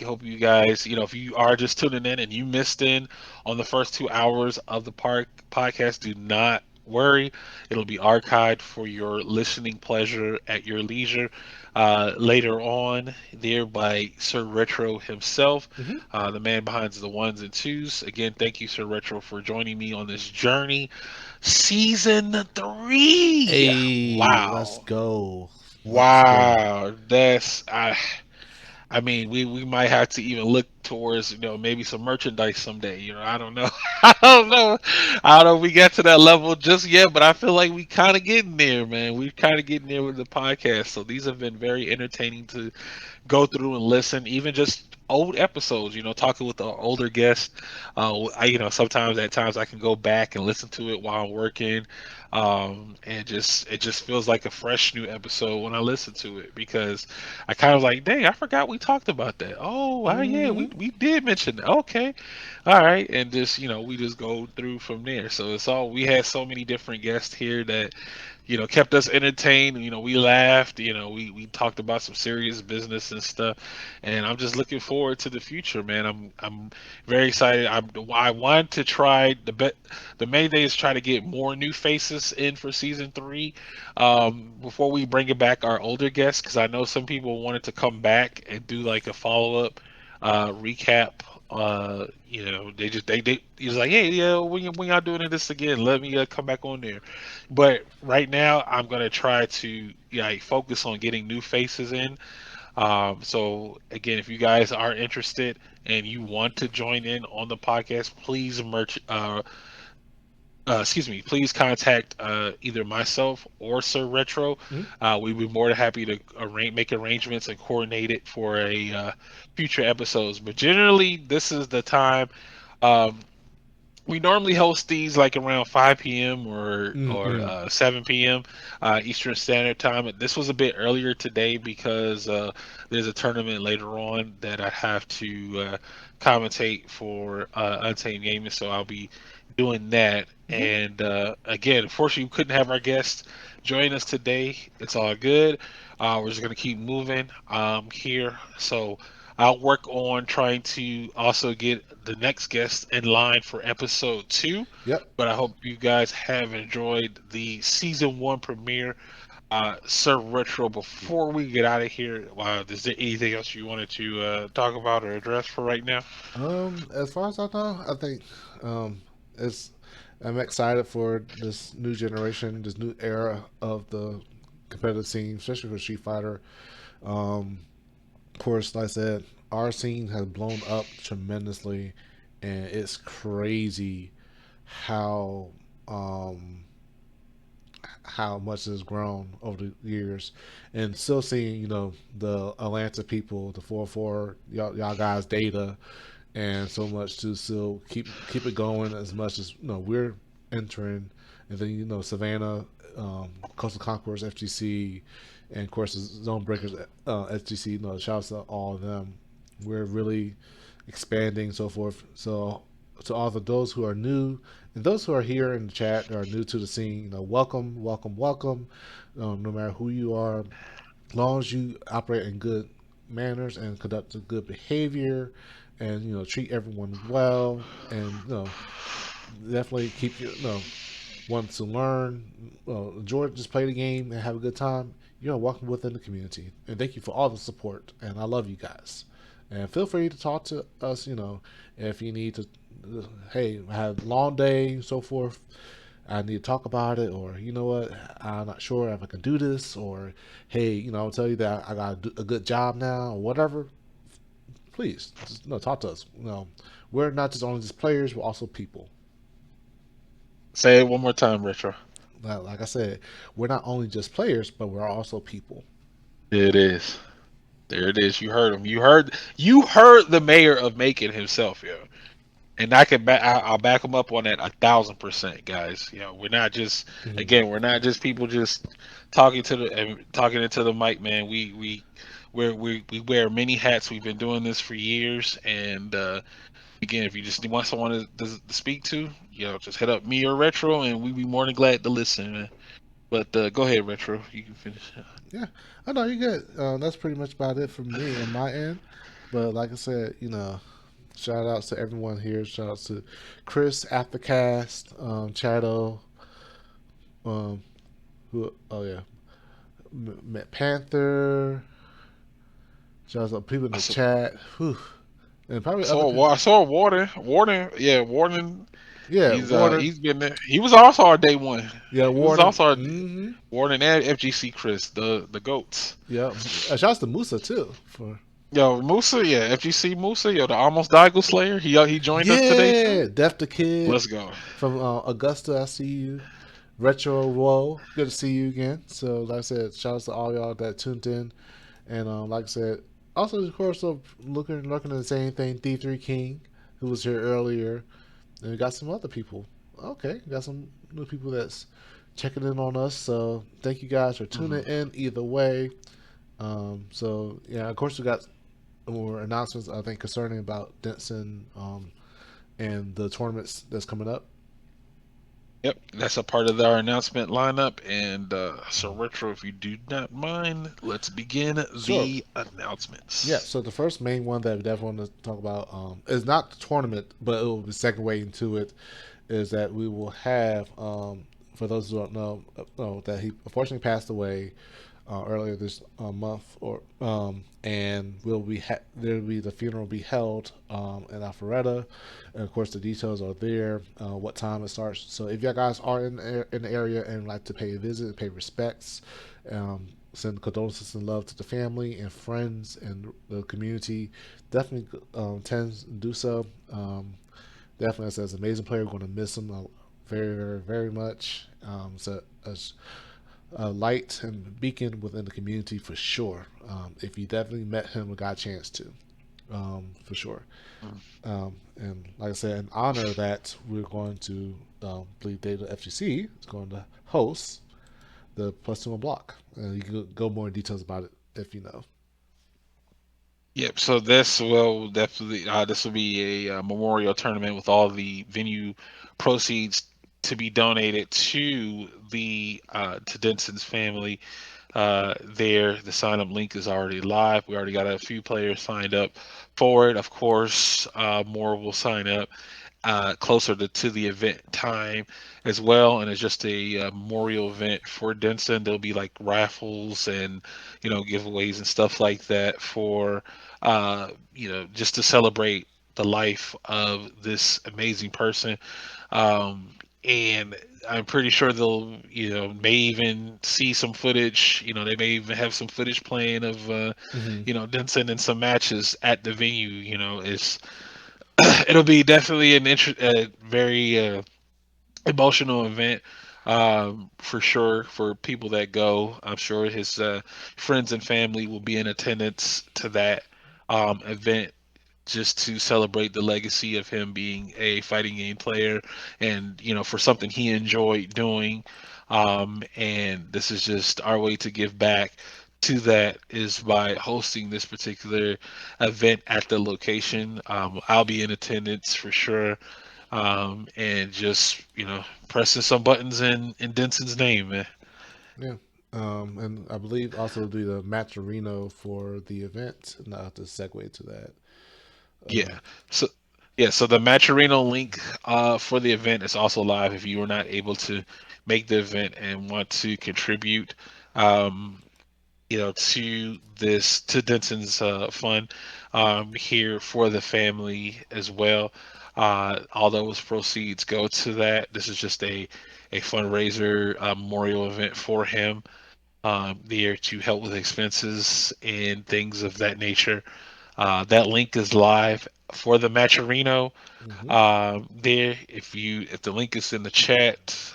hope you guys, if you are just tuning in and you missed in on the first 2 hours of the park podcast, do not worry. It'll be archived for your listening pleasure at your leisure later on, there by Sir Retro himself, Mm-hmm. the man behind the ones and twos. Again, thank you, Sir Retro, for joining me on this journey. Season 3. Hey, let's Wow. go. Let's go. Wow. I mean, we might have to even look towards, maybe some merchandise someday. I don't know. I don't know. I don't know if we got to that level just yet, but I feel like we kind of getting there, man. We kind of getting there with the podcast. So these have been very entertaining to go through and listen, even just old episodes, talking with the older guests. Sometimes at times I can go back and listen to it while I'm working. And just it just feels like a fresh new episode when I listen to it, because I kind of like, dang, I forgot we talked about that. Oh, wow, yeah, we Mm-hmm. we did mention that. Okay, all right, and just we just go through from there. So we had so many different guests here that kept us entertained. We laughed. We talked about some serious business and stuff. And I'm just looking forward to the future, man. I'm very excited. I want to try the main thing is try to get more new faces in for season 3, before we bring it back our older guests, because I know some people wanted to come back and do like a follow up recap. They he's like, hey, yeah, when y'all doing this again, let me come back on there. But right now, I'm gonna try to focus on getting new faces in. So again, if you guys are interested and you want to join in on the podcast, please excuse me, please contact either myself or Sir Retro. Mm-hmm. We'd be more than happy to make arrangements and coordinate it for a future episodes. But generally, this is the time. Um, We normally host these like around 5 p.m. or Mm-mm. 7 p.m. Eastern Standard Time. This was a bit earlier today because there's a tournament later on that I have to commentate for Untamed Gaming, so I'll be doing that. Mm-hmm. And again, unfortunately, we couldn't have our guest join us today. It's all good. We're just gonna keep moving here. So I'll work on trying to also get the next guest in line for episode two. Yep. But I hope you guys have enjoyed the season one premiere. Sir Retro, before we get out of here, is there anything else you wanted to talk about or address for right now? As far as I know, I think um, it's. I'm excited for this new generation, this new era of the competitive scene, especially for Street Fighter. Um, of course, like I said, our scene has blown up tremendously, and it's crazy how um, how much has grown over the years, and still seeing the Atlanta people, the 4-4, y'all guys data, and so much to still keep it going as much as we're entering, and then Savannah, Coastal Conquerors, FGC, and of course the Zone Breakers, FGC. Shout out to all of them. We're really expanding, so forth. So to all of those who are new and those who are here in the chat are new to the scene, welcome, welcome, welcome. No matter who you are, as long as you operate in good manners and conduct a good behavior, and treat everyone well, and definitely keep want to learn, enjoy, just play the game and have a good time. You're welcome within the community, and thank you for all the support. And I love you guys. And feel free to talk to us. If you need to, hey, I had a long day, and so forth. I need to talk about it, or you know what, I'm not sure if I can do this, or hey, I'll tell you that I got a good job now, or whatever. Please, just talk to us. We're not just only just players, we're also people. Say it one more time, Retro. Like I said, we're not only just players, but we're also people. There it is. There it is. You heard him. You heard the mayor of Macon himself, yo. And I'll back him up on that 1,000%, guys. We're not just Mhm. again, we're not just people just talking into the mic, man. We wear many hats. We've been doing this for years, and again, if you just want someone to speak to, just hit up me or Retro, and we'd be more than glad to listen, man. But go ahead, Retro. You can finish. Yeah, I know you good. That's pretty much about it from me and my end. But like I said, shout outs to everyone here. Shout outs to Chris, Aftercast, Chato, um, who? Oh yeah, Met Panther. Shout outs to people in I the saw, chat. Whew. And I probably other saw, people. I saw Warden. Warden, yeah, Warden. Yeah, Warden. He's been there. He was also our day one. Yeah, He was Warden. also our Mm-hmm. Warden and FGC Chris, the goats. Yeah. Shout outs to Musa too for. Yo, Musa, yeah, FGC Musa, yo, the almost Daigo Slayer. He joined us today too. Yeah, Def the Kid Let's go. from Augusta. I see you. Retro Woe, good to see you again. So, like I said, shout out to all y'all that tuned in. And like I said, also, of course, looking at the same thing, D3 King, who was here earlier. And we got some other people. Okay, got some new people that's checking in on us. So, thank you guys for tuning Hmm. in either way. Yeah, of course, we got more announcements, I think, concerning about Denson and the tournaments that's coming up. Yep, that's a part of our announcement lineup. And so, Retro, if you do not mind, let's begin Sure. the Yeah, announcements. so the first main one that we definitely want to talk about is not the tournament, but it will be second way into it. Is that we will have, for those who don't know that he unfortunately passed away earlier this month, and there will be the funeral will be held in Alpharetta, and of course the details are there, what time it starts. So if you guys are in the area and like to pay a visit, pay respects, send condolences and love to the family and friends and the community, definitely tends to do so. Definitely, as an amazing player, we're going to miss him very, very, very much. So a light and beacon within the community for sure. If you definitely met him or got a chance to. for sure. Mm. And like I said, in honor of that, we're going to believe Data FGC is going to host the Plus Two Block. You can go more in details about it if you know. Yep. So this will definitely this will be a memorial tournament with all the venue proceeds to be donated to the to Denson's family. There, the sign up link is already live. We already got a few players signed up for it. Of course, more will sign up closer to the event time as well. And it's just a memorial event for Denson. There'll be like raffles and giveaways and stuff like that for just to celebrate the life of this amazing person. Um, and I'm pretty sure they'll, may even see some footage. They may even have some footage playing of, Mm-hmm. Denson in some matches at the venue. It's it'll be definitely a very emotional event, for sure for people that go. I'm sure his friends and family will be in attendance to that event just to celebrate the legacy of him being a fighting game player and for something he enjoyed doing. And this is just our way to give back to that is by hosting this particular event at the location. I'll be in attendance for sure, and just pressing some buttons in Denson's name, man. Yeah. And I believe also do the Matcherino for the event. Not to segue to that. Yeah. So so the Maturino link for the event is also live if you were not able to make the event and want to contribute, um, to this to Denson's fund here for the family as well. All those proceeds go to that. This is just a fundraiser memorial event for him, there to help with expenses and things of that nature. That link is live for the Matcherino. Mm-hmm. There, if the link is in the chat,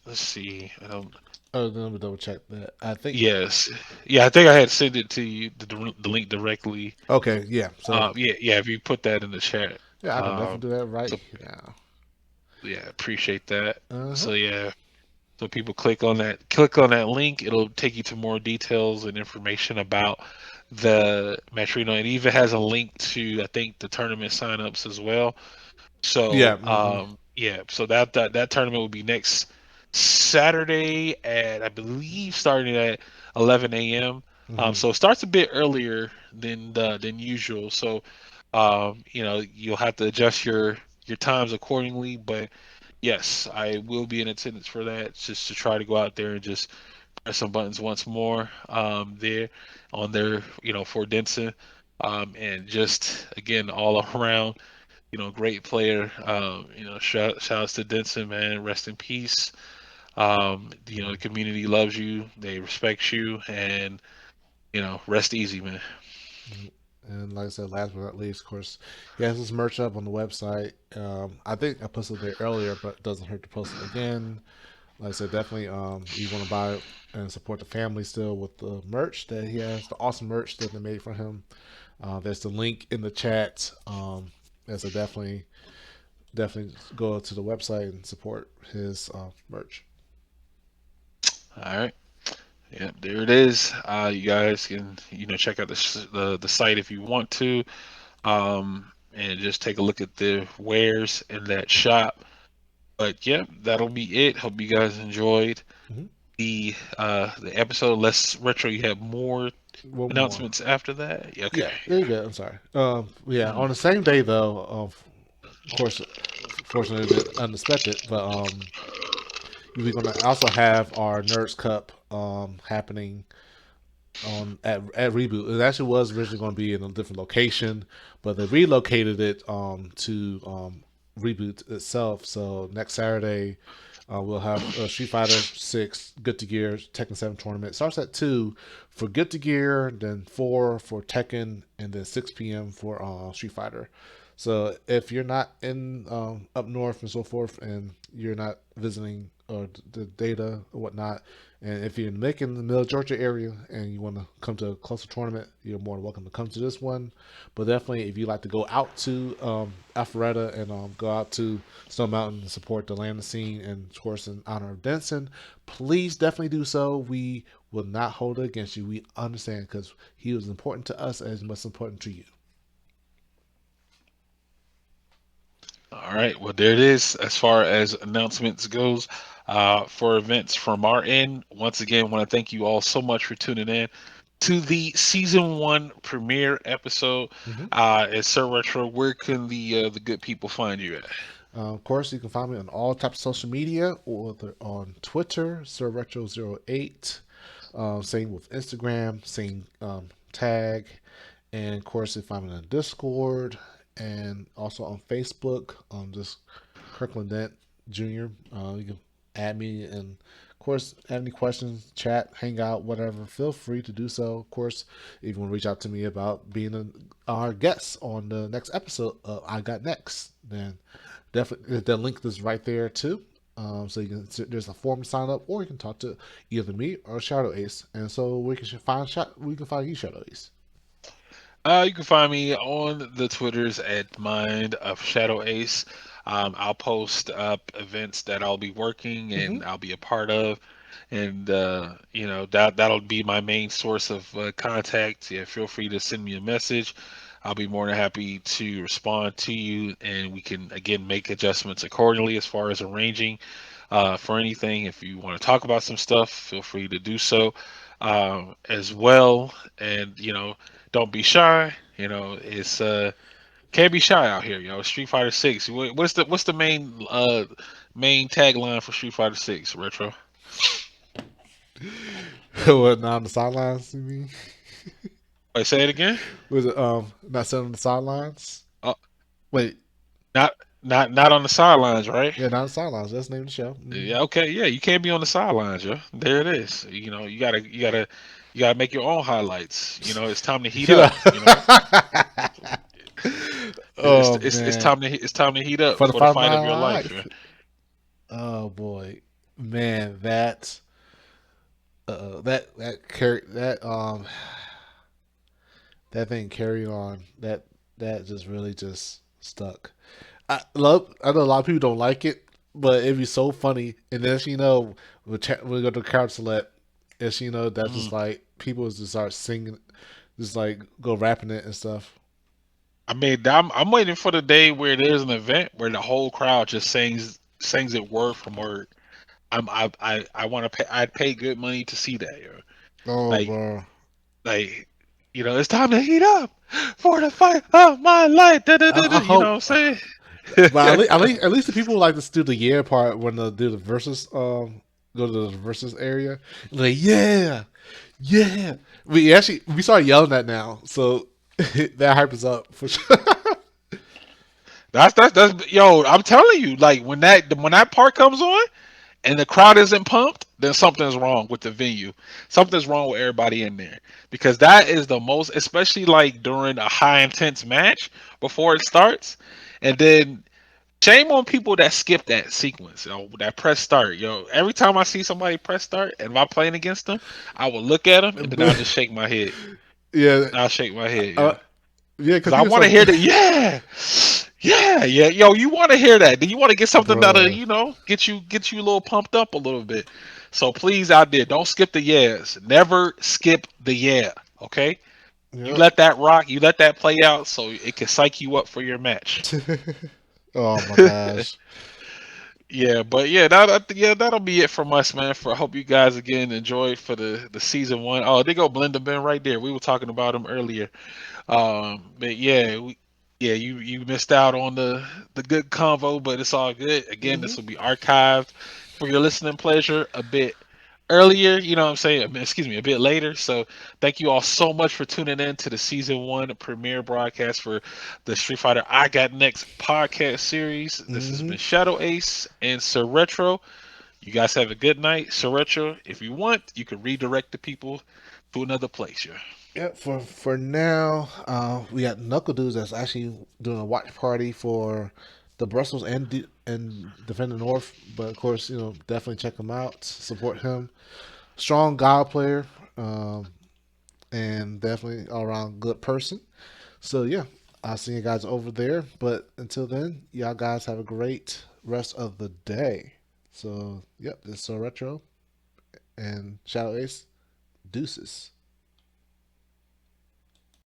let's see. I don't. Oh, let me double check that. I think. Yes, yeah, I think I had sent it to you the link directly. Okay. Yeah. So Yeah. If you put that in the chat, yeah, I can um, definitely do that right so now. yeah, appreciate that. Uh huh. So yeah, so people click on that link, it'll take you to more details and information about the Metrino. It even has a link to I think the tournament signups as well. Yeah. So Mm-hmm. yeah, so that tournament will be next Saturday at I believe starting at 11 a.m. Mm-hmm. So it starts a bit earlier than usual. So you'll have to adjust your times accordingly. But yes, I will be in attendance for that, just to try to go out there and just press some buttons once more there on there, for Denson. And just again all around, great player. Shouts to Denson, man. Rest in peace. The community loves you, they respect you, and rest easy, man. And like I said, last but not least, of course, he has his merch up on the website. I think I posted it there earlier, but it doesn't hurt to post it again. Like I said, definitely, you want to buy and support the family still with the merch that he has, the awesome merch that they made for him. There's the link in the chat. So definitely go to the website and support his merch. All right. Yeah, there it is. You guys can check out the site if you want to, and just take a look at the wares in that shop. But yeah, that'll be it. Hope you guys enjoyed Mm-hmm. the episode. Let's retro. You have more One more. announcements after that? Yeah, Yeah, okay. there you go. I'm sorry. Yeah, Mhm. on the same day though, of course, fortunately, a bit unexpected, but we're gonna also have our Nerds Cup happening on at Reboot. It actually was originally going to be in a different location, but they relocated it to Reboot itself. So next Saturday, we'll have Street Fighter Six Good to Gear Tekken 7 tournament. It starts at 2 for Good to Gear, then 4 for Tekken, and then 6 p.m. for Street Fighter. So if you're not in up north and so forth, and you're not visiting or the data or whatnot, and if you're in Macon, the Middle Georgia area, and you want to come to a closer tournament, you're more than welcome to come to this one. But definitely, if you like to go out to Alpharetta and go out to Stone Mountain and support the landing scene, and of course in honor of Denson, please definitely do so. We will not hold it against you. We understand because he was important to us as much important to you. All right. Well, there it is. As far as announcements goes, for events from our end, once again, want to thank you all so much for tuning in to the season one premiere episode. Mm-hmm. At Sir Retro, where can the good people find you at? Of course, you can find me on all types of social media, or on Twitter, SirRetro08. Same with Instagram, same tag. And of course, you can find me on Discord and also on Facebook. Just Kirkland Dent Jr. You can add me, and of course, have any questions, chat, hang out, whatever. Feel free to do so. Of course, if you want to reach out to me about being our guest on the next episode of I Got Next, then definitely the link is right there too. So you can there's a form to sign up, or you can talk to either me or Shadow Ace, and so we can find you, Shadow Ace. You can find me on the Twitters at Mind of Shadow Ace. I'll post up events that I'll be working Mm-hmm. and I'll be a part of, and that'll be my main source of contact. Yeah, feel free to send me a message. I'll be more than happy to respond to you, and we can again make adjustments accordingly as far as arranging for anything. If you want to talk about some stuff, feel free to do so as well. And don't be shy. It's can't be shy out here. Street Fighter Six. What's the main tagline for Street Fighter Six? Retro. What, not on the sidelines? You mean? Wait, say it again. Was it not sitting on the sidelines? Uh, Wait, not not on the sidelines, right? yeah, not on the sidelines. That's the name of the show. Yeah, okay, yeah, you can't be on the sidelines, yeah. There it is. You gotta make your own highlights. It's time to heat up. It's Oh it's it's man, time to it's time to heat up for the for the fight of fight my of your life, yeah. life. Oh boy, man, that thing carry on that just really just stuck. I know a lot of people don't like it, but it'd be so funny. And then we go to crowd select, and that's just Mm. like people just start singing, just like go rapping it and stuff. I mean, I'm waiting for the day where there's an event where the whole crowd just sings it word from word. I want to pay. I'd pay good money to see that. Oh, Like bro. like it's time to heat up for the fight of my life. Da, da, da, da, I you know hope, what I'm but saying? at least the people like to do the yeah part when they do the verses. Go to the verses area. Like yeah, yeah. We start yelling that now, so that hype is up for sure. That's yo. I'm telling you, like when that part comes on and the crowd isn't pumped, then something's wrong with the venue. Something's wrong with everybody in there because that is the most, especially like during a high intense match before it starts, and then shame on people that skip that sequence, that press start. Every time I see somebody press start and if I'm playing against them, I will look at them and then I'll just shake my head. Yeah, I'll shake my head, uh, yeah, because because I you get want to some, hear the yeah. Yeah, yeah, yo, you want to hear that? Then you want to get something that'll, bro. get you a little pumped up a little bit. So please, out there, don't skip the yes. Never skip the yeah. Okay, you Yep. let that rock. You let that play out, so it can psych you up for your match. Oh my gosh. Yeah, but yeah, that'll be it from us, man. I hope you guys again enjoyed for the season one. Oh, they go Blender Ben right there. We were talking about him earlier. But yeah, you missed out on the good convo, but it's all good. Again, Hmm. this will be archived for your listening pleasure a bit earlier. You know what I'm saying? Excuse me, a bit later. So thank you all so much for tuning in to the season one premiere broadcast for the Street Fighter I Got Next podcast series. This has Hmm. been Shadow Ace and Sir Retro. You guys have a good night, Sir Retro. If you want, you can redirect the people to another place. Yeah. Yeah, for now, we got Knuckle Dudes that's actually doing a watch party for the Brussels and Defender North. But of course, definitely check him out, support him. Strong God player, and definitely all around good person. So yeah, I'll see you guys over there. But until then, y'all guys have a great rest of the day. So yep, this is So Retro and Shadow Ace. Deuces.